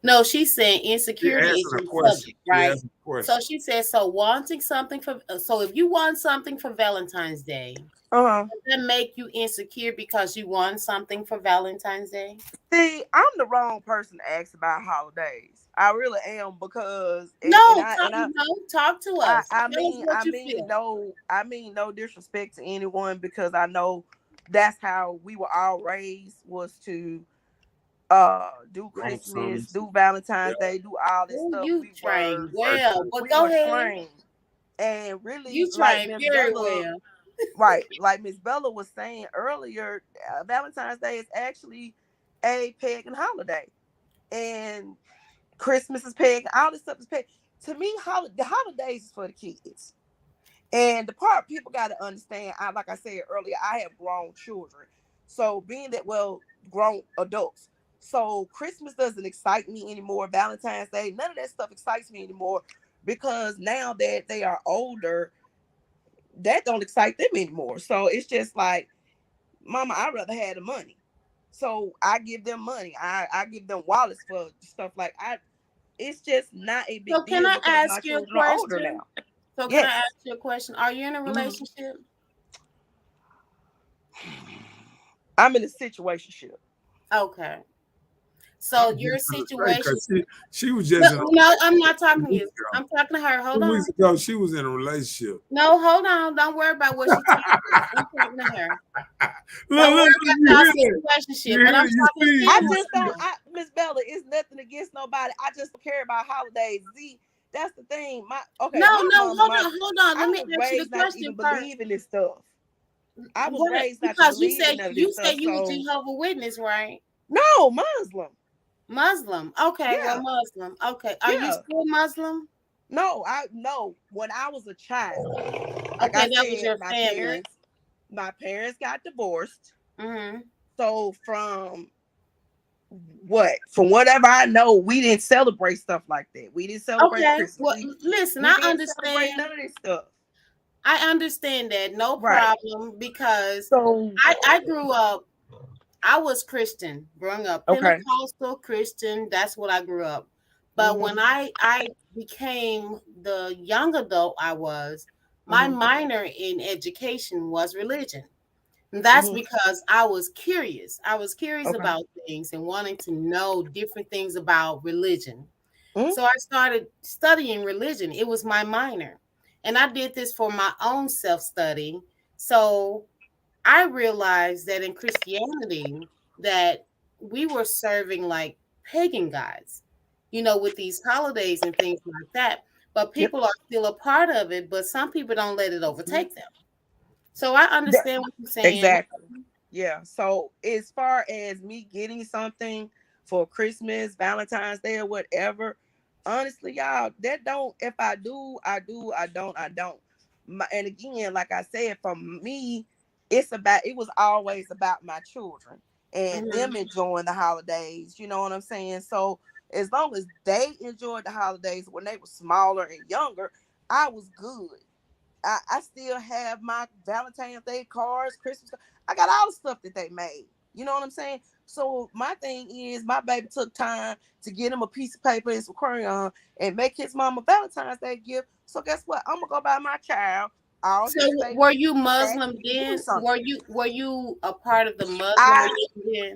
B: No, she's saying insecurity is your subject, right? So she says, so wanting something so if you want something for Valentine's Day, does that make you insecure because you want something for Valentine's Day?
C: See, I'm the wrong person to ask about holidays. I really am, because
B: talk to us.
C: I mean no disrespect to anyone, because I know that's how we were all raised, was to do Christmas, do Valentine's Day, do all this stuff.
B: You trained well, but go ahead.
C: And really,
B: you trained very well.
C: Right, like Miss Bella was saying earlier, Valentine's Day is actually a pagan holiday, and Christmas is pagan. All this stuff is pagan. To me, the holidays is for the kids. And the part people got to understand, like I said earlier, I have grown children. So being that, grown adults. So Christmas doesn't excite me anymore. Valentine's Day, none of that stuff excites me anymore, because now that they are older, that don't excite them anymore. So it's just like, Mama, I'd rather have the money. So I give them money. I give them wallets for stuff like it's just not a big deal.
B: So can I ask you a question? So can I ask you a question? Are you in a relationship?
C: I'm in a situationship.
B: Okay. So your situation.
A: She was just.
B: No, I'm not talking to you. I'm talking to her. Hold on.
A: 2 weeks ago, she was in a relationship.
B: No, hold on. Don't worry about what she's talking about. I'm talking to her.
A: Look,
B: relationship. But I'm talking.
C: I just don't. Miss Bella, it's nothing against nobody. I just don't care about holidays. That's the thing.
B: Hold on. Let me ask you the question first.
C: Believe in this stuff. I was raised not to
B: because
C: believe in
B: you said you were Jehovah's Witness, right?
C: No, Muslim.
B: Muslim. Okay, well,
C: Yeah,
B: Muslim. Okay. Are you
C: yeah.
B: still Muslim?
C: No, I no. When I was a child, like I
B: Okay, that was
C: said,
B: your family.
C: my parents got divorced.
B: Mm-hmm.
C: So from whatever I know, we didn't celebrate stuff like that. We didn't celebrate
B: Okay.
C: Christmas.
B: Well, listen,
C: We
B: I
C: didn't celebrate
B: understand.
C: none of this stuff.
B: I understand that. No
C: Right.
B: problem because
C: So
B: I grew up, I was Christian growing up,
C: okay.
B: Pentecostal Christian. That's what I grew up. But
C: Mhm.
B: when I became the young adult I was, my
C: Mhm.
B: minor in education was religion. And that's
C: Mhm.
B: because I was curious. I was curious
C: Okay.
B: about things and wanting to know different things about religion.
C: Mhm.
B: So I started studying religion. It was my minor. And I did this for my own self study. So I realized that in Christianity that we were serving like pagan gods, with these holidays and things like that. But
C: Yep.
B: people are still a part of it, but some people don't let it
C: Mhm.
B: overtake them. So I
C: That-
B: understand what you're saying.
C: exactly. Yeah. So as far as me getting something for Christmas, Valentine's Day, or whatever, honestly, y'all, that don't. If I do, I do. I don't. I don't. And again, like I said, for me, it was always about my children and them
B: Mhm.
C: enjoying the holidays. You know what I'm saying? So as long as they enjoyed the holidays when they were smaller and younger, I was good. I still have my Valentine's Day cards, Christmas. I got all the stuff that they made. You know what I'm saying? So my thing is, my baby took time to get him a piece of paper and some crayon and make his mom a Valentine's Day gift. So guess what? I'm gonna go buy my child all
B: So
C: his favorite
B: were you
C: snacks
B: Muslim
C: and give him
B: then?
C: something.
B: Were you a part of the Muslim
C: I
B: religion then?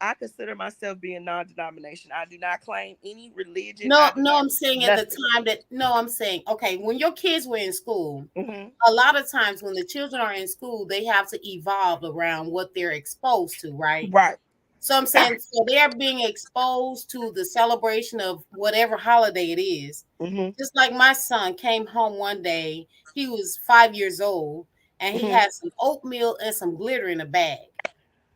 C: I consider myself being non-denomination. I do not claim any religion.
B: No,
C: I do
B: no,
C: not
B: I'm saying at the
C: nothing.
B: time that no, I'm saying okay, when your kids were in school,
C: Hmm.
B: a lot of times when the children are in school, they have to evolve around what they're exposed to, right?
C: Right.
B: So I'm saying so they're being exposed to the celebration of whatever holiday it is.
C: Hmm.
B: Just like my son came home one day, he was 5 years old, and he
C: Hmm.
B: had some oatmeal and some glitter in a bag.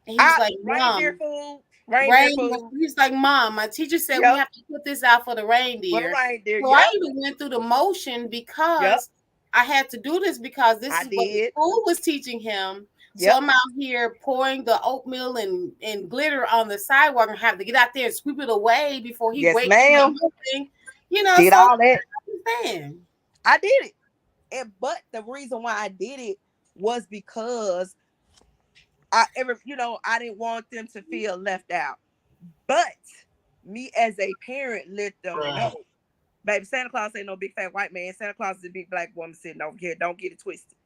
B: And he was like,
C: Reindeer
B: Mom,
C: food. Reindeer
B: reindeer.
C: food.
B: He's like, Mom, my teacher said we
C: Yep.
B: have to put this out for the
C: For the
B: reindeer.
C: reindeer.
B: So I
C: Yep.
B: even went through the motion
C: Yep.
B: because I had to do this because this
C: I
B: is what the
C: did.
B: school was teaching him. So
C: Yep.
B: I'm out here pouring the oatmeal and glitter on the sidewalk and have to get out there and sweep it away before he
C: Yes,
B: wakes up
C: ma'am.
B: moving.
C: Did
B: So
C: all that.
B: I understand.
C: I did it. But the reason why I did it was because I didn't want them to feel left out. But me as a parent let them know, baby, Santa Claus ain't no big fat white man. Santa Claus is a big black woman sitting over here. Don't get it twisted.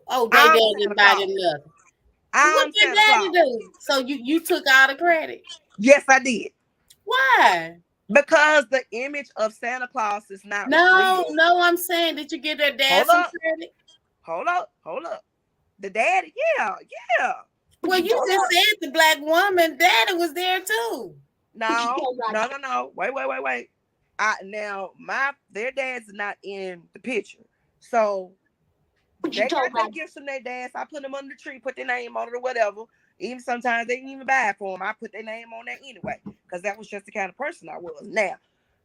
B: Oh, they
C: I'm
B: dad
C: Santa
B: didn't buy them
C: Claus.
B: nothing. What
C: I'm
B: did
C: Santa
B: daddy
C: Claus.
B: do? So you took all the credit.
C: Yes, I did.
B: Why?
C: Because the image of Santa Claus is not
B: No,
C: real.
B: no, I'm saying, did you give their dad
C: Hold
B: some
C: up.
B: credit?
C: Hold up. The daddy, yeah, yeah.
B: Well, you
C: Hold
B: just
C: up.
B: said the black woman, daddy was there too.
C: No, no, no, no. Wait. Now their dad's not in the picture. So they got their gifts from their dads. I put them under the tree, put their name on it or whatever. Even sometimes they didn't even buy it for them. I put their name on there anyway, because that was just the kind of person I was. Now,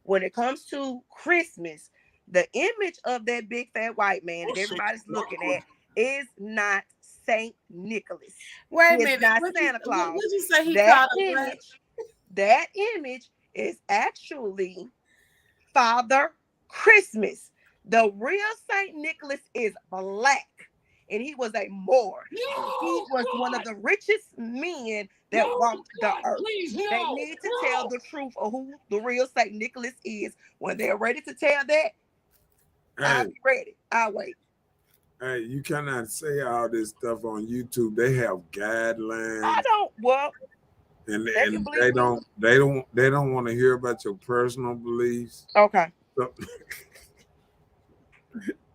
C: when it comes to Christmas, the image of that big fat white man that everybody's looking at is not Saint Nicholas.
B: Wait a
C: He is
B: minute.
C: not
B: What you
C: Santa
B: what,
C: Claus.
B: what you say he
C: That
B: called a black?
C: image, that image is actually Father Christmas. The real Saint Nicholas is black, and he was a Moor. He was one of the richest men that walked the earth. They need to tell the truth of who the real Saint Nicholas is. When they're ready to tell that, I'll
A: Hey,
C: be ready. I'll wait.
A: hey, you cannot say all this stuff on YouTube. They have
C: I
A: guidelines,
C: don't. Well,
A: and
C: they can
A: and
C: believe me.
A: they don't want to hear about your personal beliefs.
C: Okay.
A: So,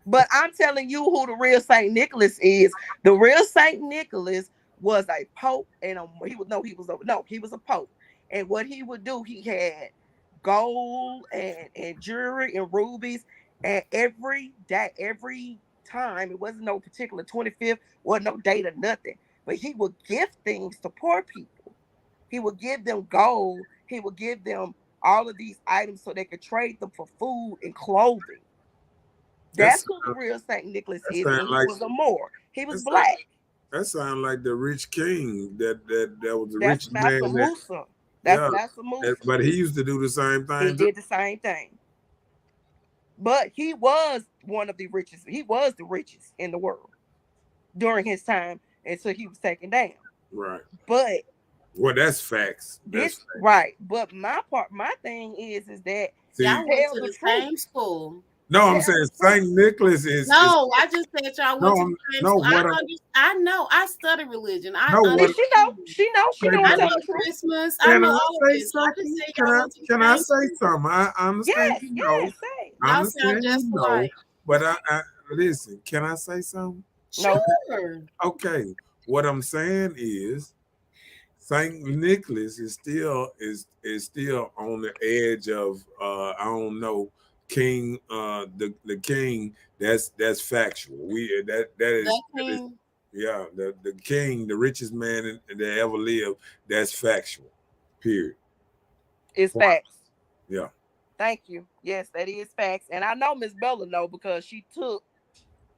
C: But I'm telling you who the real Saint Nicholas is. The real Saint Nicholas was a pope, and he was a pope. And what he would do, he had gold and jewelry and rubies, and every day, every time, it wasn't no particular 25th, wasn't no date or nothing, but he would gift things to poor people. He would give them gold. He would give them all of these items so they could trade them for food and clothing. That's
A: That's
C: who the real Saint Nicholas
A: that
C: is,
A: sound
C: and he
A: like
C: was a Moor. He was
A: that's
C: black.
A: that sound like the rich king that was the
C: That's
A: richest man
C: Master
A: that
C: Musa. That's
A: yeah.
C: Master Musa.
A: But he used to do the same
C: He
A: thing too.
C: did the same thing. But he was one of the richest. He was the richest in the world during his time until he was taken down.
A: Right.
C: But
A: Well, that's facts. That's
C: this right. But my thing is that
A: see.
B: Y'all went
C: tell
B: to
C: the
B: the
C: truth.
B: same school.
A: No, I'm
C: Tell
A: saying
C: the truth.
A: Saint Nicholas is
B: No, I just said y'all
A: no
B: went to the same
A: no
B: school.
A: what I
B: I know. I study religion. I
A: no
C: See,
A: what
C: she know.
B: understand.
C: She know. She
A: okay,
C: know I'm
B: I
A: but
C: telling
B: know
C: the truth.
B: Christmas. I
A: can
B: know
A: I
B: all of
A: say
B: this. I just
A: something?
B: said y'all went to the
A: Can I
B: same
A: say
B: school.
A: something? I understand
C: Yes,
A: you know.
C: yes, say.
A: I
B: Y'all sound
A: understand
B: just
A: you know.
B: alike.
A: But I listen, can I say something?
C: No.
B: Sure.
A: Okay. What I'm saying is Saint Nicholas is still on the edge of I don't know King the king that's factual.
B: That
A: That is
B: king.
A: yeah the king the richest man that ever lived that's factual. Period.
C: It's
A: Point.
C: facts.
A: Yeah.
C: Thank you. Yes, that is facts. And I know Miss Bella know because she took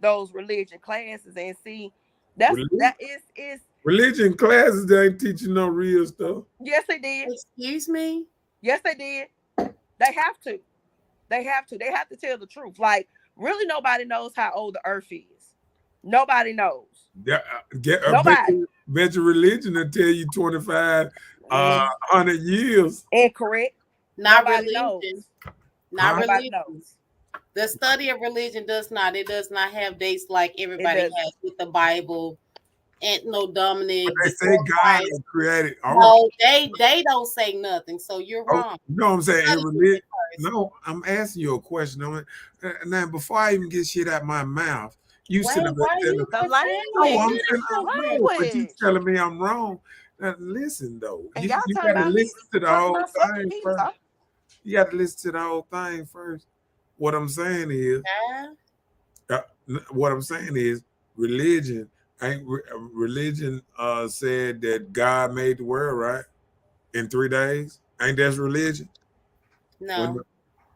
C: those religion classes and see
A: Religion,
C: that is
A: religion classes they ain't teaching no real stuff.
C: yes they did.
B: Excuse me.
C: Yes they did. They have to. They have to. They have to tell the truth. Like really nobody knows how old the earth is. Nobody knows.
A: Yeah,
C: Nobody.
A: bet your religion will tell you 25
C: Mm,
A: 100 years.
C: incorrect.
B: Not
C: Nobody
B: religion.
C: knows.
B: Not
A: Huh?
C: Nobody
B: religion.
C: knows.
B: The study of religion does not. It does not have dates like
C: It
B: everybody
C: doesn't.
B: has with the Bible. Anno
A: But
B: Dominic
A: they say
B: before
A: God
B: Christ.
A: has created. All right.
B: No, they don't say nothing. So you're
A: Oh,
B: wrong.
A: you know what I'm saying? In
B: Study
A: religion.
B: it first.
A: No, I'm asking you a question. Now, before I even get shit out my mouth, you
B: Wait,
A: sitting up there
B: why are
A: telling
B: you
A: me,
C: The
A: no,
B: pretending?
A: I'm
C: language.
B: You're
A: saying,
C: The
B: not
A: no, but you
C: language.
A: telling me I'm wrong. Now, listen, though,
C: And y'all
A: you
C: talking
A: got to
C: about me
A: listen to the
C: talking
A: whole
C: about sucking
A: thing
C: penis,
A: first.
C: huh?
A: You got to listen to the whole thing first. What I'm saying is,
B: huh?
A: uh, what I'm saying is, religion religion said that God made the world right in 3 days. Ain't that religion? When
B: No.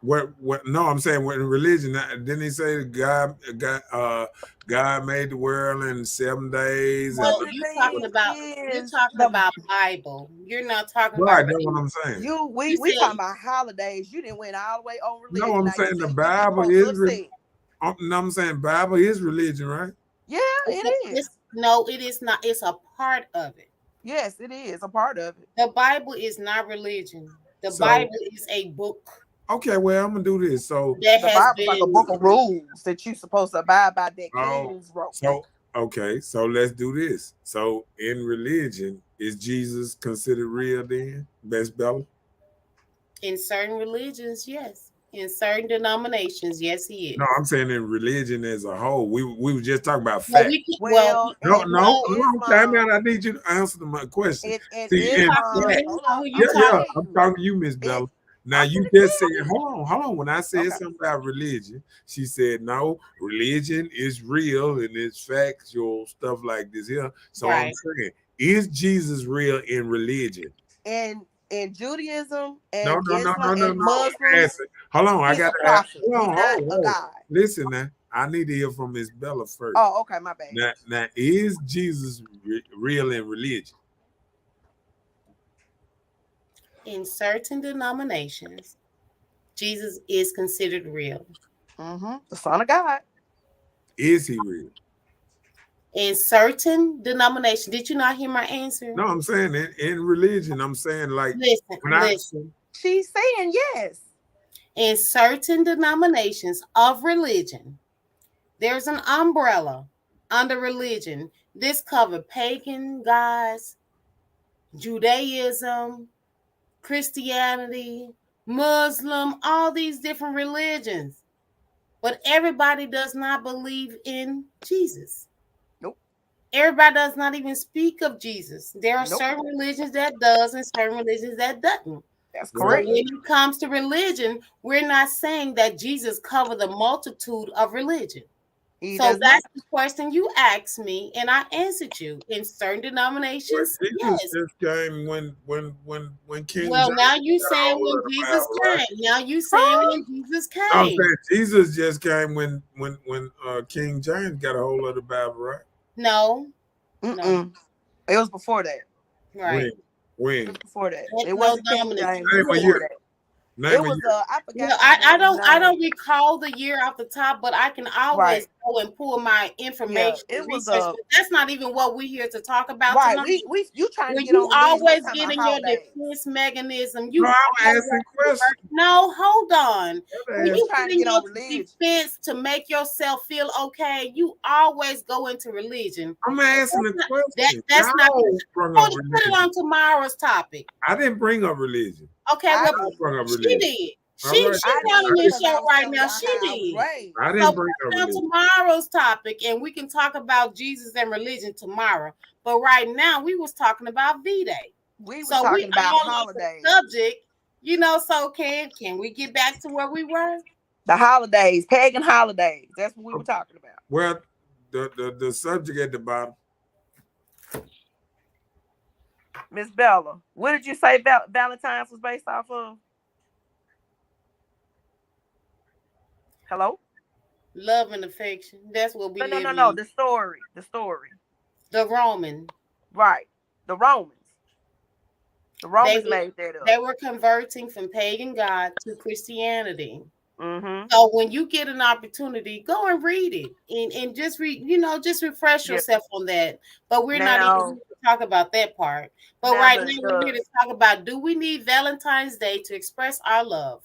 A: what? No, I'm saying when religion. Didn't he say that God made the world in 7 days and
B: Well,
C: But the thing
B: you're
C: is,
B: talking
C: the
B: about Bible. You're not talking
A: right?
B: about
A: That's what
B: religion.
A: I'm saying.
C: you
B: You
C: we talking
B: said
C: about holidays. You didn't went all the way on
A: No,
C: religion.
A: I'm
C: Now you
A: saying the
C: feel you get
A: Bible
C: folks
A: is.
C: upset.
A: No, I'm saying Bible is religion, right?
C: Yeah, it is.
B: no, it is not. It's a part of it.
C: Yes, it is a part of it.
B: The Bible is not religion. The
A: So
B: Bible is a book
A: okay, well I'm gonna do this. So
B: that
C: The
B: has
C: Bible's like a
B: been.
C: book of rules that you supposed to abide by that
A: oh,
C: kings wrote.
A: so okay, so let's do this. So in religion, is Jesus considered real then, Best Bella?
B: In certain religions, yes. In certain denominations, yes, he
A: No,
B: is.
A: I'm saying in religion as a whole. We were just talking about
B: No,
A: facts.
B: we can,
C: Well,
A: No, no,
C: in
B: well,
A: hold on, time
C: Islam,
A: out. I need you to answer my question.
C: in
A: See,
B: you
A: in
B: talking to
C: Islam,
B: me?
A: fact,
C: hold
B: Or
C: up,
B: who
C: I'm
A: yeah,
B: you
C: finna
A: yeah,
B: talking
C: tell
A: I'm
C: you.
A: talking to you, Miss
C: It,
A: Bella. Now
C: I'm
A: you
C: finna
A: just said,
C: tell you.
A: hold on. When I said
C: Okay.
A: something about religion, she said, no, religion is real and it's factual stuff like this here. So I'm
B: right?
A: saying, is Jesus real in religion?
C: In Judaism
A: No,
C: and
A: no, no,
C: Islam
A: no, no,
C: and
A: no.
C: Muslim,
A: Answer. Hold on, I
C: he's
A: got
C: a
A: to ask.
C: prophet. He's not
A: Hold
C: a
A: on, hold on.
C: god.
A: Listen now. I need to hear from Miss Bella first.
C: Oh, okay, my bad.
A: Now, is Jesus real in religion?
B: In certain denominations, Jesus is considered real.
C: The Son of God.
A: Is he real?
B: In certain denominations, did you not hear my answer?
A: No, I'm saying in religion. I'm saying like
B: Listen,
A: when I
B: listen.
C: She's saying yes.
B: In certain denominations of religion, there's an umbrella under religion. This cover pagan gods, Judaism, Christianity, Muslim, all these different religions. But everybody does not believe in Jesus.
C: Nope.
B: Everybody does not even speak of Jesus. There are
C: Nope.
B: certain religions that does and certain religions that doesn't.
C: That's
B: So
A: well,
C: correct.
B: when it comes to religion, we're not saying that Jesus covered the multitude of religion.
C: He
B: So
C: does not.
B: that's the question you asked me, and I answered you. In certain
A: Well,
B: denominations,
A: Jesus
B: yes.
A: just came when King
B: Well, now
A: James
B: you
A: got a
B: saying
A: hold
B: when
A: of the
B: Jesus
A: Bible, right?
B: came. Now you saying
C: Huh?
B: when Jesus
A: No, I'm
B: came.
A: saying Jesus just came when King James got a hold of the Bible, right?
B: No, no,
C: Mm-mm. It was before that.
B: right.
A: When
C: It
A: when
C: was before that.
B: That's
C: It
B: no
C: wasn't King James. It
B: domination.
C: was
A: name a
B: Yeah.
C: before
A: year,
C: that. It
A: name a
C: was
A: year.
C: I forgot
B: Well,
C: the
B: I
C: man's
B: don't
C: name.
B: recall the year off the top, but I can always
C: Right.
B: go and pull my
C: Yeah.
B: information
C: It
B: and
C: was
B: research. But that's not even what we're here to talk about
C: right.
B: tonight.
C: We you trying to
B: When
C: get
B: you
C: on religion. We
B: always
C: talking
B: get
C: about
B: in your
C: holidays.
B: defense mechanism,
A: No,
B: you
A: I'm
B: always
A: asking questions.
B: no, hold on. When
C: You
B: you
C: trying
B: get
C: to
B: in
C: get
B: your
C: on religion.
B: defense to make yourself feel okay, you always go into religion.
A: I'm asking a question.
B: That's not
A: Y'all bring up
B: put it
A: religion.
B: on tomorrow's topic.
A: I didn't bring up religion.
B: Okay,
C: I
B: well,
A: Y'all
C: did.
A: bring up
B: she
A: religion.
B: did.
A: All right.
B: She's
C: I
B: running
A: I
C: did
B: this
C: because
A: didn't.
C: I
B: show
C: was
B: right
C: telling
B: now.
C: y'all
B: She
C: how I was
B: did.
C: raised.
A: I
B: So
A: didn't
B: put
A: bring up
B: it on
A: religion.
B: tomorrow's topic, and we can talk about Jesus and religion tomorrow. But right now, we was talking about V-Day.
C: We was
B: So we
C: talking about
B: all off the
C: holidays.
B: subject, So can we get back to where we were?
C: The holidays, pagan holidays. That's what we were talking about.
A: Well, the subject at the bottom.
C: Miss Bella, what did you say Valentine's was based off of? Hello?
B: Love and affection. That's what we
C: No, no,
B: live
C: no, no.
B: in.
C: The story. The story.
B: The Roman.
C: Right. The Romans. The
B: They
C: Romans
B: were
C: made that
B: they
C: up.
B: were converting from pagan God to Christianity.
C: Mm-hmm.
B: So when you get an opportunity, go and read it and just just refresh
C: Yep.
B: yourself on that. But we're not even here
C: Now,
B: to talk about that part. But
C: now
B: right
C: the
B: now we're here
C: the
B: to talk about, do we need Valentine's Day to express our love?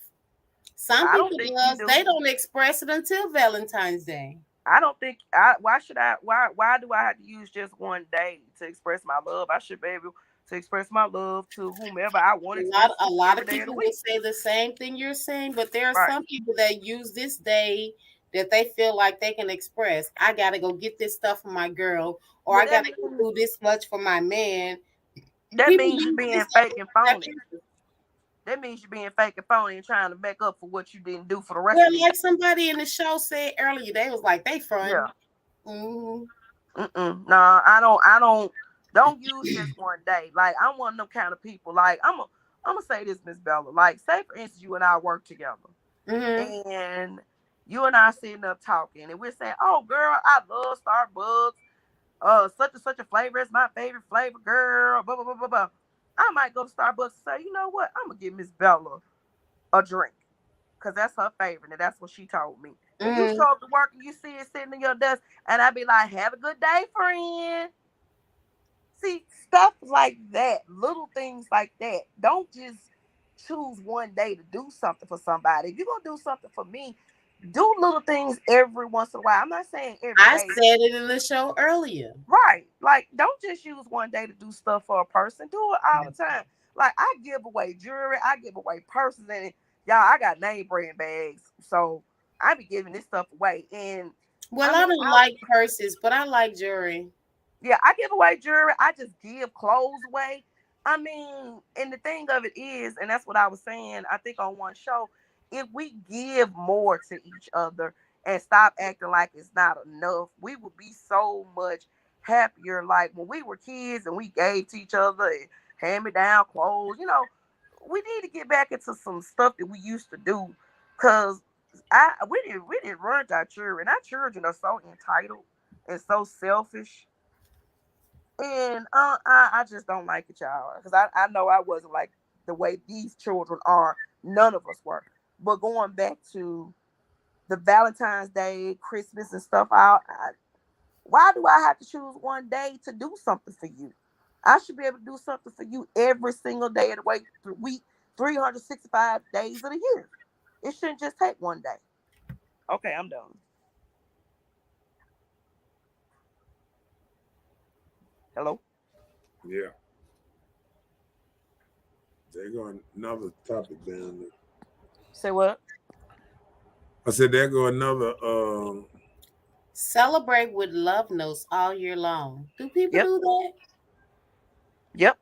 B: Some
C: I don't
B: people
C: think you
B: does,
C: do.
B: they don't express it until Valentine's Day.
C: I don't think I why should I why do I have to use just one day to express my love? I should be able to express my love to whomever I want to express it
B: A
C: to
B: lot
C: every
B: of
C: day of the
B: people will
C: week.
B: say the same thing you're saying, but there are
C: Right.
B: some people that use this day that they feel like they can express. I gotta go get this stuff for my girl, or
C: Well
B: I gotta go do this much for my man.
C: that
B: People
C: means you
B: use
C: being
B: this day
C: fake
B: for
C: and
B: their
C: phony.
B: purpose.
C: That means you're being fake and phony and trying to make up for what you didn't do for the rest
B: Well,
C: of the year.
B: like somebody in the show said earlier, they was like they
C: Yeah.
B: fronting. Hmm.
C: Mm-mm. No, I don't use just one day. Like I'm one of them kind of people. Like I'm gonna say this, Miss Bella. Like, say for instance, you and I work together,
B: Hmm.
C: and you and I sitting up talking, and we're saying, "Oh, girl, I love Starbucks. Such and such a flavor is my favorite flavor, girl." Blah blah blah blah blah. I might go to Starbucks and say, "You know what? I'm gonna give Miss Bella a drink." Cause that's her favorite, and that's what she told me. And you
B: Hmm.
C: show up to work and you see it sitting in your desk, and I be like, "Have a good day, friend." See, stuff like that, little things like that. Don't just choose one day to do something for somebody. If you're gonna do something for me, do little things every once in a while. I'm not saying every
B: I
C: day.
B: said it in the show earlier.
C: Right. Like, don't just use one day to do stuff for a person. Do it all the time. Like, I give away jewelry, I give away purses, and y'all, I got name brand bags. So I be giving this stuff away. And
B: Well,
C: I
B: I
C: mean,
B: don't like purses, but I like jewelry.
C: yeah, I give away jewelry. I just give clothes away. I mean, and the thing of it is, and that's what I was saying, I think on one show, if we give more to each other and stop acting like it's not enough, we would be so much happier. Like when we were kids and we gave to each other and hand me down clothes, we need to get back into some stuff that we used to do. Cause we didn't run our children. Our children are so entitled and so selfish, and I just don't like it, y'all. Because I know I wasn't like the way these children are. None of us were. But going back to the Valentine's Day, Christmas, and stuff, why do I have to choose one day to do something for you? I should be able to do something for you every single day of the week, 365 days of the year. It shouldn't just take one day. Okay, I'm done. Hello?
A: Yeah, there go another topic down there.
C: Say what?
A: I said there go another.
B: Celebrate with love notes all year long. Do people
C: Yep.
B: do that?
C: Yep.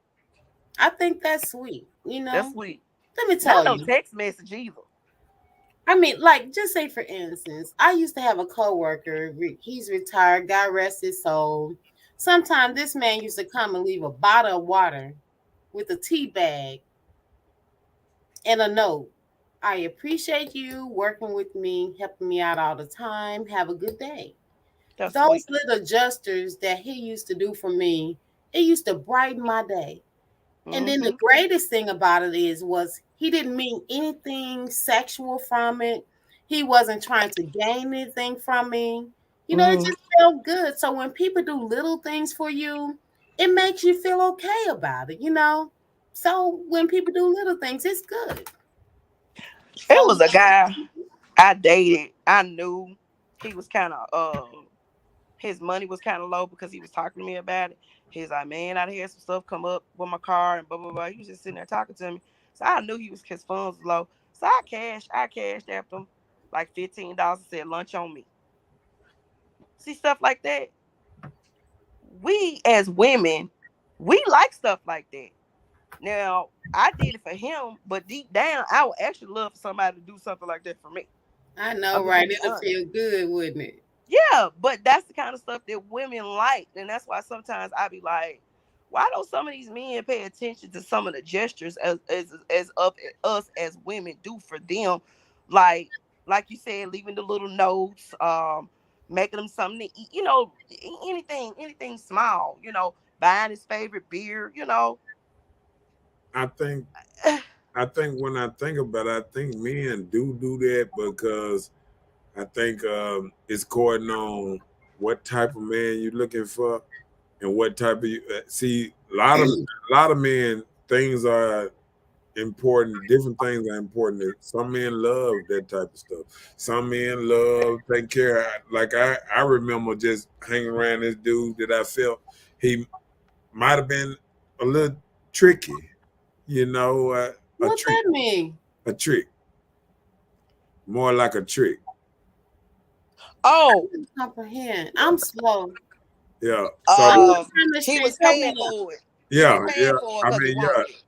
B: I think that's sweet.
C: That's sweet.
B: Let me
C: Not
B: tell
C: no
B: you.
C: text message either.
B: I mean, like, just say for instance, I used to have a coworker. He's retired. God rest his soul. Sometimes this man used to come and leave a bottle of water with a tea bag and a note. I appreciate you working with me, helping me out all the time. Have a good day.
C: That's
B: Those
C: sweet.
B: little gestures that he used to do for me, it used to brighten my day. And then the
C: Mm-hmm.
B: greatest thing about it was he didn't mean anything sexual from it. He wasn't trying to gain anything from me. You know, it
C: Mm-hmm.
B: just felt good. So when people do little things for you, it makes you feel okay about it, you know? So when people do little things, it's good.
C: It
B: So
C: was a guy I dated. I knew he was kind of his money was kind of low because he was talking to me about it. He's like, man, I had some stuff come up with my car and blah blah blah. He was just sitting there talking to me, so I knew his funds was low. So I cashed after him like $15 and said lunch on me. See stuff like that. We as women, we like stuff like that. Now I did it for him, but deep down, I would actually love for somebody to do something like that for me.
B: I
C: I'm
B: know,
C: just
B: right?
C: gonna be
B: It'll
C: honest.
B: feel good, wouldn't it?
C: Yeah, but that's the kind of stuff that women like, and that's why sometimes I be like, why don't some of these men pay attention to some of the gestures as of us as women do for them, like like you said, leaving the little notes, making them something to eat, anything small, buying his favorite beer,
A: I think I think when I think about it, I think men do that because I think it's according on what type of man you're looking for and what type of see a lot of men things are important. Different things are important. Some men love that type of stuff. Some men love taking care. Like I remember just hanging around this dude that I felt he might have been a little tricky. You know, a
B: What
A: trick,
B: that mean?
A: a trick, more like a trick.
B: I
C: oh,
B: didn't comprehend.
A: Yeah,
B: I'm slow.
A: yeah.
B: I'm
A: So
B: new from the
C: he was
B: streets. Help me
C: paying
B: out.
C: for it. He
A: yeah,
C: was
A: yeah.
C: paying for it
A: I
C: because he
A: mean, yeah.
C: wanted it.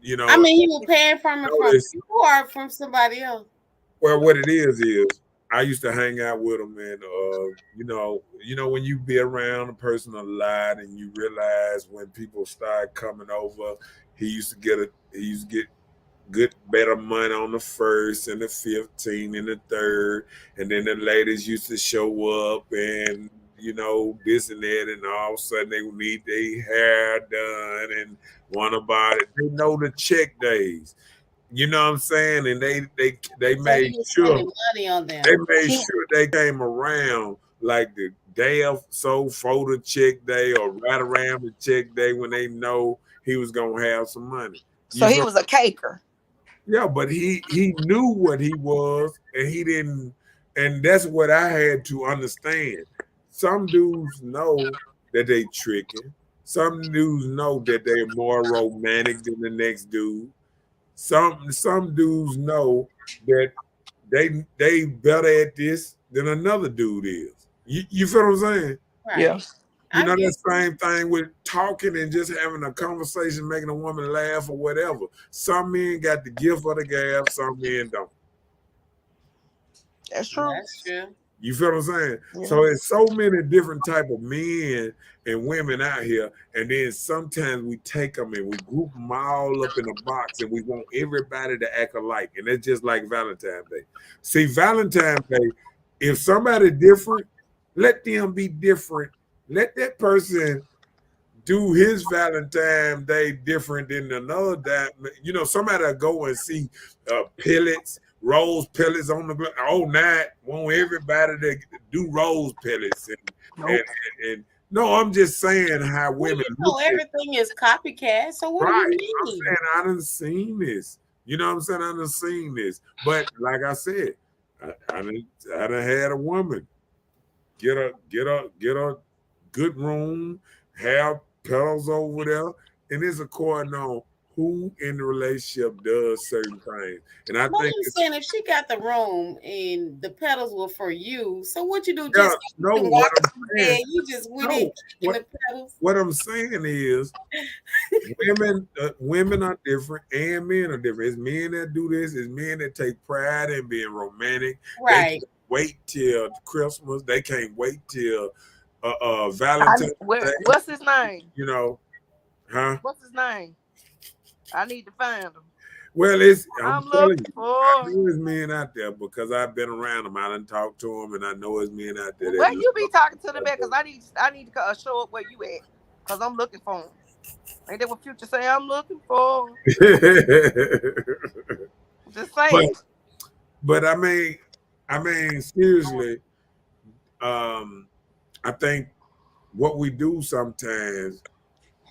B: I
A: You know.
B: mean, you were paying from it from
A: Notice
B: you or from somebody else.
A: well, what it is I used to hang out with him, and when you be around a person a lot, and you realize when people start coming over, he used to get good better money on the first and the 15th and the third, and then the ladies used to show up and this and that, and all of a sudden they would need their hair done and want about it. They know the check days. You know what I'm saying? And they
B: So
A: made
B: you were
A: sure
B: spending money on
A: they
B: them.
A: made
C: He
A: sure they came around like the day of so for the check day or right around the check day when they know he was gonna have some money.
C: so
A: You
C: he
A: feel
C: was a caker.
A: yeah, but he knew what he was, and he didn't, and that's what I had to understand. Some dudes know that they tricking. Some dudes know that they're more romantic than the next dude. Some dudes know that they better at this than another dude is. You feel what I'm saying?
C: Yeah.
B: Right.
A: You
B: I
A: know
B: get
A: that same thing with talking and just having a conversation, making a woman laugh or whatever. Some men got the gift of the gab, some men don't.
C: That's
B: you.
C: true.
B: That's true.
A: You feel what I'm saying?
C: Yeah.
A: So it's so many different type of men and women out here, and then sometimes we take them and we group them all up in a box, and we want everybody to act alike, and it's just like Valentine's Day. See, Valentine's Day, if somebody different, let them be different. Let that person do his Valentine's Day different than another that somebody go and see pellets, rose pellets on the all night. Want everybody to do rose pellets and,
C: Nope.
A: and no, I'm just saying how
B: Well,
A: women
B: you
A: look
B: know
A: at it.
B: everything is copycat. So what do you
A: Right. I'm
B: mean?
A: saying I done seen this. You know what I'm saying? I done seen this. But like I said, I done had a woman get a good room, have pedals over there, and it's according on who in the relationship does certain things. And I
B: But
A: think
B: I'm
A: it's
B: saying if she got the room and the pedals were for you, so what you do?
A: yeah,
B: Just
A: no,
B: walk
A: what I'm
B: through
A: saying,
B: bed. You just went in
A: no,
B: kicking
A: what
B: the pedals.
A: what I'm saying is women are different and men are different. It's men that do this, it's men that take pride in being romantic. They
B: Right.
A: can't wait till Christmas, they can't wait till Valentine's Day,
C: What's his name?
A: you know, huh?
C: What's his name? I need to find him.
A: Well, I'm
C: I'm
A: telling
C: looking
A: you, I
C: for.
A: know there's men out there because I've been around them. I done talked to them, and I know there's men out there that
C: Where you be talking to the
A: love
C: man? Cause I need to show up where you at. Cause I'm looking for him. Ain't that what Future say? I'm looking for. Just
A: but
C: saying.
A: but I mean seriously, um, I think what we do sometimes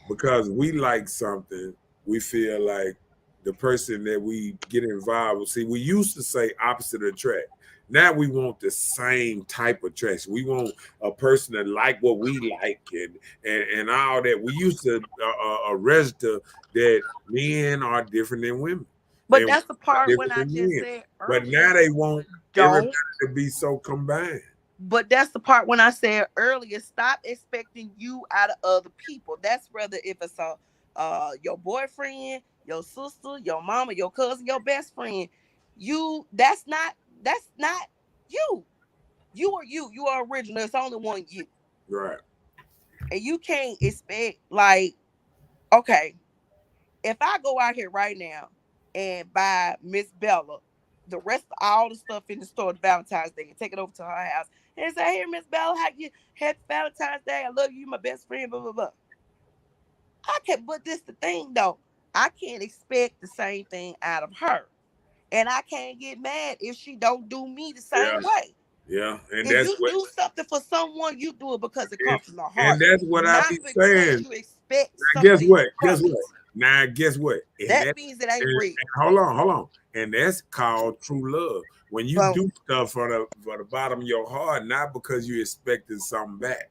A: because we like something, we feel like the person that we get involved with. See, we used to say opposite attract. Now we want the same type of attraction. We want a person that like what we like and all that. We used to register that men are different than women
C: But
A: and women
C: that's the
A: are
C: part when
A: different
C: I
A: than
C: just
A: men.
C: said
A: But
C: earlier.
A: now they want everybody
C: Don't.
A: to be so combined.
C: But that's the part when I said earlier, stop expecting you out of other people. That's whether if it's your boyfriend, your sister, your mama, your cousin, your best friend. That's not you. You are you. You are original. It's only one you.
A: Right.
C: And you can't expect like, okay, if I go out here right now and buy Miss Bella the rest of all the stuff in the store to Valentine's Day and take it over to her house and say, "Here, Miss Bella, how you happy Valentine's Day? I love you, my best friend." Blah blah blah. I can, but this the thing though. I can't expect the same thing out of her, and I can't get mad if she don't do me the same
A: Yeah.
C: way.
A: Yeah. And
C: If
A: that's
C: you
A: what
C: do something for someone, you do it because it
A: and,
C: comes from the
A: and
C: heart,
A: that's what I
C: not
A: be
C: because
A: saying.
C: you expect
A: Now guess
C: something
A: what? Guess
C: from
A: what?
C: it.
A: Now guess what? And
C: That
A: that
C: means it ain't
A: and
C: real.
A: hold on. And that's called true love. When you
C: Boom.
A: do stuff for the bottom of your heart, not because you expected something back.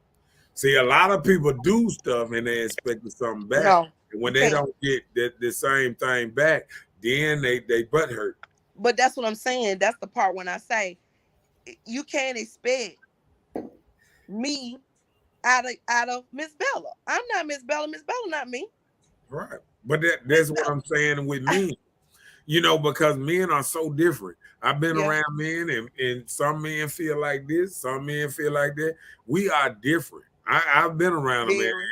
A: See, a lot of people do stuff and they expected something back.
C: No,
A: And
C: you
A: when they
C: can't.
A: don't get the same thing back, then they butt hurt.
C: But that's what I'm saying. That's the part when I say you can't expect me out of Miss Bella. I'm not Miss Bella. Miss Bella not me.
A: Right. But
C: Miss
A: that's what
C: Bella.
A: I'm saying with men. Because men are so different. I've been
C: Yeah.
A: around men, and some men feel like this, some men feel like that. We are different. I've been around them,
C: Very.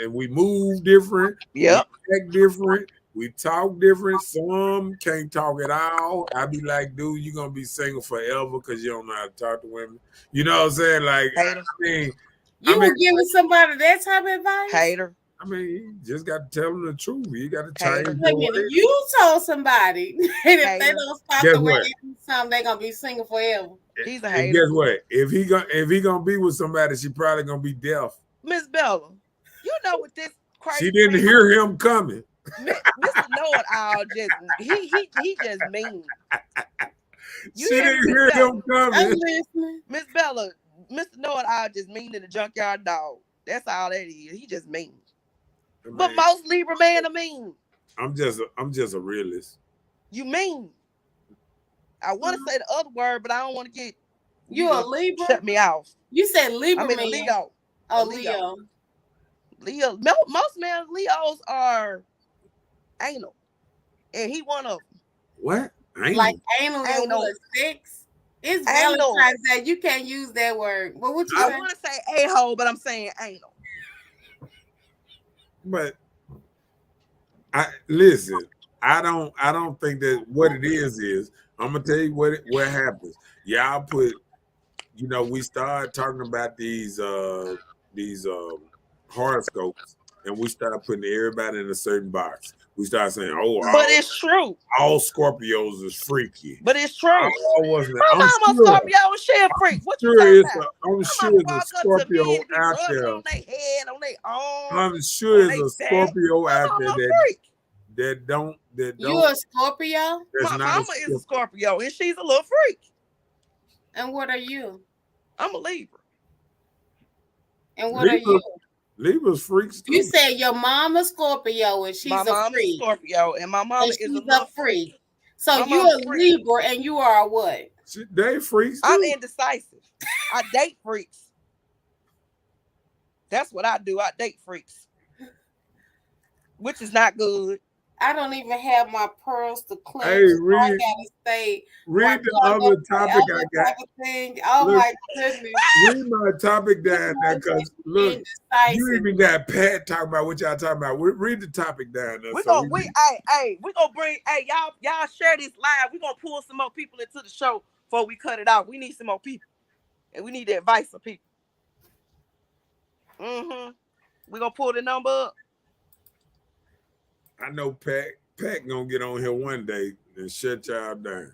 A: and we move different, we
C: Yep.
A: act different, we talk different. Some can't talk at all. I be like, dude, you're gonna be single forever because you don't know how to talk to women. You know what I'm saying? Like,
C: Hater.
A: I
B: You
A: mean,
B: were giving somebody that type of advice?
C: Hater.
A: you just got to tell them the truth. You got to change
C: Hater.
B: Wait a
A: your
B: minute,
A: way.
B: you told somebody that if they
C: Hater.
B: don't stop
A: Guess
B: the way
A: what?
B: they do something, they're gonna be single forever.
C: He's a
A: And guess
C: hater.
A: what? If he gonna be with somebody, she probably gonna be deaf.
C: Miss Bella. You know what this
A: She
C: crazy
A: didn't
C: man.
A: hear him coming.
C: Mr. Know-it-all just he just mean. You
A: She
C: hear me,
A: didn't
C: Miss
A: hear
C: Bella?
A: him
B: I'm
A: coming.
B: listening.
C: Miss Bella, Mr. Know-it-all just mean in the junkyard dog. That's all that is. He just mean.
A: I
C: But
A: mean,
C: most Libra man are mean.
A: I'm just a realist.
C: You mean. I want to say the other word, but I don't want to get you
B: You a
C: to
B: Libra?
C: shut me off.
B: You said Libra
C: I'm in a
B: man.
C: Leo. A
B: Oh,
C: Leo.
B: Leo.
C: Leo. Most men Leos are anal, and he one of them.
A: What? Ain't
B: Like
A: no.
B: anal and
C: Anal.
B: what, sex? It's
C: Anal.
B: Valentine's Day. You can't use that word. Well, what you
C: I
A: I,
B: say?
C: want to say a-hole, but I'm saying anal.
A: but I listen. I don't think that what it is. I'm gonna tell you what happens. Y'all put. We started talking about these horoscopes, and we started putting everybody in a certain box. We started saying, "Oh,
C: But it's true.
A: all Scorpios is freaky."
C: But it's true.
A: All wasn't.
C: My
A: I'm
C: mama
A: sure.
C: Scorpio and she a freak. What you
A: Sure,
C: talking
A: it's
C: about?
A: a, I'm
C: My
A: sure
C: mama
A: it's a
C: walk up to me
A: Scorpio
C: and be
A: out
C: rubbing
A: there.
C: on their head, on their arm,
A: I'm sure
C: on
A: it's
C: their
A: a
C: back.
A: Scorpio
C: My
A: out there
C: mama a
A: that
C: freak.
A: that don't that
B: You
A: don't
B: a Scorpio?
A: that's
C: My
A: not a
C: mama is a
A: Scorpio.
C: Scorpio and she's a little freak.
B: And what are you?
C: I'm a Libra.
B: And what are
A: Libra,
B: you?
A: Libras freaks
B: You
A: too.
B: said your mom a Scorpio and
C: My
B: she's a
C: mom is a
B: freak.
C: Scorpio, and my
B: And
C: mama is a
B: she's a
C: little
B: freak.
C: freaky.
B: So
C: My
B: you're
C: mama
B: a
C: freaky.
B: Libra and you are a what?
A: They freaks
C: I'm
A: too.
C: indecisive. I date freaks. That's what I do. I date freaks, which is not good.
B: I don't even have my pearls to
A: Hey,
B: clench. I
A: read
B: gotta say,
A: read
B: do
A: the
B: I go
A: other topic I
B: forever
A: got.
B: type of thing? Oh
A: Look,
B: my goodness.
A: read my topic
B: This
A: down there,
B: one
A: cause
B: being
A: look, you
B: indecisive.
A: even got Pat talking about what y'all talking about. Read the topic down there,
C: We
A: so
C: gonna
A: we
C: we
A: can.
C: hey we gonna bring y'all share this live. We gonna pull some more people into the show before we cut it out. We need some more people, and we need the advice of people. We gonna pull the number up.
A: I know Pat gonna get on here one day and shut y'all down.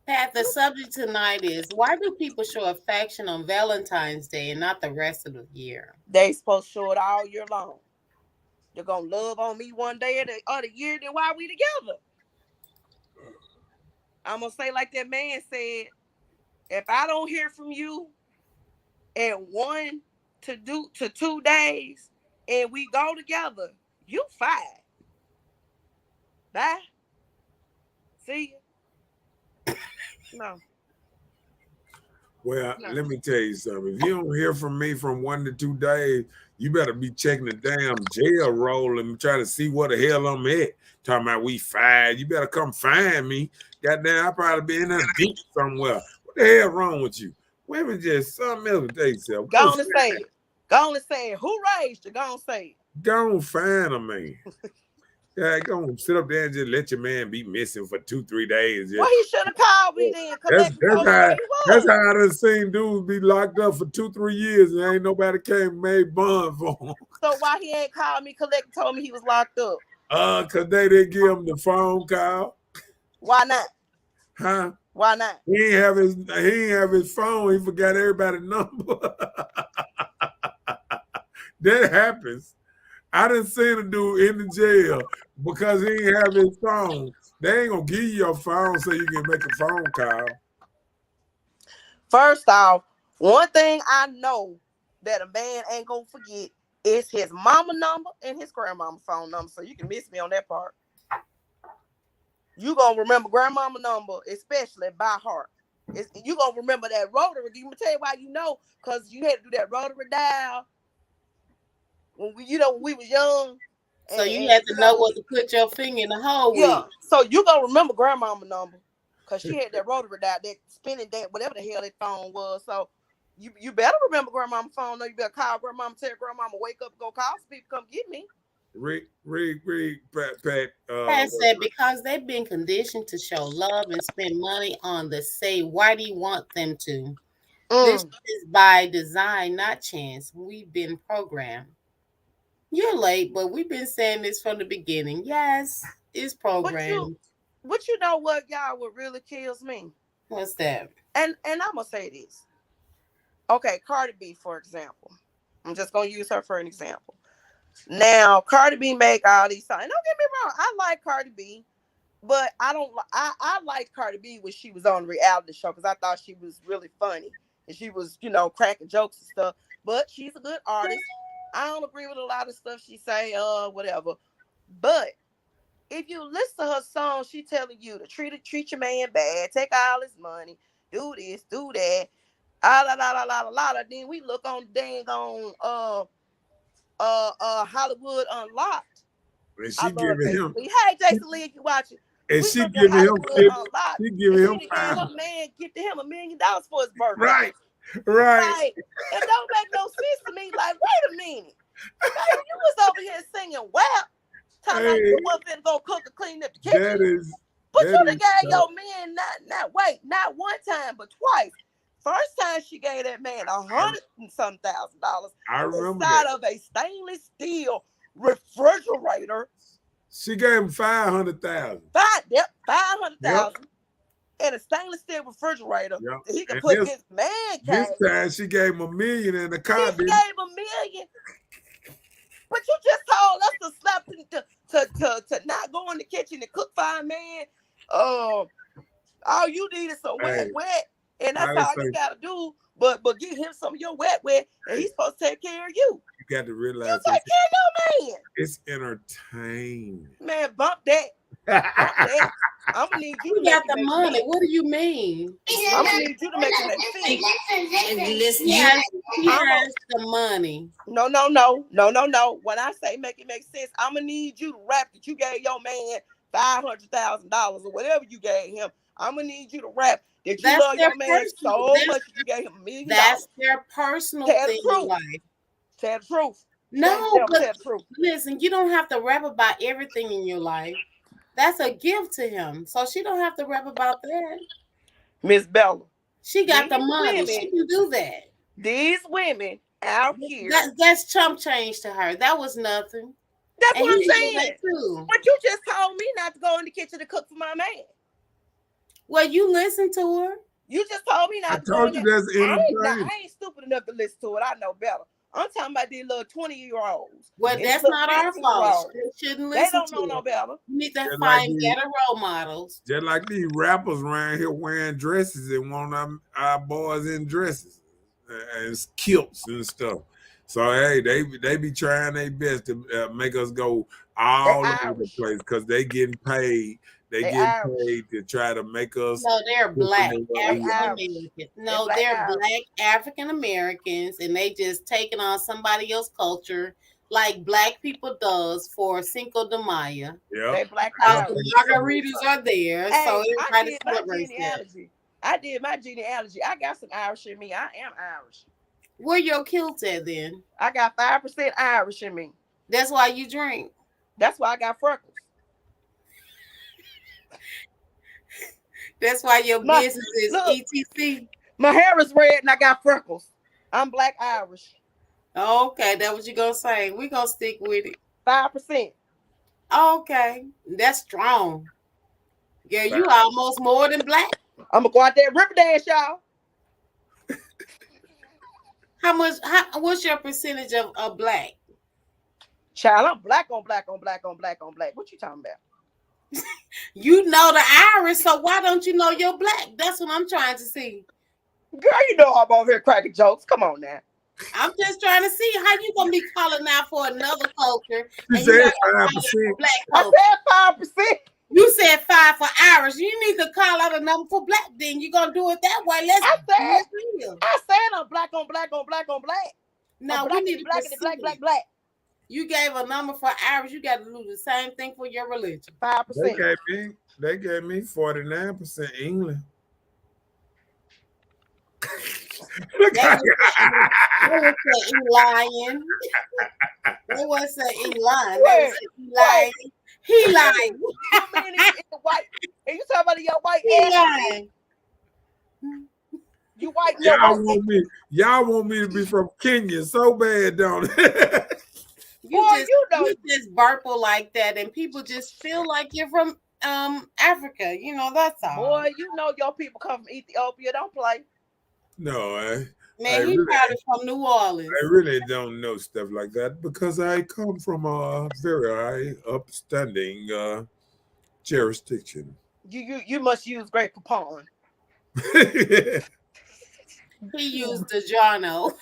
B: Pat, the subject tonight is why do people show affection on Valentine's Day and not the rest of the year?
C: They supposed to show it all year long. They're gonna love on me one day of the year. Then why we together? I'm gonna say like that man said. If I don't hear from you in 1 to 2 days, and we go together, you fired. Bye. See you. No.
A: Well,
C: No.
A: let me tell you something. If you don't hear from me from 1 to 2 days, you better be checking the damn jail roll and try to see what the hell I'm at. Talking about we fired. You better come find me. Goddamn, I probably be in a deep somewhere. What the hell wrong with you? Women just something else with themselves.
C: Go on and say it. Go on and say it. Who raised you? Go on and say it.
A: Go on find a man. Yeah, go on, sit up there and just let your man be missing for 2-3 days.
C: Well, he should have called me then.
A: That's
C: Collect and
A: that's
C: told me
A: how
C: where he
A: that's
C: was.
A: how I done seen dudes be locked up for 2-3 years and ain't nobody came and made bond for them.
C: So why he ain't called me, collect and told me he was locked up?
A: Cause they didn't give him the phone call.
C: Why not?
A: Huh?
C: Why not?
A: He ain't have his phone. He forgot everybody's number. That happens. I done seen a dude in the jail because he ain't have his phone. They ain't gonna give you your phone so you can make a phone call.
C: First off, one thing I know that a man ain't gonna forget is his mama number and his grandmama phone number. So you can miss me on that part. You gonna remember grandmama number, especially by heart. You gonna remember that rotary. You gonna tell you why you know, cause you had to do that rotary dial when when we was young.
B: So you had to know what to put your finger in the hole
C: Yeah.
B: with.
C: So you gonna remember grandmama number, cause she had that rotary dial, that spinning that whatever the hell that phone was. So you better remember grandmama phone. No, you better call grandmama, tell grandmama wake up, go call some people, come get me.
A: Read, Pat.
B: Pat said because they've been conditioned to show love and spend money on the say, why do you want them to? This is by design, not chance. We've been programmed. You're late, but we've been saying this from the beginning. Yes, it's
C: But
B: programmed.
C: you know what, y'all, what really kills me?
B: What's that?
C: And I'm gonna say this. Okay, Cardi B, for example. I'm just gonna use her for an example. Now, Cardi B make all these songs. And don't get me wrong, I like Cardi B, but I don't. I liked Cardi B when she was on the reality show because I thought she was really funny and she was, cracking jokes and stuff. But she's a good artist. I don't agree with a lot of stuff she say, whatever. But if you listen to her song, she telling you to treat your man bad, take all his money, do this, do that, la la la la la la. Then we look on dang on Hollywood Unlocked.
A: And
C: I
A: she
C: love
A: giving
C: Jason
A: him,
C: Lee. Hey, Jason Lee, if you watching,
A: and
C: we
A: she
C: look at
A: giving him
C: Hollywood
A: 50.
C: Unlocked,
A: She
C: and
A: giving
C: she
A: him
C: done gave
A: 5.
C: her man gifted him $1 million for his birthday.
A: Right, right.
C: Like, it don't make no sense to me. Like, wait a minute, baby, you was over here singing WAP, talking about
A: Hey,
C: you wasn't finna go cook or clean up the
A: that
C: kitchen.
A: is
C: But
A: that
C: you
A: is
C: done gave
A: so.
C: your man not one time, but twice. First time she gave that man $100,000
A: I remember
C: inside
A: that.
C: of a stainless steel refrigerator.
A: She gave him 500,000.
C: 500,000
A: Yep,
C: in a stainless steel refrigerator
A: yep.
C: that he could
A: And
C: put in his man
A: this
C: cave.
A: time she gave him $1 million in the
C: She
A: car. Didn't
C: gave $1 million, but you just told us to slap him to not go in the kitchen and cook for a man. All you need is some
A: Hey,
C: wet, and
A: how
C: that's
A: they
C: all you
A: say?
C: gotta do. But give him some of your wet, and he's supposed to take care of you.
A: got to
C: You
A: realize
C: take care of your man.
A: it's entertainment.
C: Man, bump that. Bump that. I'm gonna need you to
B: You
C: make
B: got
C: it
B: the
C: make
B: money.
C: sense.
B: What do you mean?
C: I'm gonna need you to make it make sense.
B: Listen, he has the money.
C: No. When I say make it make sense, I'm gonna need you to rap that you gave your man $500,000 or whatever you gave him. I'm gonna need you to rap that you
B: That's
C: love
B: their
C: your man
B: personal.
C: so much that you gave him $1,000,000.
B: That's their personal
C: Tell the
B: thing in
C: truth.
B: life.
C: Tell the truth. Shame the
B: No,
C: devil,
B: but
C: tell the truth.
B: listen, you don't have to rap about everything in your life. That's a gift to him. So she don't have to rap about that.
C: Miss Bella,
B: She got the
C: these
B: money. She
C: women,
B: can do that.
C: these women out here.
B: That's chump change to her. That was nothing.
C: That's
B: And
C: what I'm
B: he did
C: saying.
B: that too.
C: But you just told me not to go in the kitchen to cook for my man.
B: Well, you listen to her.
C: You just told me
A: I
C: not to go in
A: told you
C: there.
A: that's
C: I
A: entertainment.
C: ain't stupid enough to listen to it. I know better. I'm talking about these little 20-year-olds
B: Well,
C: and these
B: that's
C: little
B: not our fault.
C: 15-year-olds.
B: They shouldn't
C: They
B: listen
C: don't
B: to
C: know no
B: her.
C: better.
B: You need to
A: Just like
B: find
A: these,
B: better role models.
A: just like these rappers around here wearing dresses and want our boys in dresses and kilts and stuff. So hey, they be trying their best to make us go
C: They
A: all over the
C: Irish.
A: place because they getting paid. They
C: They
A: getting
C: Irish.
A: paid to try to make us
B: No, they're
A: different
B: black
A: than what
C: They
A: we
B: African
A: are.
C: Irish.
B: Americans.
C: They
B: No,
C: black
B: they're
C: Irish.
B: black African Americans, and they just taking on somebody else's culture, like black people does for Cinco de Mayo.
C: They
A: Yep.
C: black
B: The
C: Irish.
B: margaritas are there, so
C: Hey, I
B: everybody
C: did my
B: celebrates that.
C: genealogy. I did my genealogy. I got some Irish in me. I am Irish.
B: Where your kilt at then?
C: I got 5% Irish in me.
B: That's why you drink.
C: That's why I got freckles.
B: That's why your
C: My
B: business is
C: look,
B: ETC.
C: my hair is red and I got freckles. I'm black Irish.
B: Okay, that what you gonna say. We gonna stick with it.
C: 5%.
B: Okay, that's strong. Yeah, you almost more than black.
C: I'm gonna go out there and rip dance, y'all.
B: How much? What's your percentage of black?
C: Child, I'm black on black on black on black on black. What you talking about?
B: You know the Irish, so why don't you know your black? That's what I'm trying to see.
C: Girl, you know I'm over here cracking jokes. Come on now.
B: I'm just trying to see how you gonna be calling out for another culture
A: She
B: and you
A: said
B: not gonna call out
A: 5%.
B: for black
C: I
B: culture.
C: said 5%.
B: You said 5 for Irish. You need to call out a number for black. Then you're gonna do it that way.
C: I said
B: Let's
C: I said I'm black on black on black on black.
B: now
C: I'm
B: we
C: black
B: need
C: and
B: to
C: black and black,
B: proceed.
C: black.
B: You gave a number for Irish. You got to do the same thing for your religion.
C: 5%.
A: They gave me 49% England.
B: They would say E-lion. They would say E-lion. They would say E-lion. He lying.
C: You mean in the white? And you talking about your white
B: He
C: ass?
B: lying.
C: You white your white.
A: Y'all want me to be from Kenya so bad, don't it?
B: You just burple like that, and people just feel like you're from Africa. You know, that's all.
C: Boy, you know your people come from Ethiopia. Don't play.
A: No,
B: Man, he probably from New Orleans.
A: I really don't know stuff like that because I come from a very high upstanding jurisdiction.
C: You must use Great Poupon.
B: He used the Jono.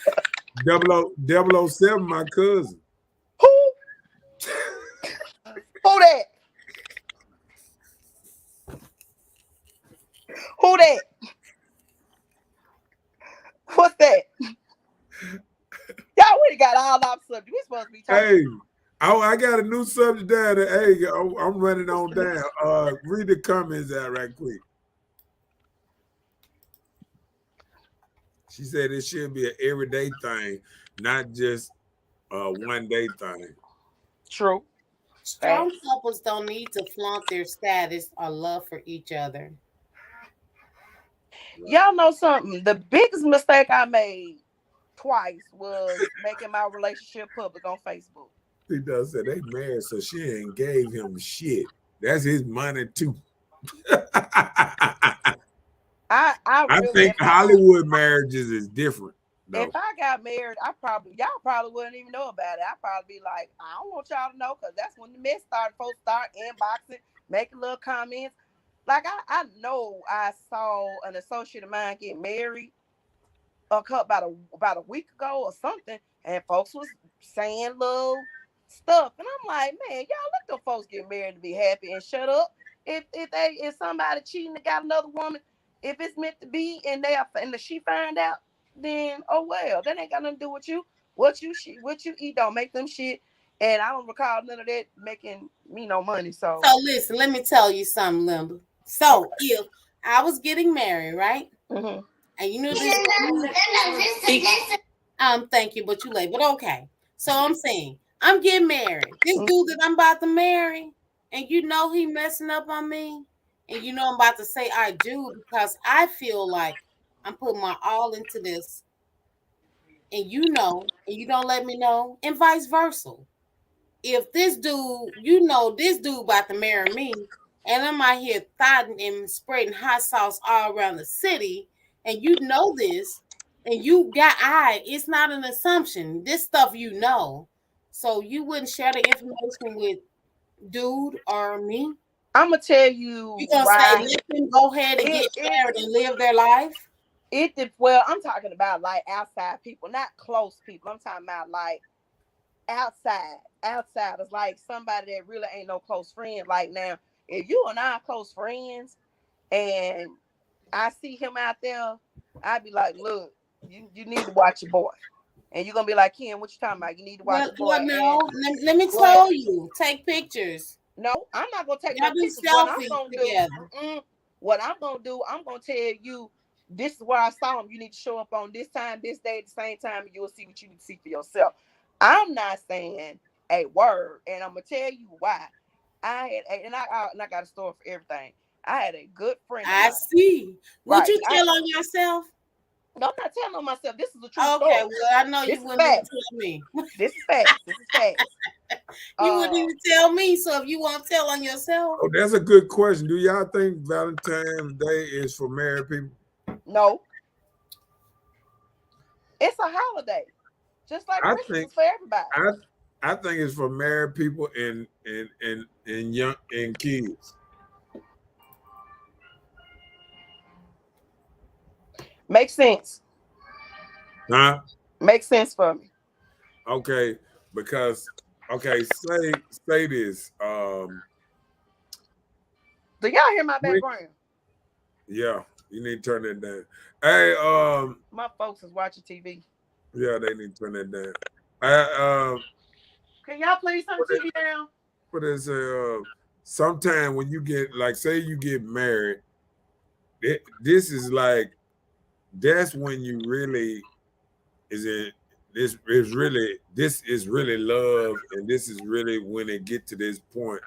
A: 007, my cousin.
C: Who? Who that? Who that? What's that? Y'all already got all our subjects. We supposed to be talking.
A: Hey, I got a new subject down there. Hey, I'm running on down. Read the comments out right quick. She said it should be an everyday thing, not just a one-day thing.
C: True.
B: Strong couples don't need to flaunt their status or love for each other.
C: Y'all know something? The biggest mistake I made twice was making my relationship public on Facebook.
A: He does say they married, so she ain't gave him shit. That's his money too. I
C: Really,
A: think Hollywood marriages is different. Though.
C: If I got married, y'all probably wouldn't even know about it. I'd probably be like, I don't want y'all to know because that's when the mess started. Folks start inboxing, making little comments. Like I know I saw an associate of mine get married about a week ago or something, and folks was saying little stuff, and I'm like, man, y'all let the folks get married to be happy and shut up. If somebody cheating and got another woman, if it's meant to be and she find out, then oh well, that ain't got nothing to do with you. What you eat don't make them shit, and I don't recall none of that making me no money. So
B: So listen, let me tell you something, Limber. So
C: okay.
B: if I was getting married, right?
C: Mm-hmm.
B: And you know this dude, thank you, but you late. But okay. So I'm saying, I'm getting married. This dude that I'm about to marry, and you know he messing up on me, and you know I'm about to say I do because I feel like I'm putting my all into this, and you know, and you don't let me know, and vice versa. If this dude, you know, this dude about to marry me, and I'm out here thotting and spreading hot sauce all around the city, and you know this, and you got it's not an assumption. This stuff you know. So you wouldn't share the information with dude or me?
C: I'm gonna tell
B: You
C: you
B: gonna say
C: why.
B: let them go ahead and get
C: It
B: married and live their life?
C: well, I'm talking about like outside people, not close people. I'm talking about like outsiders, like somebody that really ain't no close friend. Like now, if you and I are close friends and I see him out there, I'd be like, look, you need to watch your boy. And you're gonna be like, Ken, what you talking about? You need to watch
B: Well,
C: your boy.
B: well,
C: And
B: no. Let me
C: what
B: tell you. Take pictures.
C: no, I'm not gonna take
B: Y'all
C: no
B: do
C: pictures. What I'm
B: selfies
C: gonna do,
B: together.
C: what I'm gonna do, I'm gonna tell you this is where I saw him. You need to show up on this time, this day, at the same time, and you'll see what you need to see for yourself. I'm not saying a word, and I'm gonna tell you why. I got a story for everything. I had a good friend of
B: I
C: mine,
B: see. Would
C: right?
B: you tell on yourself?
C: No, I'm not telling on myself. This is a true
B: Okay,
C: story.
B: well, I know you
C: This is
B: wouldn't even
C: facts.
B: tell me.
C: This is facts. This is facts.
B: You wouldn't
C: Uh,
B: even tell me. So if you won't tell on yourself,
A: Oh, that's a good question. Do y'all think Valentine's Day is for married people?
C: no, it's a holiday, just like
A: I
C: Christmas
A: think
C: is for everybody.
A: I I think it's for married people and young and kids.
C: Makes sense.
A: Huh?
C: Makes sense for me.
A: Okay, because okay, say this.
C: Do y'all hear my
A: When,
C: background?
A: yeah, you need to turn that down. Hey,
C: My folks is watching TV.
A: yeah, they need to turn that down. I
C: Can y'all please turn the TV down?
A: what is sometime when you get like say you get married, this is like that's when you really is it this is really love and this is really when it get to this point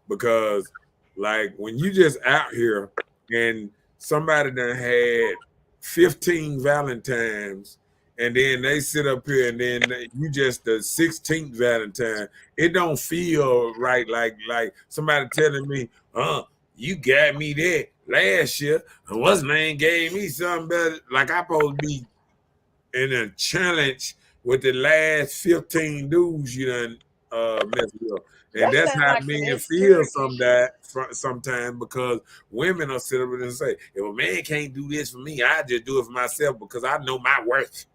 A: because like when you just out here and somebody done had 15 Valentines and then they sit up here and then you just the 16th Valentine, it don't feel right like somebody telling me, you got me that last year and what's name gave me something better. Like I supposed to be in a challenge with the last 15 dudes you done messed with. And
C: That
A: that's
C: sounds
A: how
C: like some
A: men feel
C: insecurity shit.
A: sometimes because women are sitting there and say, if a man can't do this for me, I just do it for myself because I know my worth.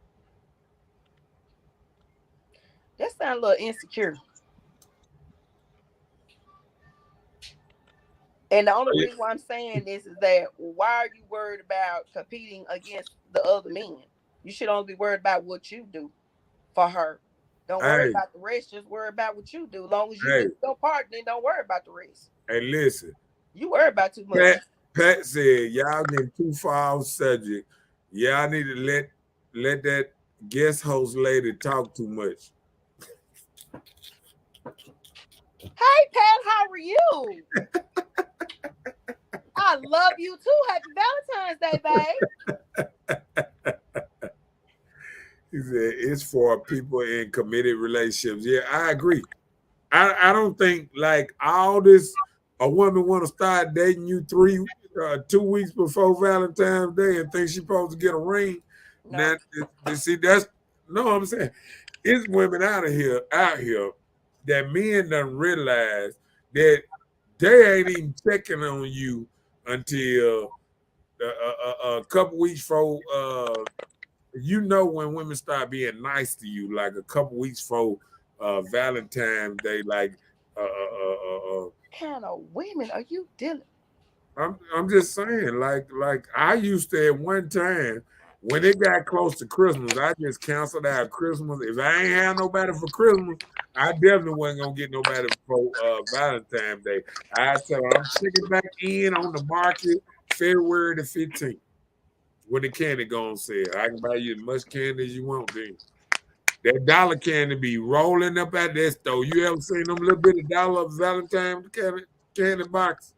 C: That sounds a little insecure. And the only reason why I'm saying this is that why are you worried about competing against the other men? You should only be worried about what you do for her. Don't worry
A: Hey,
C: about the rest. Just worry about what you do. As long as you
A: hey,
C: do your part, then don't worry about the rest.
A: hey, listen.
C: You worry about too much.
A: Pat said, y'all getting too far off subject. Y'all need to let that guest host lady talk too much.
C: Hey Pat, how are you? I love you too. Happy Valentine's Day, babe.
A: He said it's for people in committed relationships. Yeah, I agree. I don't think like all this a woman want to start dating you 2 weeks before Valentine's Day and think she supposed to get a ring.
C: No.
A: Now, see that's no, I'm saying it's women out here that men don't realize that they ain't even checking on you until a couple weeks before you know when women start being nice to you, like a couple weeks before Valentine's Day, like
C: Kind of women are you dealing?
A: I'm just saying, like I used to at one time when it got close to Christmas, I just canceled out Christmas. If I ain't have nobody for Christmas, I definitely wasn't gonna get nobody for Valentine's Day. I tell her I'm checking back in on the market February the 15th when the candy go on sale. I can buy you as much candy as you want then. That dollar candy be rolling up at that store. You ever seen them little bit of dollar Valentine candy box?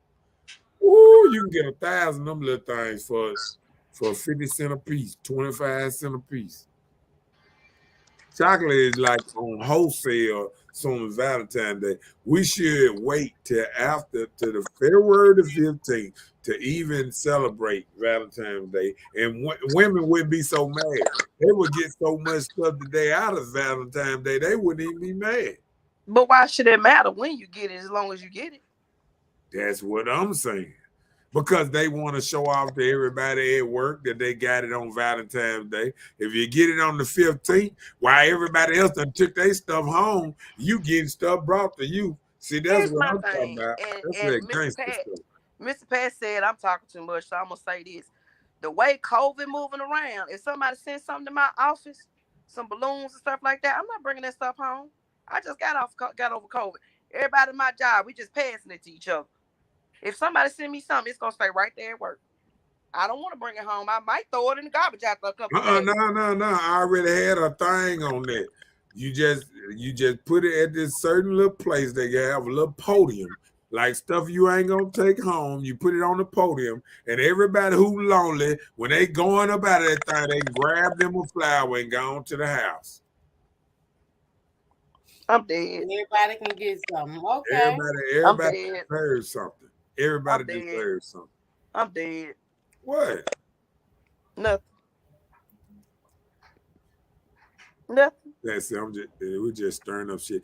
A: Ooh, you can get 1,000 of them little things for 50 cent a piece, 25 cents a piece. Chocolate is like on wholesale soon as Valentine's Day. We should wait till after to the February the 15th to even celebrate Valentine's Day. And women wouldn't be so mad. They would get so much stuff the day out of Valentine's Day, they wouldn't even be mad.
C: But why should it matter when you get it as long as you get it?
A: That's what I'm saying. Because they want to show off to everybody at work that they got it on Valentine's Day. If you get it on the 15th, while everybody else done took their stuff home, you getting stuff brought to you. See, that's
C: Here's
A: what
C: my
A: I'm talking
C: thing,
A: about.
C: and
A: That's
C: and
A: that gangster stuff.
C: Mr. Pat said I'm talking too much, so I'm gonna say this: the way COVID moving around, if somebody sends something to my office, some balloons and stuff like that, I'm not bringing that stuff home. I just got over COVID. Everybody in my job, we just passing it to each other. If somebody send me something, it's gonna stay right there at work. I don't want to bring it home. I might throw it in the garbage after a couple of days.
A: No. I already had a thing on that. You just put it at this certain little place. They have a little podium, like stuff you ain't gonna take home. You put it on the podium, and everybody who lonely, when they going up out of that thing, they grab them a flower and go on to the house.
C: I'm dead.
B: Everybody can get something. Okay.
C: I'm
A: Everybody
C: dead.
A: deserves something. Everybody
C: I'm dead.
A: deserves something.
C: I'm dead.
A: What?
C: Nothing. Nothing.
A: That's it. We're just stirring up shit.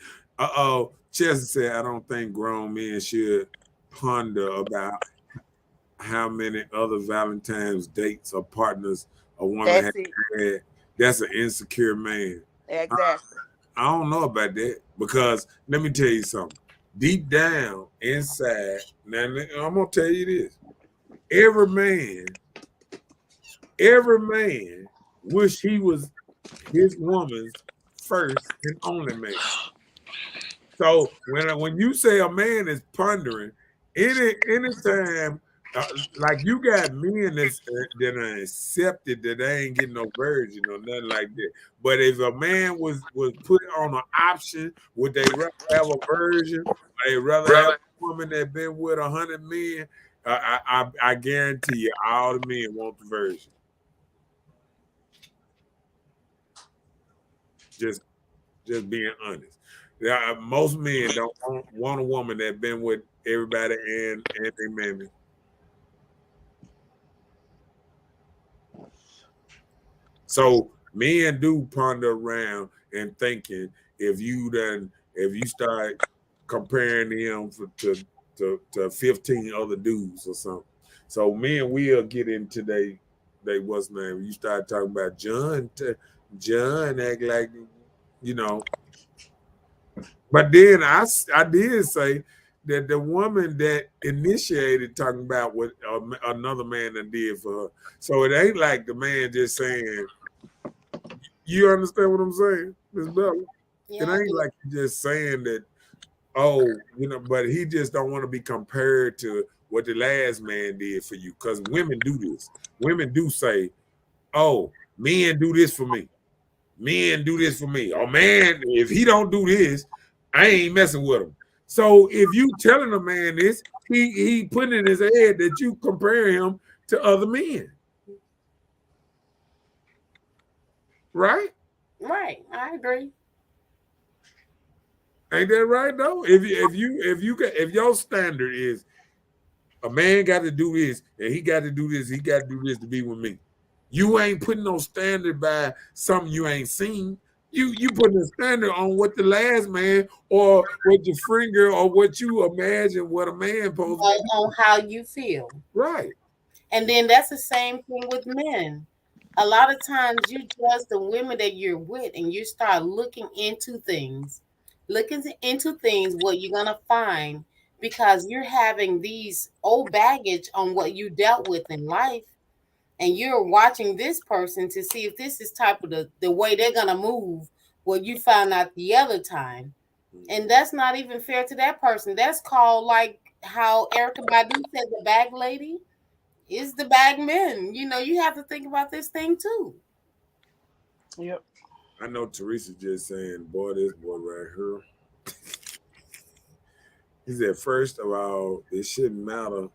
A: Chelsea said, I don't think grown men should ponder about how many other Valentine's dates or partners a woman
C: That's
A: has
C: it.
A: had. That's an insecure man. I,
C: Exactly.
A: I don't know about that because let me tell you something. Deep down inside, now I'm gonna tell you this: every man, every man wish he was his woman's first and only man. So when you say a man is pondering, anytime like you got men that are accepted that they ain't getting no virgin or nothing like that. But if a man was put on an option, would they rather have a virgin? Or they rather have a woman that been with 100 men? I guarantee you, all the men want the virgin. Just just being honest. Yeah, most men don't want a woman that been with everybody and their mammy. So men do ponder around and thinking if you start comparing them to 15 other dudes or something. So men will get into they what's name. You start talking about John act like you know. But then I did say that the woman that initiated talking about what another man that did for her. So it ain't like the man just saying, you understand what I'm saying, Miss Bella? It
B: Yeah, I
A: ain't
B: do.
A: like you just saying that, oh, but he just don't want to be compared to what the last man did for you. Because women do this. Women do say, oh, men do this for me. Men do this for me. Oh man, if he don't do this, I ain't messing with him. So if you telling a man this, he putting in his head that you compare him to other men, right?
B: Right. I agree.
A: Ain't that right though? If your standard is a man got to do this and he got to do this, he got to do this to be with me. You ain't putting no standard by something you ain't seen. You putting a standard on what the last man or what your friend girl or what you imagine what a man supposed to be.
B: On how you feel.
A: Right.
B: And then that's the same thing with men. A lot of times you judge the women that you're with and you start looking into things what you're gonna find because you're having these old baggage on what you dealt with in life and you're watching this person to see if this is type of the way they're gonna move what you found out the other time. And that's not even fair to that person. That's called like how Erica Badu said the bag lady is the bag men. You know, you have to think about this thing too.
C: Yep.
A: I know Teresa just saying, boy, this boy right here. He said, first of all, it shouldn't matter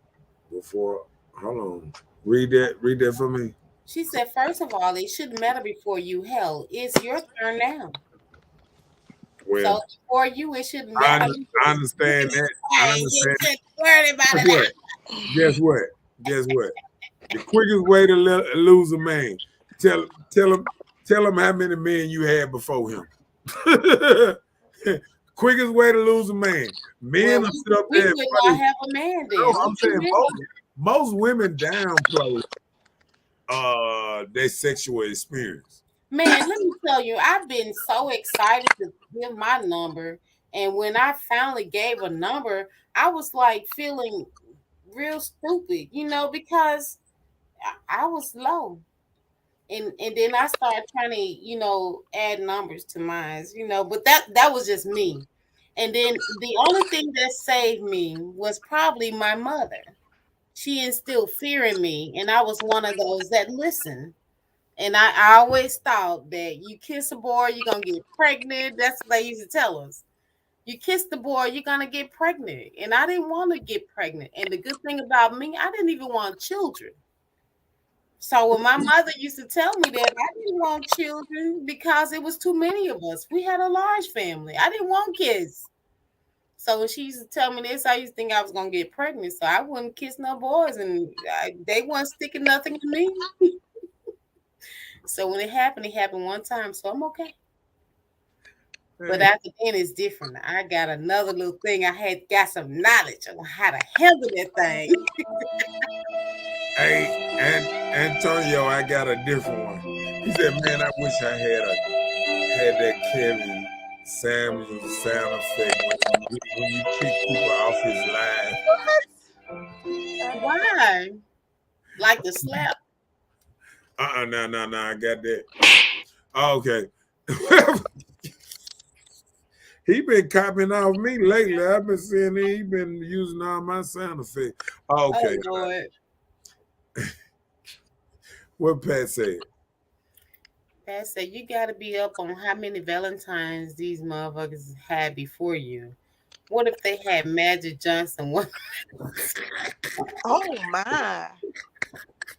A: before. Hold on. Read that. Read that for me.
B: She said, first of all, it shouldn't matter before you. Hell, it's your turn now.
A: Well,
B: So for you, it shouldn't
A: I,
B: matter.
A: I
B: You
A: understand
B: can
A: that. I
B: decide. You
A: understand.
B: shouldn't worry about
A: Guess
B: it.
A: what? Guess what? Guess what? The quickest way to lose a man, tell tell him tell him how many men you had before him. Quickest way to lose a man. Men
B: Well,
A: will sit up
B: we
A: there and
B: would
A: play.
B: not have a man
A: No,
B: then.
A: I'm
B: What you
A: saying
B: mean?
A: most women downplay their sexual experience.
B: Man, let me tell you, I've been so excited to give my number. And when I finally gave a number, I was like feeling real stupid, because I was low. And then I started trying to, add numbers to mine, but that was just me. And then the only thing that saved me was probably my mother. She instilled fear in me, and I was one of those that listened. And I always thought that you kiss a boy, you're gonna get pregnant. That's what they used to tell us. You kiss the boy, you're gonna get pregnant. And I didn't want to get pregnant. And the good thing about me, I didn't even want children. So when my mother used to tell me that, I didn't want children because it was too many of us. We had a large family. I didn't want kids. So when she used to tell me this, I used to think I was gonna get pregnant. So I wouldn't kiss no boys, and they weren't sticking nothing in me. So when it happened one time. So I'm okay. But
A: Hey,
B: after then, it's different. I got another little thing. I had got some knowledge on how to handle that thing.
A: hey, and Antonio, I got a different one. He said, "Man, I wish I had that Kevin Samuel sound effect when you kick people off his line."
B: Why? Like the slap?
A: No, I got that. Oh, okay. He been copying off me lately. I've been seeing he been using all my sound effects. Oh,
B: Oh
A: okay.
B: Lord.
A: What Pat said.
B: Pat said you got to be up on how many Valentines these motherfuckers had before you. What if they had Magic Johnson? What?
C: Oh my.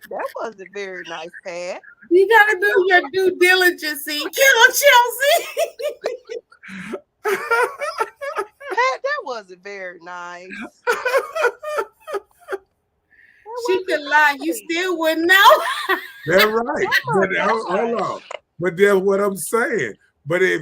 C: That wasn't very nice, Pat.
B: You got to do your due diligence. See, kill Chelsea.
C: Pat, that wasn't very nice. That
B: She could lie.
C: wasn't
B: You
C: nice.
B: still wouldn't know.
A: That's right.
C: That
A: But
C: wasn't
A: hold
C: nice.
A: on. But that's what I'm saying. But if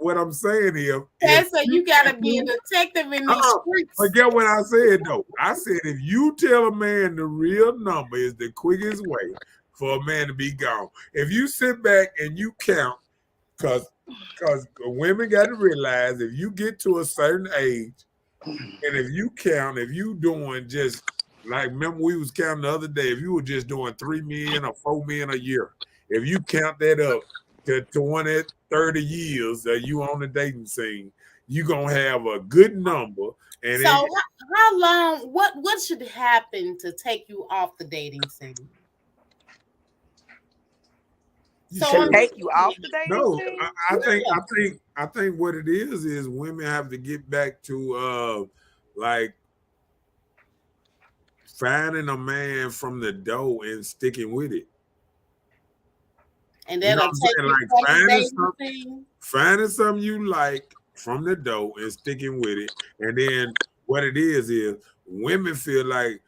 A: what I'm saying is,
B: Pat said you got
A: if
B: to be a
A: you
B: detective in these
A: uh-uh,
B: streets.
A: forget what I said though. I said if you tell a man the real number is the quickest way for a man to be gone. If you sit back and you count, because women got to realize if you get to a certain age, and if you count, if you doing just like remember we was counting the other day, if you were just doing 3 million or 4 million a year, if you count that up to 20, 30 years that you on the dating scene, you gonna have a good number. And
B: So
A: it,
B: how long? What should happen to take you off the dating scene?
A: you
B: So
C: To
A: should
C: take you off
B: understand.
C: the dating
A: no.
C: scene?
A: I think what it is women have to get back to like finding a man from the door and sticking with it.
B: And
A: You know
B: that'll
A: what I'm
B: take
A: saying?
B: you
A: Like
B: from the dating scene.
A: finding something you like from the door and sticking with it. And then what it is women feel like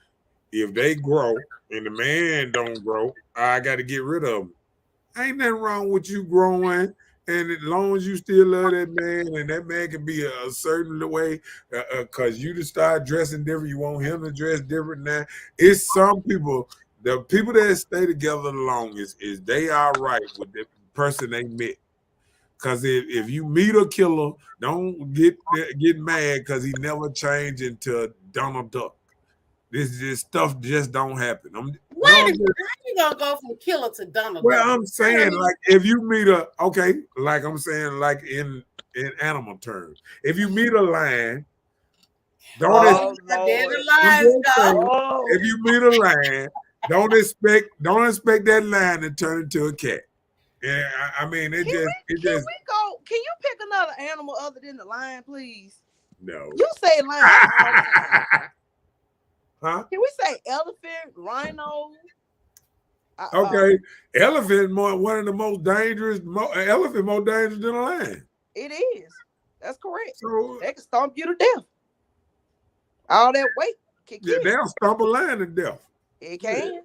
A: if they grow and the man don't grow, I got to get rid of him. Ain't nothing wrong with you growing. And as long as you still love that man, and that man can be a certain way, because you just start dressing different, you want him to dress different now. It's some people. the people that stay together the longest is they are right with the person they met. Cause if you meet a killer, don't get mad because he never changed into Donald Duck. This stuff just don't happen.
B: Wait a minute, how you gonna go from killer to Donald
A: Well,
B: Duck?
A: I'm saying like if you meet like I'm saying like in animal terms, if you meet a lion, don't
C: Oh
B: There
C: Lord.
B: the
A: I'm
B: lies
A: just
B: go.
A: saying,
C: Oh.
A: if you meet a lion, don't expect that lion to turn into a cat. Yeah, I mean
C: Can we go? Can you pick another animal other than the lion, please?
A: no.
C: You say lion all the time.
A: Huh?
C: Can we say elephant, rhino?
A: Okay, elephant one of the most dangerous. Elephant more dangerous than a lion.
C: It is. That's correct.
A: So
C: They can stomp you to death. All that weight can kill you.
A: they'll stomp a lion to death.
C: It can.
A: Yeah.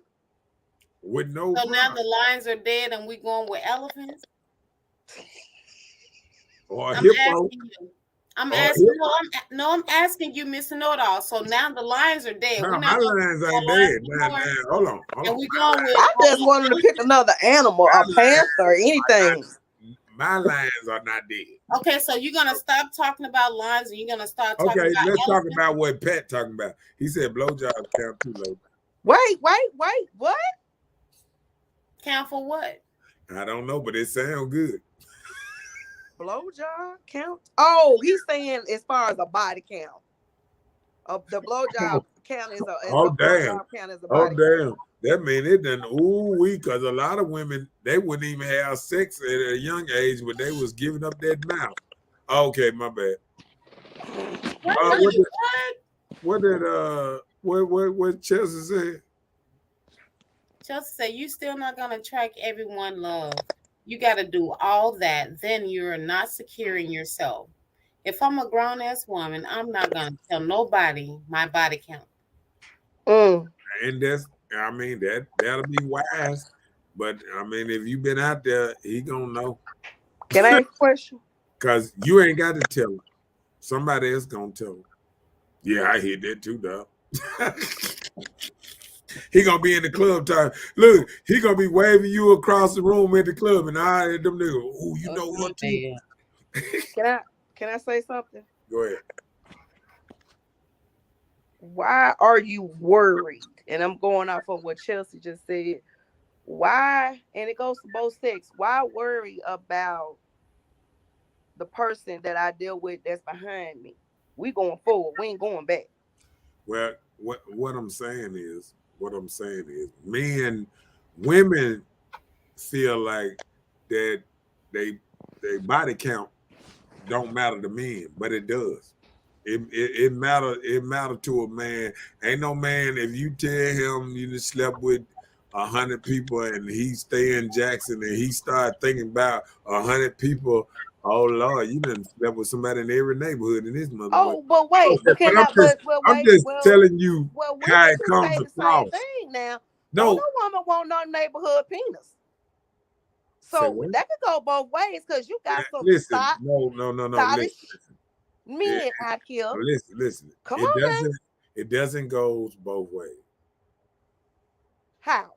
A: With no.
B: So now the lions are dead, and we going with elephants.
A: Or a
B: I'm
A: hippo.
B: asking you. I'm asking you, Mr. Knowitall. So now the lions are dead.
A: No,
B: We're
A: my
B: not going
A: lions
B: with
A: ain't
B: lions
A: dead.
B: anymore.
A: Hold on.
B: And we going with.
C: I just wanted to pick another animal, a panther, anything.
A: My lions are not dead.
B: Okay, so you're gonna stop talking about lions, and you're gonna start talking about.
A: Okay, let's talk
B: elephants?
A: about what Pat talking about. He said blowjobs count too low.
C: Wait. What?
B: Count for what?
A: I don't know, but it sounds good.
C: Blowjob count? Oh, he's saying as far as a body count. The blowjob count is a
A: damn.
C: blowjob count as a
A: Oh
C: body
A: damn.
C: count.
A: That means it done because a lot of women they wouldn't even have sex at a young age when they was giving up that mouth. Okay, my bad. What Chelsea said?
B: Chelsea said you still not gonna attract everyone love. You gotta do all that, then you're not securing yourself. If I'm a grown ass woman, I'm not gonna tell nobody my body count.
A: And that'll be wise. But I mean, if you've been out there, he gonna know.
C: Can I ask a question?
A: Cause you ain't got to tell him. Somebody else gonna tell him. Yeah, I hear that too, dog. He gonna be in the club time. Look, he gonna be waving you across the room at the club, and I them niggas. Oh, you know what? Too.
C: Can I say something?
A: Go ahead.
C: Why are you worried? And I'm going off of what Chelsea just said. Why? And it goes to both sex. Why worry about the person that I deal with that's behind me? We going forward. We ain't going back.
A: Well, what I'm saying is, women feel like that they body count don't matter to men, but it does. It matter to a man. Ain't no man if you tell him you just slept with 100 people and he stay in Jackson and he start thinking about 100 people. Oh Lord, you done slept with somebody in every neighborhood in this motherfucker.
C: Oh, but wait,
A: I'm just telling you how it comes across.
C: Same thing now.
A: No
C: woman want no neighborhood penis. So that could go both ways because you got some
A: no.
C: Men out here.
A: Listen.
C: Come on,
A: it doesn't go both ways.
C: How?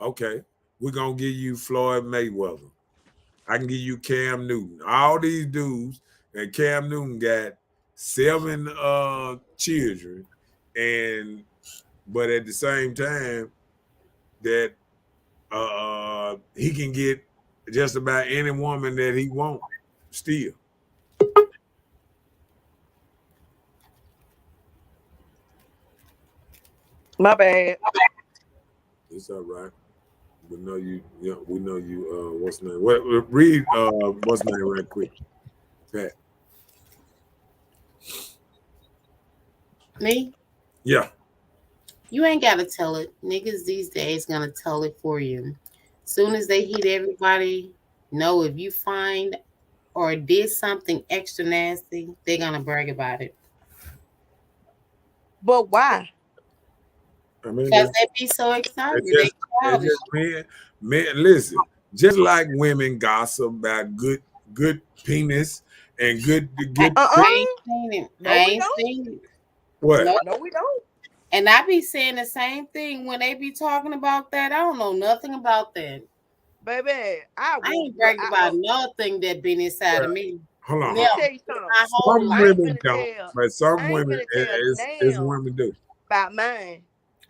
A: Okay, we're gonna give you Floyd Mayweather. I can give you Cam Newton. All these dudes, and Cam Newton got 7 children, but at the same time, that he can get just about any woman that he wants still.
C: My bad.
A: It's all right. We know you. Yeah, we know you. What's the name? Read what's the name right quick, Pat.
B: Me?
A: Yeah.
B: You ain't gotta tell it. Niggas these days gonna tell it for you. Soon as they hit everybody, know if you find or did something extra nasty, they're gonna brag about it.
C: But why?
A: I mean,
B: because they be so excited. They childish.
A: Men, listen, just like women gossip about good penis and good.
B: I ain't seen it. I ain't seen it.
A: What?
C: No, we don't.
B: And I be saying the same thing when they be talking about that. I don't know nothing about that.
C: Baby, I
B: I
C: will.
B: ain't bragged about
C: Look,
B: nothing that been inside of me.
A: Hold on,
C: let
A: hold
C: me
B: Never.
A: on.
C: tell you something.
B: My whole
A: Some
C: I
B: life.
C: ain't
A: women
C: finna
A: don't,
C: tell.
A: but some
C: I ain't
A: women
C: finna tell
A: is
C: now
A: women do.
C: about mine.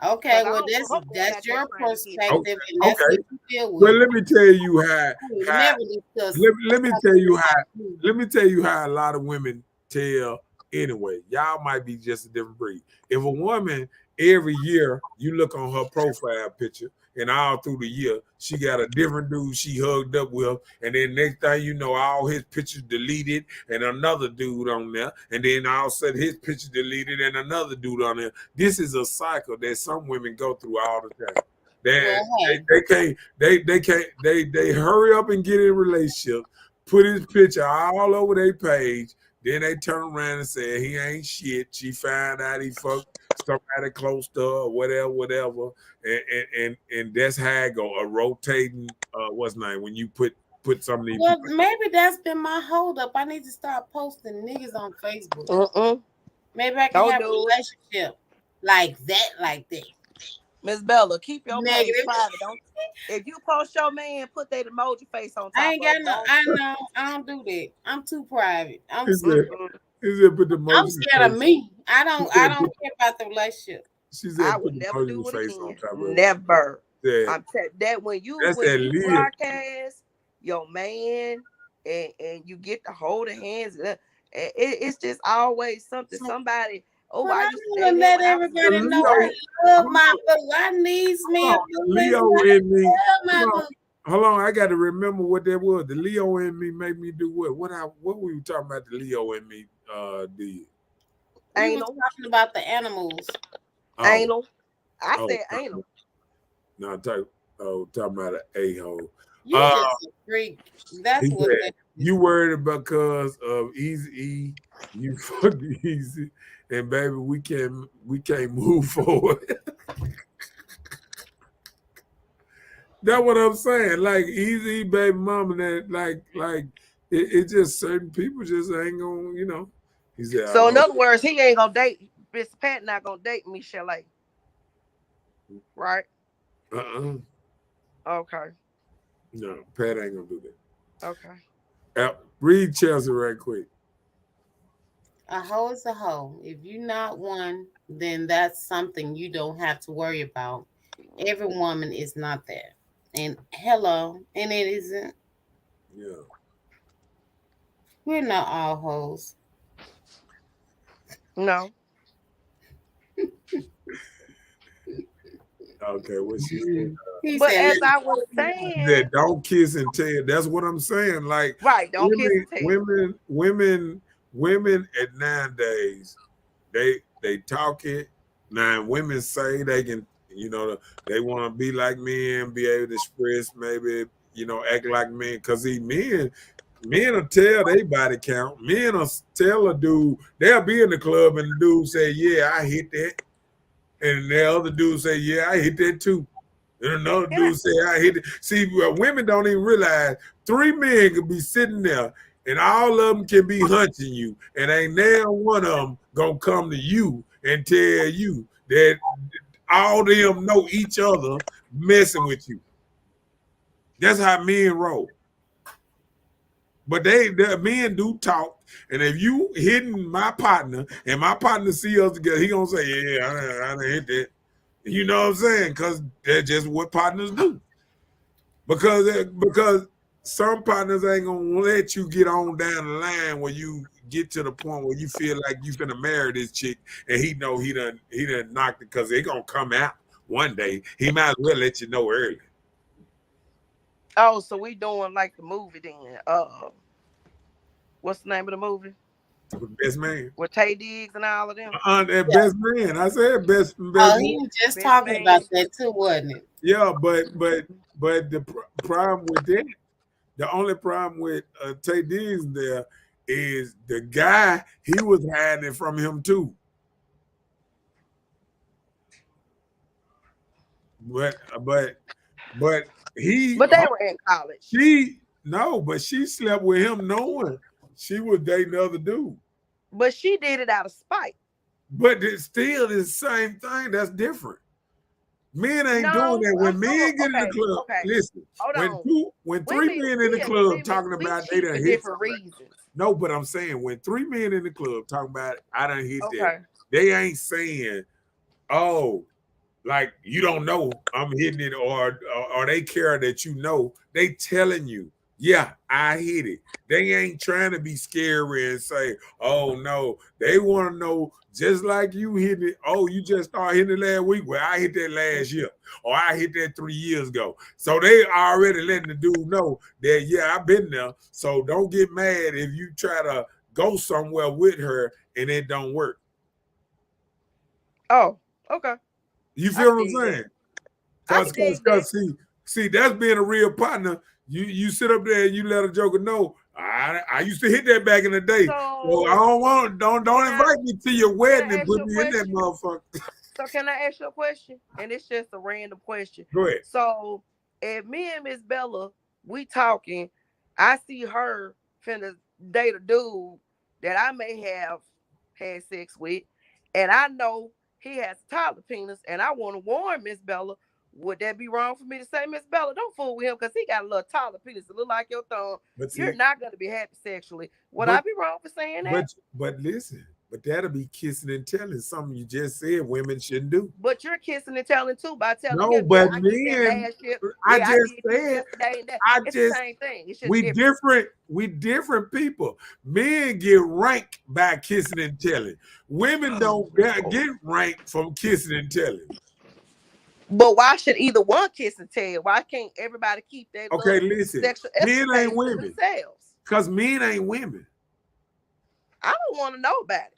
B: Okay,
C: Cause I
B: well
C: don't want her going
B: that's
C: out there
B: your
C: trying to get it.
A: Okay,
B: perspective and that's
A: okay.
B: what you deal
A: Well,
B: with.
A: let me tell you
B: I would
A: how
B: never discuss
A: let me tell
B: something
A: you how
B: about you.
A: let me tell you how a lot of women tell anyway. Y'all might be just a different breed. If a woman every year you look on her profile picture and all through the year she got a different dude she hugged up with, and then next thing you know, all his pictures deleted and another dude on there, and then all of a sudden his picture deleted and another dude on there. This is a cycle that some women go through all the time. They,
B: Well, hey,
A: they hurry up and get in a relationship, put his picture all over their page, then they turn around and say he ain't shit. She found out he fucked somebody close to her or whatever. And that's how it go. A rotating what's name when you put some of these
B: well,
A: people.
B: maybe that's been my hold up. I need to start posting niggas on Facebook. Maybe I can
C: Don't
B: have a
C: do it.
B: relationship like that.
C: Miss Bella, keep your page
B: Negative.
C: private. Don't if you post your man, put that emoji face on
B: I
C: top
B: ain't
C: of
B: got
C: it.
B: no.
C: Don't
B: I know. I don't do that. I'm too private.
A: He said,
C: mm-mm.
A: he said put the
B: I'm
A: emoji
B: scared of
A: face.
B: me.
A: She
B: I
A: said
B: don't
A: put,
B: care about the relationship.
A: she
C: I
A: said put
C: would
A: the
C: never
A: emoji
C: do it
A: face on
C: again.
A: top of it.
C: Never.
A: Said,
C: That when you
A: that's that Leah.
C: broadcast your man and you get to hold the hands, it's just always something.
B: So,
C: Somebody. Oh,
B: but
C: I
B: I
C: used to
B: want
C: date
B: to
C: him
B: let
C: when I was
A: The
B: everybody
C: young.
B: know
A: Leo,
B: I
C: Right.
B: love
A: hold
B: my
A: on,
B: boo. I needs me a
A: hold on.
B: boo in
A: Leo
B: life.
A: in me.
B: I love my
A: Hold on.
B: boo.
A: Hold on, I got to remember what that was. The Leo in me made me do what? What were you talking about? The Leo in me did.
B: We was
C: Anal.
B: talking about the animals.
A: Oh,
C: Anal. I
A: oh,
C: said anal.
A: no, talking about an a hole.
B: You
A: Uh,
B: just a freak.
A: he
B: That's what
A: said
B: that is.
A: you worried because of Easy E. You fucked Easy, and baby, we can't move forward. That's what I'm saying. Like Easy baby mama, that it just certain people just ain't gonna. He said,
C: So in
A: "Oh,
C: other words, he ain't gonna date Miss Pat. Not gonna date Michelle, right?
A: uh-uh,
C: Okay.
A: no, Pat ain't gonna do
C: Okay.
A: that." Read Chelsea right quick.
B: A hoe is a hoe. If you're not one, then that's something you don't have to worry about. Every woman is not that. And hello, and it isn't.
A: Yeah.
B: We're not all hoes.
C: No.
A: Okay, what she said.
B: He
C: But
B: said,
C: as
B: "Let's
C: I was
B: go to
A: She said,
C: saying,
A: "Don't kiss and tell." That's what I'm saying. Like
C: right? Don't kiss
A: women,
C: and tell.
A: women, women, women at nowadays, they talk it. Now women say they can, they want to be like men, be able to express, maybe, act like men. Cause see, men will tell they body count. Men will tell a dude, they'll be in the club and the dude say, "Yeah, I hit that," and the other dude say, "Yeah, I hit that too." And another
C: Yeah.
A: dude say, "I hit it." See, women don't even realize three men could be sitting there and all of them can be hunting you, and ain't now one of them gonna come to you and tell you that all of them know each other messing with you. That's how men roll. But the men do talk, and if you hitting my partner and my partner see us together, he gonna say, "Yeah, I done hit that." You know what I'm saying? Because that's just what partners do. Because some partners ain't gonna let you get on down the line where you get to the point where you feel like you finna marry this chick, and he know he done knocked it because they gonna come out one day. He might as well let you know early.
C: Oh, so we doing like the movie then? What's the name of the movie
A: Best man.
C: with Tay Diggs and all of them?
A: That best man. I said best
B: Oh,
A: man.
B: he was just
C: Best
B: talking about
C: man.
B: that too, wasn't it?
A: Yeah, but the problem with that, the only problem with Tay Diggs there is the guy, he was hiding it from him too. But he
C: But they were in college.
A: she no, but she slept with him knowing she was dating the other dude.
C: But she did it out of spite.
A: But it still is the same thing. That's different. Men ain't doing
C: No,
A: that.
C: I'm
A: When
C: so
A: men get in the
C: okay.
A: club,
C: Okay,
A: listen,
C: hold
A: when
C: on.
A: when three men in the club talking
C: We
A: about they
C: cheat
A: done
C: for
A: hit
C: different
A: something.
C: reasons.
A: No, but I'm saying when three men in the club talking about I done hit that,
C: Okay.
A: they ain't saying, oh, like you don't know I'm hitting it, or they care that you know. They telling you, yeah, I hit it. They ain't trying to be scary and say, oh no. They want to know just like you hit it. Oh, you just started hitting it last week. Well, I hit that last year, or I hit that 3 years ago. So they already letting the dude know that yeah, I've been there. So don't get mad if you try to go somewhere with her and it don't work.
C: Oh, okay.
A: You
C: I
A: feel
C: can
A: what I'm
C: dig that.
A: saying?
C: I
A: Cause,
C: can dig
A: cause,
C: that.
A: cause, see, that's being a real partner. You sit up there and you let a joker know. I used to hit that back in the day. So I
C: So
A: don't want don't
C: can I
A: invite me to your
C: can
A: wedding
C: I
A: and
C: ask
A: put
C: you a
A: me in that
C: question?
A: motherfucker.
C: So can I ask you a question? And it's just a random question.
A: Go ahead.
C: So if me and Miss Bella we talking, I see her finna date a dude that I may have had sex with, and I know he has a toddler penis, and I want to warn Miss Bella. Would that be wrong for me to say, Miss Bella, don't fool with him because he got a little toddler penis that look like your thumb.
A: But
C: You're
A: see,
C: not gonna be happy sexually. Would I
A: but
C: be wrong for saying that?
A: but listen, but that'll be kissing and telling something you just said women shouldn't do.
C: But you're kissing and telling too by telling
A: No,
C: him, yeah,
A: but
C: I did that
A: men,
C: last year.
A: I
C: Yeah, I
A: just
C: did this
A: said,
C: yesterday and that.
A: I
C: It's the
A: just
C: same thing. It's just
A: we
C: different.
A: different. We different people. Men get ranked by kissing and telling. Women don't get ranked from kissing and telling.
C: But why should either one kiss and tell? Why can't everybody keep their
A: Okay,
C: little
A: listen.
C: sexual
A: Men ain't
C: escapades to
A: women.
C: themselves?
A: Because men ain't women.
C: I don't want to know about it.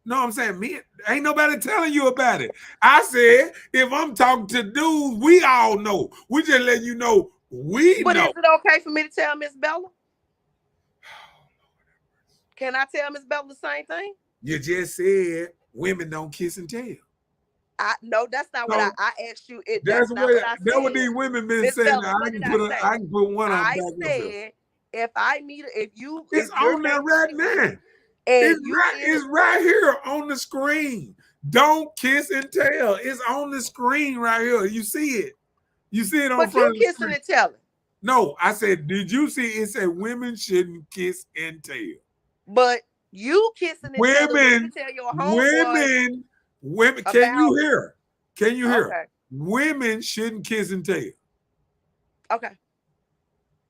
A: No, I'm saying men ain't nobody telling you about it. I said if I'm talking to dudes, we all know. We just let you know we
C: But
A: know.
C: is it okay for me to tell Miss Bella? Can I tell Miss Bella the same thing?
A: You just said women don't kiss and tell.
C: I no, that's not what
A: So
C: I asked you.
A: that's
C: That's not
A: what
C: what I
A: that what
C: said.
A: these women been
C: Miss
A: saying.
C: Bella, what did I
A: I
C: say?
A: can put one of them
C: I
A: back up there.
C: said if I meet
A: It's
C: if you're
A: on there
C: dating
A: right
C: a
A: now.
C: man and
A: It's right here on the screen. Don't kiss and tell. It's on the screen right here. You see it. You see it on
C: but you
A: front of the
C: kissing
A: screen.
C: and telling.
A: No, I said, did you see it said women shouldn't kiss and tell?
C: But you kissing and telling, but you
A: Women,
C: tell your homeboy
A: women, women, can you
C: about
A: hear? Can you hear?
C: okay,
A: Women shouldn't kiss and tell.
C: okay.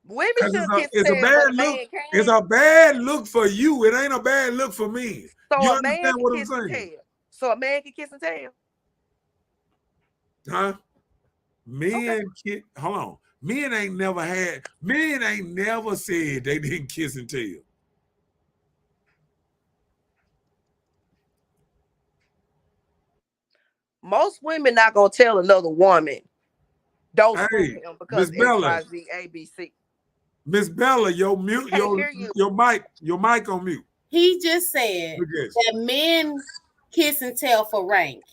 C: Women
A: Because
C: should kiss and
A: it's a
C: tell,
A: bad
C: but a
A: look.
C: man
A: It's
C: can.
A: a bad look for you. It ain't a bad look for me.
C: So
A: You
C: a man
A: understand
C: can
A: what I'm
C: kiss and
A: saying?
C: tell. So a man can kiss and tell.
A: Huh?
C: Okay.
A: Hold on. Men ain't never said they didn't kiss and tell.
C: Most women not gonna tell another woman, don't screw
A: Hey,
C: him because
A: Miss
C: X,
A: Bella,
C: Y, Z, A, B, C.
A: Miss Bella,
C: We can't hear you.
A: your mic on mute.
B: He just said
A: Look at you.
B: that men kiss and tell for rank.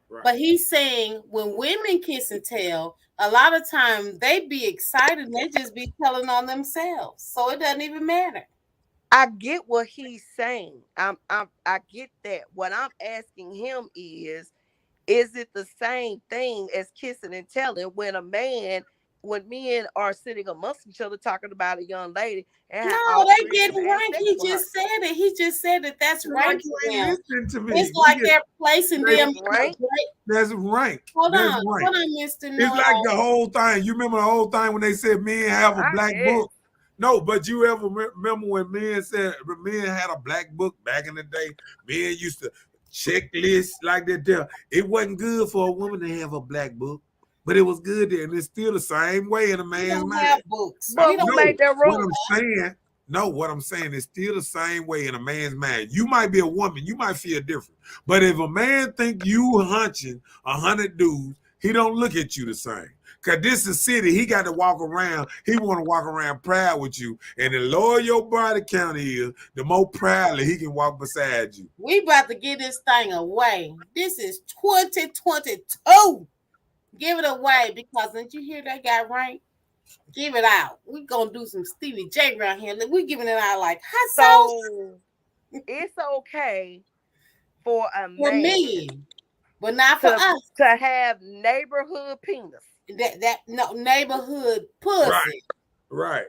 A: Right.
B: But he's saying when women kiss and tell, a lot of time they be excited and they just be telling on themselves. So it doesn't even matter.
C: I get what he's saying. I get that. What I'm asking him is it the same thing as kissing and telling when men are sitting amongst each other talking about a young lady and have
B: No,
C: all
B: they
C: three of them
B: getting
C: have
B: rank.
C: sex
B: He
C: with her?
B: just said it. He just said that that's
A: It's like
B: rank
A: you
B: for
A: ain't
B: them.
A: listening to
B: It's
A: me.
B: like they're placing
A: They,
B: them
C: That's
B: in a
C: right.
B: great.
A: that's rank.
B: Hold
A: That's
B: on,
A: rank.
B: hold on, Mr.
A: It's like the
B: Knowitall.
A: whole thing. You remember the whole thing when they said men have a
C: I
A: black
C: guess.
A: book? No, but you ever remember when men said men had a black book back in the day? Men used to check lists like that there. It wasn't good for a woman to have a black book, but it was good there. And it's still the same way in a
B: We
A: man's
B: don't
A: mind.
B: have books.
C: But
B: We
C: who
B: don't.
A: No,
C: made that
A: what
C: rule?
A: I'm saying, no, what I'm saying is still the same way in a man's mind. You might be a woman, you might feel different. But if a man think you hunching 100 dudes, he don't look at you the same. Cause this is city, he got to walk around. He want to walk around proud with you, and the lower your body count is, the more proudly he can walk beside you.
B: We about to get this thing away. This is 2022. Give it away because didn't you hear that guy right? Give it out. We gonna do some Stevie J around here. We giving it out like hot sauce.
C: So it's okay for a
B: for
C: man
B: me, but not for
C: to
B: us.
C: have neighborhood penis.
B: That no neighborhood
A: Right,
B: pussy.
A: right,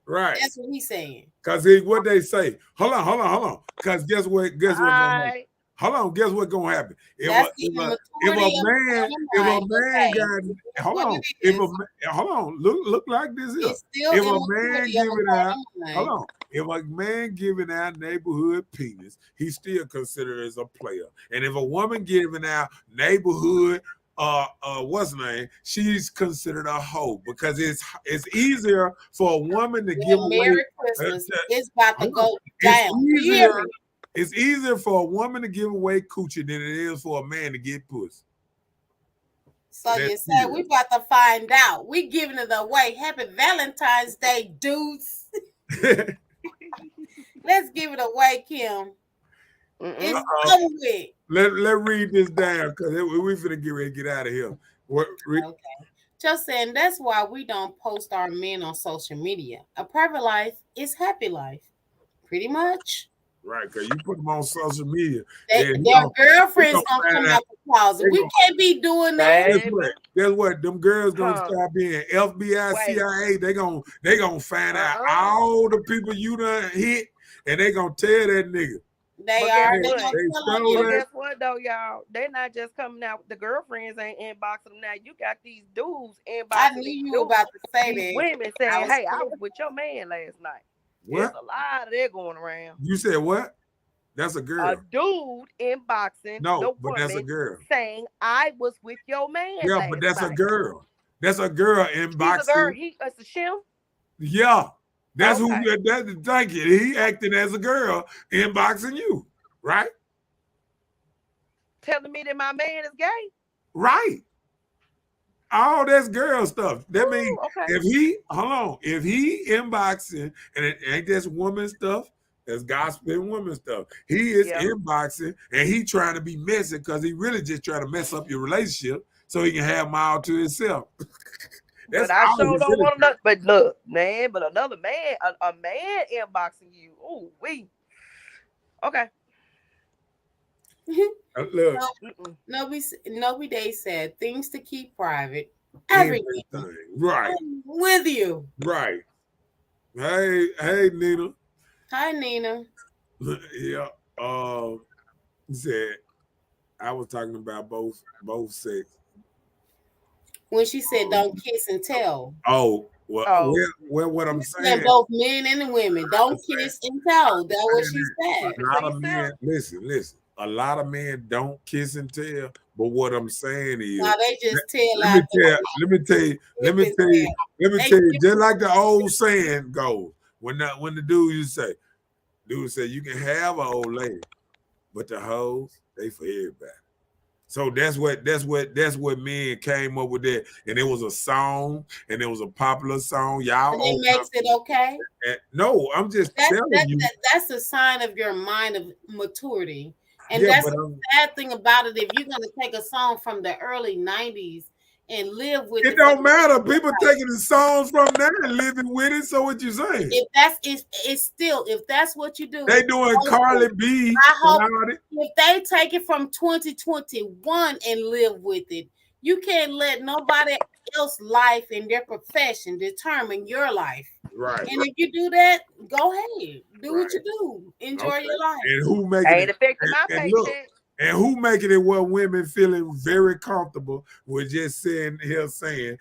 A: right.
B: That's what he's saying.
A: Cause what they say. Hold on. Cause guess what? Guess what gonna happen?
C: I
A: Hold on. Guess what gonna happen?
B: That's giving
A: If a
B: maturity
A: man
B: of the
A: if a
B: mind.
A: man
B: Okay,
A: got
B: that's
A: hold
B: what
A: on
B: it
A: if a
B: is.
A: hold on look like this here.
B: It's still
A: If a man
B: immaturity of a
A: giving
B: part
A: out
B: of
A: hold
B: mind.
A: on if a man giving out neighborhood penis, he's still considered as a player. And if a woman giving out neighborhood what's her name? She's considered a hoe because it's easier for a woman to give
B: Well,
A: away.
B: Merry Christmas.
A: To,
B: It's about to
A: hold on.
B: go
A: It's
B: down. You hear
A: easier.
B: me?
A: It's easier for a woman to give away coochie than it is for a man to get pussy.
B: So
A: That's
B: you say we about to find out. We giving it away. Happy Valentine's Day, dudes.
A: serious.
B: Let's give it away, Kim. It's
A: Uh-oh.
B: over with.
A: Let read this down because we finna get ready to get out of here.
B: Okay. Just saying that's why we don't post our men on social media. A private life is happy life. Pretty much.
A: Right, because you put them on social media,
B: Their
A: then
B: girlfriends gonna
A: find
B: come
A: out.
B: out the closet. We can't be doing that.
A: Guess
C: baby.
A: what? Guess what? Them girls gonna
C: Huh.
A: start being FBI,
C: Wait.
A: CIA. They gonna find out
C: Uh-uh.
A: all the people you done hit, and they gonna tell that nigga.
B: They
C: But
B: are.
C: guess
B: They
C: what?
B: gonna
A: They
B: tell on
A: stole
C: But
B: you.
A: that.
C: guess what though, y'all? They're not just coming out. The girlfriends ain't inboxing them now. You got these dudes
B: I
C: inboxing
B: knew
C: these
B: you were
C: dudes,
B: about to say
C: these
B: that.
C: women
B: I
C: saying,
B: was
C: "Hey, I was with your man last night." There's
A: What?
C: a lot of that going around.
A: You said what? That's a
C: A
A: girl.
C: dude inboxing
A: No,
C: the
A: but that's a
C: woman
A: girl.
C: saying, "I was with your man
A: Yeah, but
C: last
A: that's a
C: night."
A: girl. That's a girl
C: She's a girl.
A: inboxing.
C: It's a shim.
A: Yeah, that's who.
C: Okay.
A: That's thank you. He acting as a girl inboxing you, right?
C: Telling me that my man is gay.
A: Right. All that's girl stuff. That means
C: Ooh, okay.
A: if he inboxing and it ain't just woman stuff, that's gospel and woman stuff. He is
C: Yeah.
A: inboxing and he trying to be messy because he really just trying to mess up your relationship so he can have them all to himself. That's
C: But I
A: all he
C: sure don't
A: really.
C: want to. But look, man. But another man, a man inboxing you. Ooh, we. Okay.
A: Look,
B: Nobody Day said things to keep private. Everything.
A: everything. Right,
B: I'm with you.
A: right. Hey, Nina.
B: Hi, Nina.
A: Yeah. Said I was talking about both sex.
B: When she said don't kiss and tell.
A: Oh, well,
C: Oh,
A: what I'm
B: And
A: saying.
B: both men and women. Don't kiss and tell. That's what she said.
C: keep
A: A
C: it to
A: lot of men,
C: yourself.
A: listen. A lot of men don't kiss and tell. But what I'm saying is,
B: Now they just tell
A: let me
B: out
A: tell, let me tell you, let me tell you, let me
B: They
A: tell you, just like the old saying goes, when the dude say you can have an old lady, but the hoes, they for everybody. So that's what men came up with that. And it was a song, and it was a popular song. Y'all
B: and it
A: open up.
B: makes it okay.
A: No, I'm just telling you.
B: That's a sign of your mind of maturity. And
A: Yeah,
B: that's
A: but
B: the sad thing about it. If you're gonna take a song from the early 90s and live with
A: it
B: it for
A: don't matter. People taking the songs from there and living with it. So what you saying?
B: if that's it's still if that's what you do,
A: They doing Carly B
B: I hope
A: and all that.
B: if they take it from 2021 and live with it, you can't let nobody else's life and their profession determine your life.
A: Right.
B: And if you do that, go ahead. Do what you do. Enjoy
A: Okay.
B: your life.
A: And who making
C: Ain't
A: it?
C: affecting my
A: And look,
C: paycheck.
A: and who making it where women feeling very comfortable with just saying that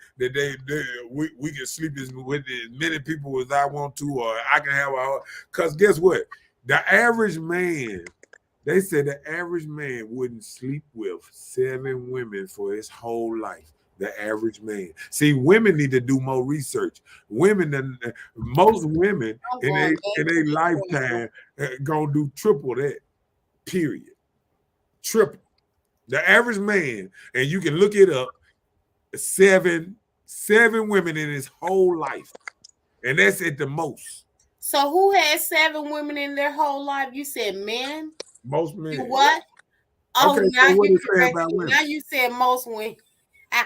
A: we can sleep with as many people as I want to, or I can have a. Because guess what? The average man, they said the average man wouldn't sleep with 7 women for his whole life. The average man. See, women need to do more research. Most women
B: I'm
A: in
B: going
A: a
B: back
A: in
B: to
A: a
B: the
A: lifetime gonna do triple that. Period. Triple. The average man, and you can look it up, seven women in his whole life. And that's at the most.
B: So who had 7 women in their whole life? You said men?
A: Most
B: You
A: men.
B: what? Oh,
A: Okay,
B: now
A: so what
B: you
A: is saying
B: correct.
A: about women?
B: Now you said most women. I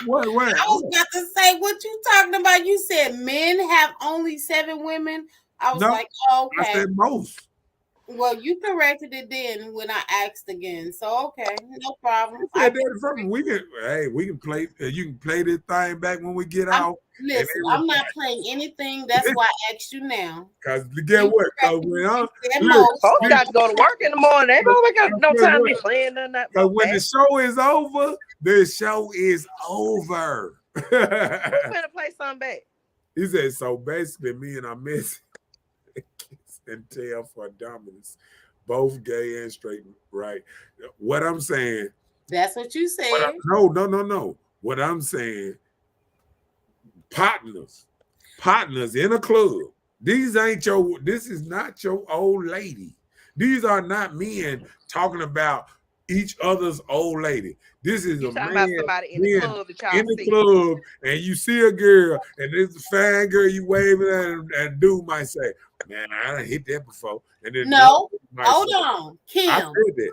A: What?
B: was about to say what you talking about. You said men have only 7 women. I was
A: No,
B: like, oh,
A: I
B: okay.
A: said most.
B: Well, you corrected it then when I asked again. So okay, no problem.
A: I said that from we can play. You can play this thing back when we get
B: I'm
A: out and
B: listen. I'm
A: everything.
B: not playing anything. That's why I asked you now.
A: Cause get
B: You
A: what? Cause
B: corrected me.
A: when I
B: You said
A: look,
B: most.
C: Folks
A: look,
C: got to go to work in the morning. Everybody got no
A: look
C: time to be
A: what?
C: playing nothing
A: Cause
C: about
A: when the
C: that.
A: show is over, the show is over.
C: We finna play something back.
A: He said, so basically, me and I miss kiss and tell for dominance, both gay and straight, right? What I'm saying,
B: That's what you said.
A: no. What I'm saying, partners, partners in a club. This is not your old lady. These are not men talking about each other's old lady. This is
C: You
A: a
C: talking about
A: man
C: somebody in the
A: being
C: club that
A: in
C: y'all
A: the
C: see.
A: club and you see a girl and there's a fine girl you waving at and dude might say, man, I done hit that before. And then another
B: No,
A: might
B: hold
A: say,
B: on,
A: I
B: Kim.
A: said that.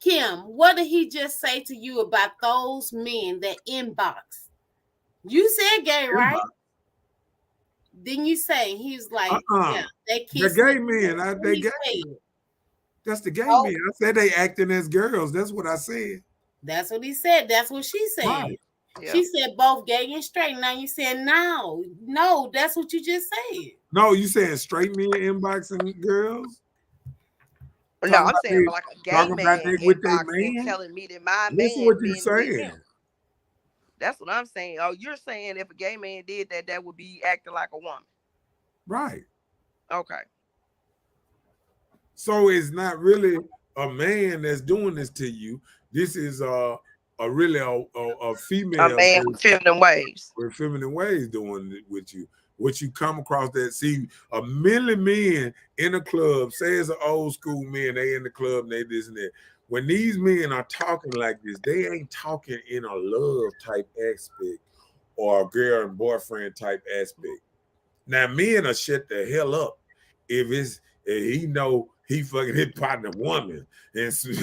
B: Kim, what did he just say to you about those men that inbox? You said gay, right? Didn't you say he was like, yeah,
A: Uh-uh.
B: they
A: The
B: kissing?
A: gay men,
B: That's what
A: they
B: he
A: gay.
B: said.
A: That's the gay
B: Oh,
A: men. I said they acting as girls. That's what I said.
B: that's what he said. That's what she said.
A: Right.
C: Yeah.
B: She said both gay and straight. Now you said no. No, that's what you just said.
A: No, you saying straight men inboxing girls?
C: No,
A: Talking
C: I'm
A: about
C: saying
A: they
C: like a gay
A: talking about
C: man
A: they with their
C: inboxing
A: man?
C: telling me that my
A: Listen what
C: man
A: you
C: been with him.
A: saying.
C: That's what I'm saying. Oh, you're saying if a gay man did that, that would be acting like a woman.
A: Right.
C: Okay.
A: So it's not really a man that's doing this to you. This is a really a
C: A
A: female
C: man with feminine ways.
A: with feminine ways doing it with you. What you come across that see a million men in a club, say it's an old school man, they in the club and they this and that. When these men are talking like this, they ain't talking in a love type aspect or a girl and boyfriend type aspect. Now men are shut the hell up if he know he fucking his partner woman and some,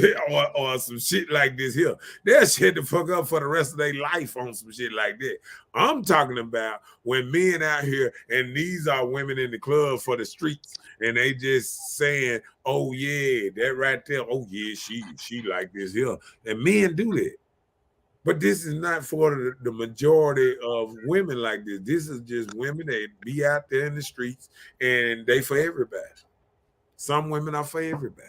A: or some shit like this here. They'll shut the fuck up for the rest of their life on some shit like that. I'm talking about when men out here and these are women in the club for the streets and they just saying, oh yeah, that right there, oh yeah, she like this here. And men do that. But this is not for the majority of women like this. This is just women that be out there in the streets and they for everybody. Some women are for everybody.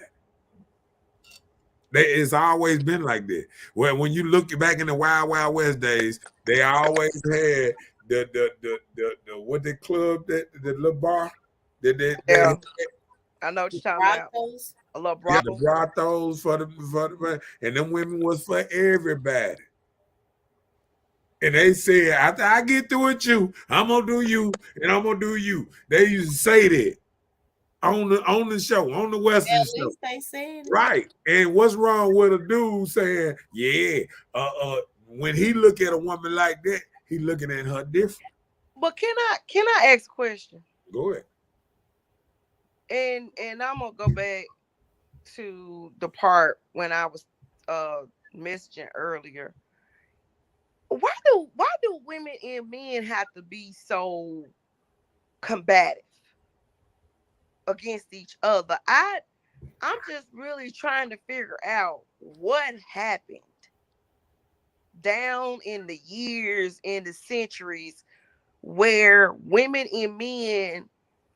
A: It's always been like that. Well, when you look back in the Wild Wild West days, they always had the what they club that the little bar that
C: Yeah.
A: had,
C: I know what you're talking about.
B: Brothels.
C: A little
A: yeah, the
C: brothel.
A: brothels for the and them women was for everybody. And they said, after I get through with you, I'm gonna do you and I'm gonna do you. They used to say that on the show, on the Western
B: At
A: show.
B: least they said it.
A: Right. And what's wrong with a dude saying, yeah, when he look at a woman like that, he looking at her different.
C: But can I ask a question?
A: Go ahead.
C: And I'm gonna go back to the part when I was messaging earlier. Why do women and men have to be so combative against each other? I'm just really trying to figure out what happened down in the years, in the centuries, where women and men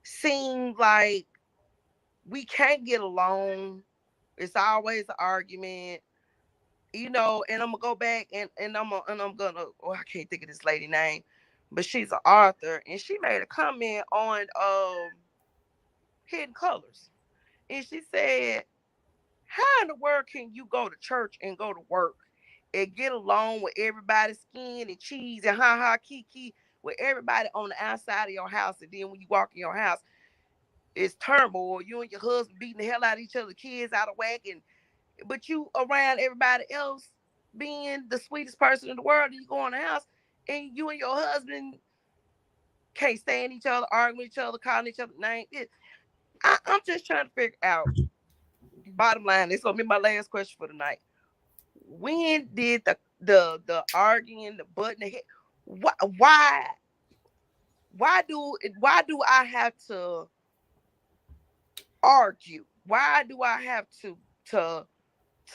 C: seem like we can't get along. It's always an argument, and I'm gonna go back and I'm gonna oh, I can't think of this lady name, but she's an author and she made a comment on Hidden Colors. And she said, how in the world can you go to church and go to work and get along with everybody's skin and cheese and ha ha kiki with everybody on the outside of your house, and then when you walk in your house, it's turmoil. You and your husband beating the hell out of each other, kids out of whack, and but you around everybody else being the sweetest person in the world, and you go in the house and you and your husband can't stand each other, arguing with each other, calling each other names. I'm just trying to figure out. Bottom line, it's gonna be my last question for the night. When did the arguing, the button, the head, why why do I have to argue Why do I have to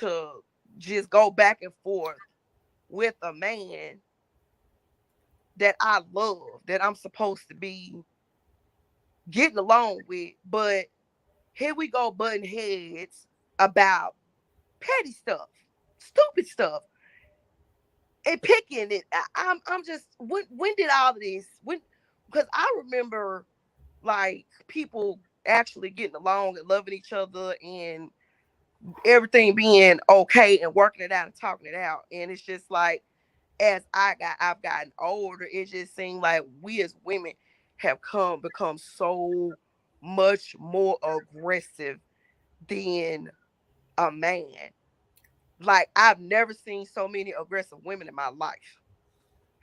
C: to just go back and forth with a man that I love, that I'm supposed to be getting along with, but here we go butting heads about petty stuff, stupid stuff, and picking it. I'm just when did all of this when because I remember like people actually getting along and loving each other and everything being okay and working it out and talking it out. And it's just like as I've gotten older, it just seemed like we as women have become so much more aggressive than a man. Like I've never seen so many aggressive women in my life.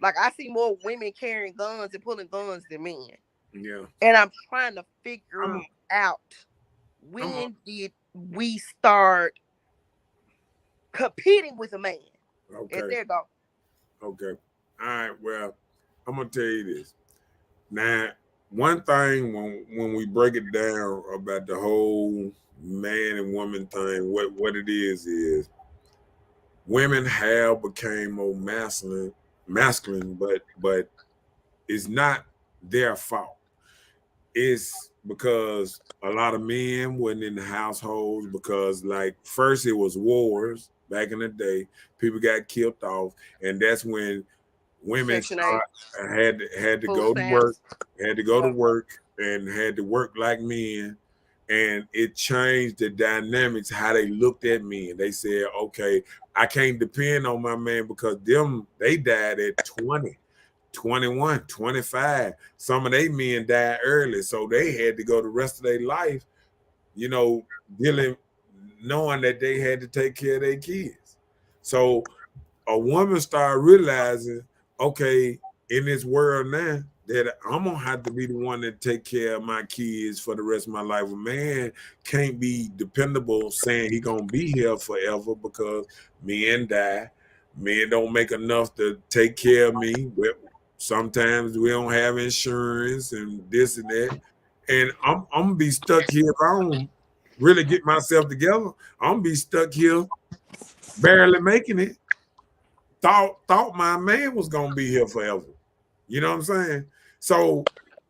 C: Like I see more women carrying guns and pulling guns than men.
A: Yeah.
C: And I'm trying to
A: I'm
C: figure out
A: I'm
C: when did we start competing with a man? And
A: okay.
C: there you go.
A: Okay. All right. Well, I'm gonna tell you this. Now, one thing when we break it down about the whole man and woman thing, what it is women have became more masculine, but it's not their fault. It's because a lot of men wasn't in the households because like first it was wars back in the day. People got killed off, and that's when women
C: Section 8,
A: had to
C: food
A: go to work,
C: stamps.
A: had to go to
C: Yeah.
A: work, and had to work like men. And it changed the dynamics how they looked at men. They said, "Okay, I can't depend on my man because they died at 20, 21, 25. Some of they men died early, so they had to go the rest of their life, you know, dealing, knowing that they had to take care of their kids. So a woman start realizing, okay, in this world now, that I'm gonna have to be the one that take care of my kids for the rest of my life. A man can't be dependable saying he gonna be here forever because men die. Men don't make enough to take care of me. Sometimes we don't have insurance and this and that. And I'm gonna be stuck here if I don't really get myself together. I'm gonna be stuck here barely making it thought my man was gonna be here forever. You know what I'm saying? So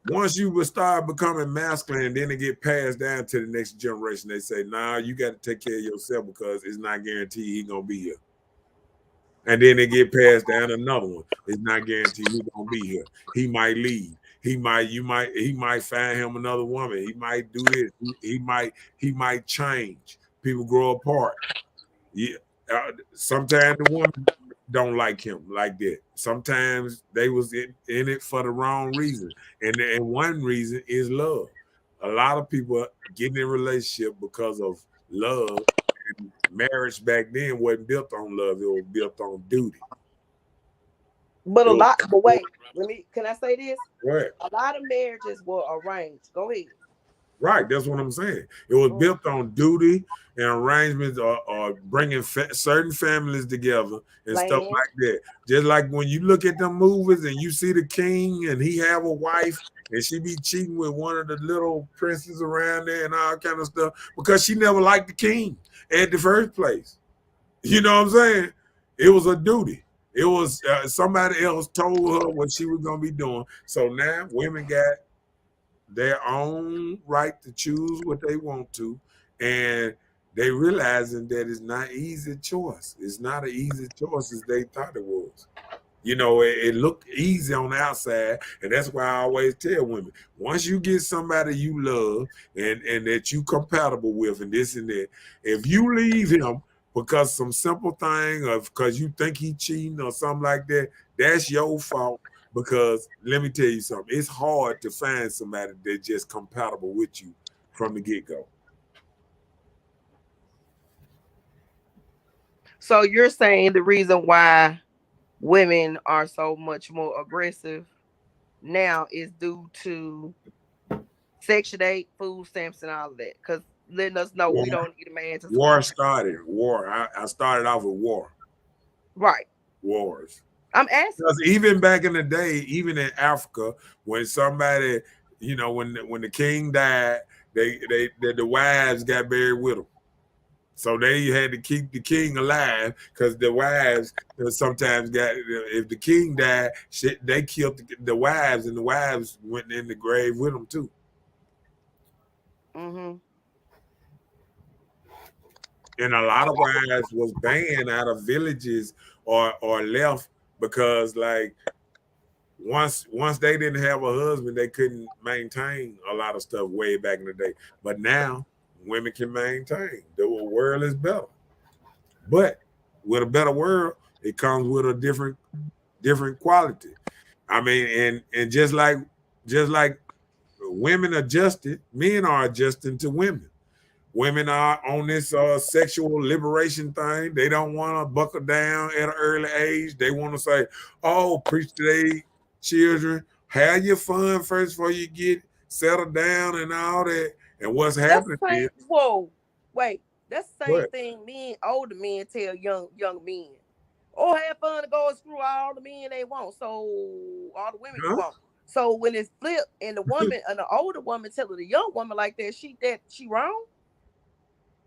A: once you would start becoming masculine, then it get passed down to the next generation. They say, nah, you got to take care of yourself because it's not guaranteed he gonna be here. And then it get passed down to another one. It's not guaranteed he gonna be here. He might leave. He might find him another woman. He might do this. He might change. People grow apart. Yeah, sometimes the woman don't like him like that. Sometimes they was in it for the wrong reason, and one reason is love. A lot of people get in a relationship because of love. And marriage back then wasn't built on love; it was built on duty.
C: But
A: It
C: a
A: was
C: lot, but wait, can I say this?
A: right.
C: A lot of marriages were arranged. Go ahead.
A: Right, that's what I'm saying. It was
C: Mm.
A: built on duty and arrangements or bringing certain families together and stuff
C: Land.
A: like that. Just like when you look at them movies and you see the king and he have a wife and she be cheating with one of the little princes around there and all kind of stuff because she never liked the king at the first place. You know what I'm saying? It was a duty. It was somebody else told her what she was gonna be doing. So now women got their own right to choose what they want to, and they realizing that it's not easy choice. It's not an easy choice as they thought it was. You know, it looked easy on the outside, and that's why I always tell women: once you get somebody you love and that you compatible with, and this and that, if you leave him because some simple thing, or because you think he cheating or something like that, that's your fault. Because let me tell you something: it's hard to find somebody that's just compatible with you from the get go.
C: So you're saying the reason why women are so much more aggressive now is due to Section 8, food stamps, and all of that. Because letting us know we
A: War,
C: don't need a man to
A: war
C: support.
A: started. War. I started off with war.
C: Right.
A: Wars.
C: I'm asking.
A: Because even back in the day, even in Africa, when somebody, when the king died, the wives got buried with them. So they had to keep the king alive because the wives sometimes got, if the king died, shit, they killed the wives, and the wives went in the grave with them too.
C: Mm-hmm.
A: And a lot of wives was banned out of villages or left because like once they didn't have a husband, they couldn't maintain a lot of stuff way back in the day. But now women can maintain. The world is better. But with a better world, it comes with a different quality. I mean, and just like women adjusted, men are adjusting to women. Women are on this sexual liberation thing. They don't want to buckle down at an early age. They want to say, "Oh, preach to their children, have your fun first before you get settled down and all that." And what's
C: That's
A: happening
C: the same.
A: is
C: Whoa, wait. That's the same
A: what?
C: thing. Older men tell young men. Oh, have fun to go and screw all the men they want. So all the women you
A: Huh?
C: want. So when it's flipped and the woman and the older woman telling the young woman like that she wrong.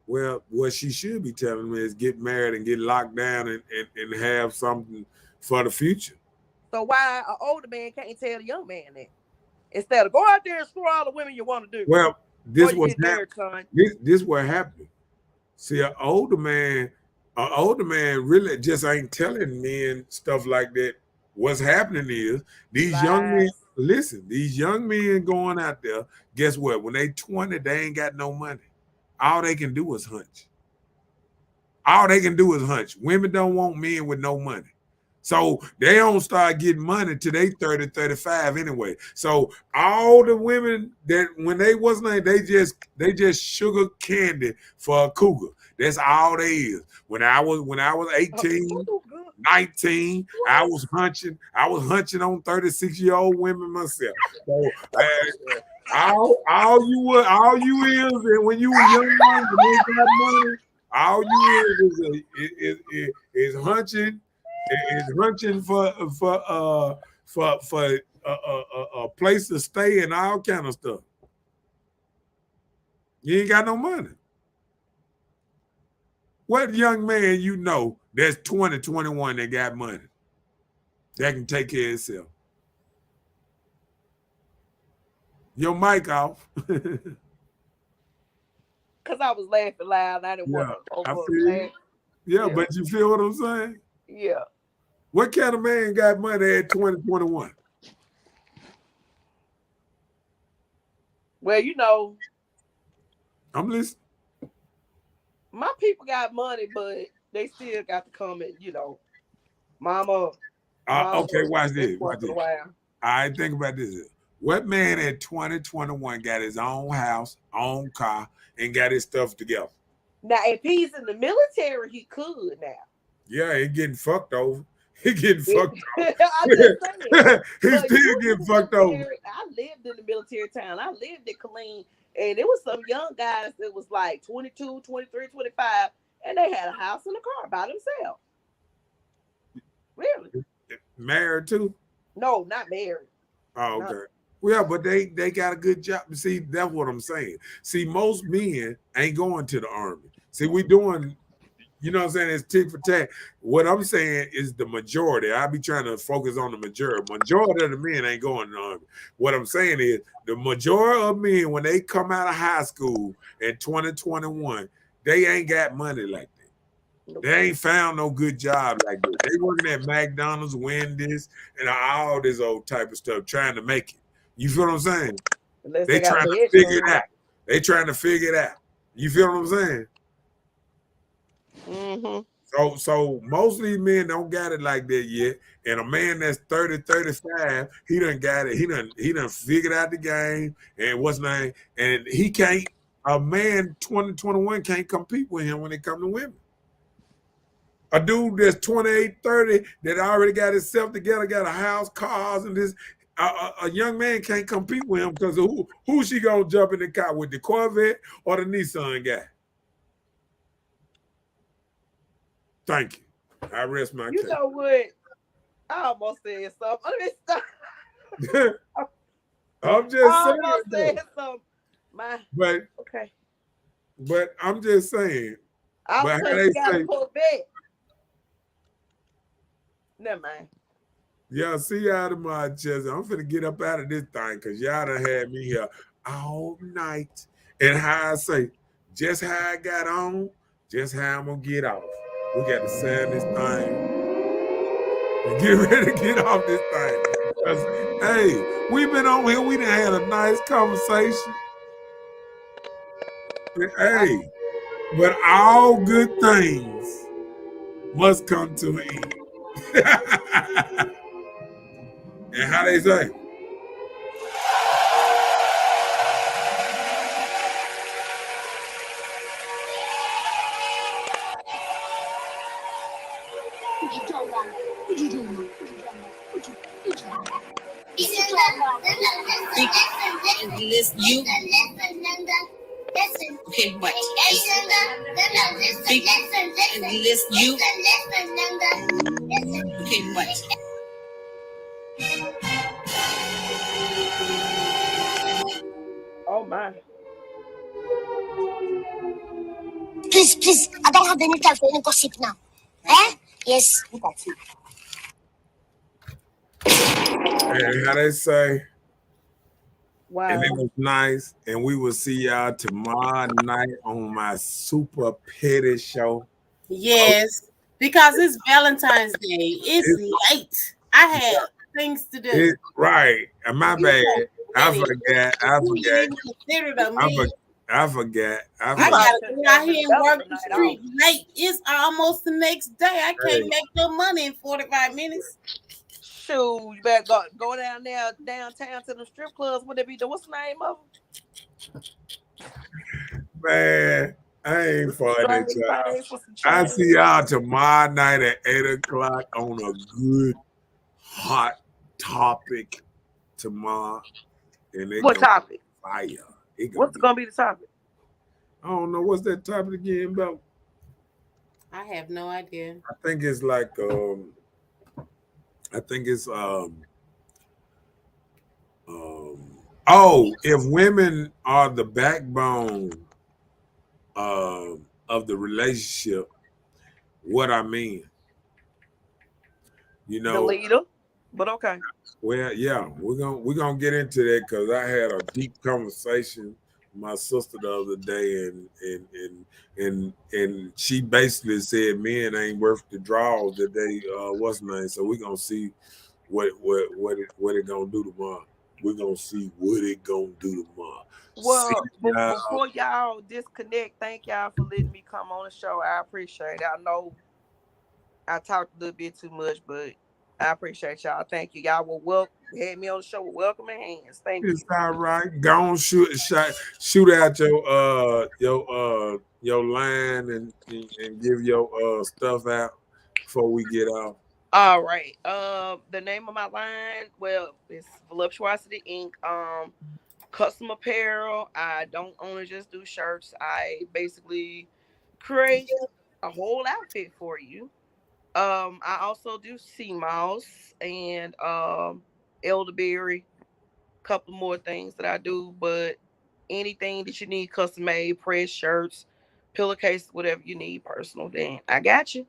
A: Well, what she should be telling me is get married and get locked down and have something for the future.
C: So why an older man can't tell the young man that instead of go out there and screw all the women you want to do
A: Well,
C: before
A: this
C: you
A: was
C: get married, son?
A: this what happened. See, an older man really just ain't telling men stuff like that. What's happening is these young men,
C: Lies.
A: listen, these young men going out there, guess what? When they 20, they ain't got no money. All they can do is hunch. All they can do is hunch. Women don't want men with no money. So they don't start getting money till they 30, 35 anyway. So all the women that when they wasn't, they just sugar candy for a cougar. That's all they is. When I was 18,
C: Oh, God.
A: 19, I
C: What?
A: was hunching. I was hunching on 36-year-old women myself. So all you is, and when you were young and you got money, all you is hunching, is hunching for a place to stay and all kind of stuff. You ain't got no money. What young man you know that's 20, 21 that got money that can take care of itself? Your mic off.
C: Cause I was laughing loud. I didn't want
A: Yeah,
C: to
A: I
C: over
A: feel
C: laugh.
A: you. Yeah,
C: Yeah,
A: but you feel what I'm saying?
C: yeah.
A: What kind of man got money at 20, 21?
C: Well,
A: I'm listening.
C: my people got money, but they still got to come and mama, mama
A: Okay, watch
C: every
A: this. Watch
C: once in a
A: this.
C: while.
A: I think about this. What man at 20, 21 got his own house, own car, and got his stuff together?
C: Now, if he's in the military, he could now.
A: Yeah, he getting fucked over. He getting fucked
C: I'm just saying.
A: over. He's
C: But you
A: still
C: was in
A: getting
C: the
A: fucked over.
C: military. I lived in the military town. I lived in Killeen. And there was some young guys that was like 22, 23, 25, and they had a house and a car by themselves. Really?
A: Married too?
C: No, not married.
A: Oh,
C: No.
A: okay. Well, but they got a good job. See, that's what I'm saying. See, most men ain't going to the army. See, we doing, you know what I'm saying? It's tick for tack. What I'm saying is the majority. I be trying to focus on the majority. Majority of the men ain't going to the army. What I'm saying is the majority of men, when they come out of high school in 2021, they ain't got money like that.
C: Nope.
A: They ain't found no good job like that. They working at McDonald's, Wendy's, and all this old type of stuff, trying to make it. You feel what I'm saying?
C: Unless
A: They
C: they got a
A: trying to figure it
C: bedroom.
A: out. They trying to figure it out. You feel what I'm saying?
C: Mm-hmm.
A: So most of these men don't got it like that yet. And a man that's 30, 35, he done got it. He done figured out the game and what's name. And he can't, a man 20, 21 can't compete with him when it come to women. A dude that's 28, 30 that already got himself together, got a house, cars, and this. A young man can't compete with him because who she gonna jump in the car with, the Corvette or the Nissan guy? Thank you. I rest my
C: You
A: case.
C: know what? I almost said something. Let me stop.
A: I'm
C: I
A: just saying
C: almost
A: though.
C: said something. My
A: But
C: okay.
A: I'm just saying.
C: I
A: But
C: was
A: how
C: saying
A: they
C: she got a
A: say,
C: Corvette. Never mind.
A: yeah, see y'all tomorrow, Chelsea. I'm finna get up out of this thing because y'all done had me here all night. And how I say, just how I got on, just how I'm gonna get off. We got to sand this thing and get ready to get off this thing. 'Cause, hey, we've been on here, we done had a nice conversation. And,
C: I,
A: hey, but all good things must come to an end. And how they say,
B: Listen, you. Okay, what? Listen, you. Okay, what?
C: oh my.
D: Please, I don't have any time for any gossip now. Eh? Yes, that's it.
A: and how they say, and it
C: Wow.
A: was nice. And we will see y'all tomorrow night on my super petty show. Oh,
B: Yes, because it's Valentine's Day. It's
A: it,
B: late. I had things to do.
A: right. And my
B: You
A: bad.
B: got
A: I
B: wedding.
A: forgot. I
B: You ain't
A: forgot.
B: even considered of
A: I,
B: me.
A: for, I forgot. I
C: You
B: I
C: might
A: forgot.
B: gotta
C: should
B: go
C: have
B: out
C: gave Miss
B: here and
C: Bella
B: work
C: the
B: the
C: night off.
B: street late. It's almost the next day. I can't
A: Hey,
B: make no money in 45 minutes.
C: Shoot, you better go down there downtown to the strip clubs. What they be doing? What's the name of
A: man, I ain't
C: them?
A: funny,
C: Straight
A: child.
C: pay for some
A: I
C: change.
A: see y'all tomorrow night at 8 o'clock on a good hot topic tomorrow. And it
C: What
A: gonna be
C: topic?
A: fire. It gonna
C: What's
A: be.
C: gonna be the topic?
A: I don't know what's that topic again about.
B: I have no idea.
A: I think it's like I think it's um oh, if women are the backbone of the relationship, what I mean, you
C: The
A: know,
C: leader. But okay.
A: well, yeah, we're gonna get into that because I had a deep conversation with my sister the other day, and she basically said men ain't worth the draws that they what's name. So we're gonna see what it gonna do tomorrow. We're gonna see what it gonna do tomorrow. See
C: Well,
A: y'all.
C: before y'all disconnect, thank y'all for letting me come on the show. I appreciate it. I know I talked a little bit too much, but I appreciate y'all. Thank you. Y'all were had me on the show with welcoming hands. Thank
A: It's
C: you.
A: all right. Go on, shoot out your line and give your stuff out before we get off.
C: All right. The name of my line, well, it's Voluptuosity Inc. Custom apparel. I don't only just do shirts. I basically create a whole outfit for you. I also do sea mouse and elderberry, couple more things that I do, but anything that you need custom made, press shirts, pillowcases, whatever you need personal, then I got you.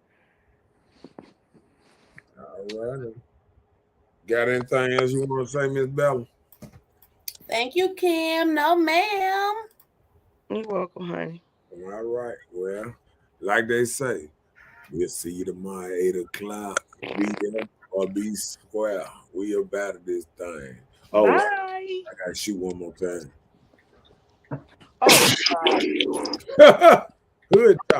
A: All right. Got anything else you want to say, Miss Bella?
B: Thank you, Kim. No, ma'am.
C: You're welcome, honey.
A: All right. Well, like they say, we'll see you tomorrow at 8 o'clock. Be there or be square. We about this thing. Oh,
C: Bye.
A: I gotta shoot one more time.
C: Oh God.
A: Hood talk.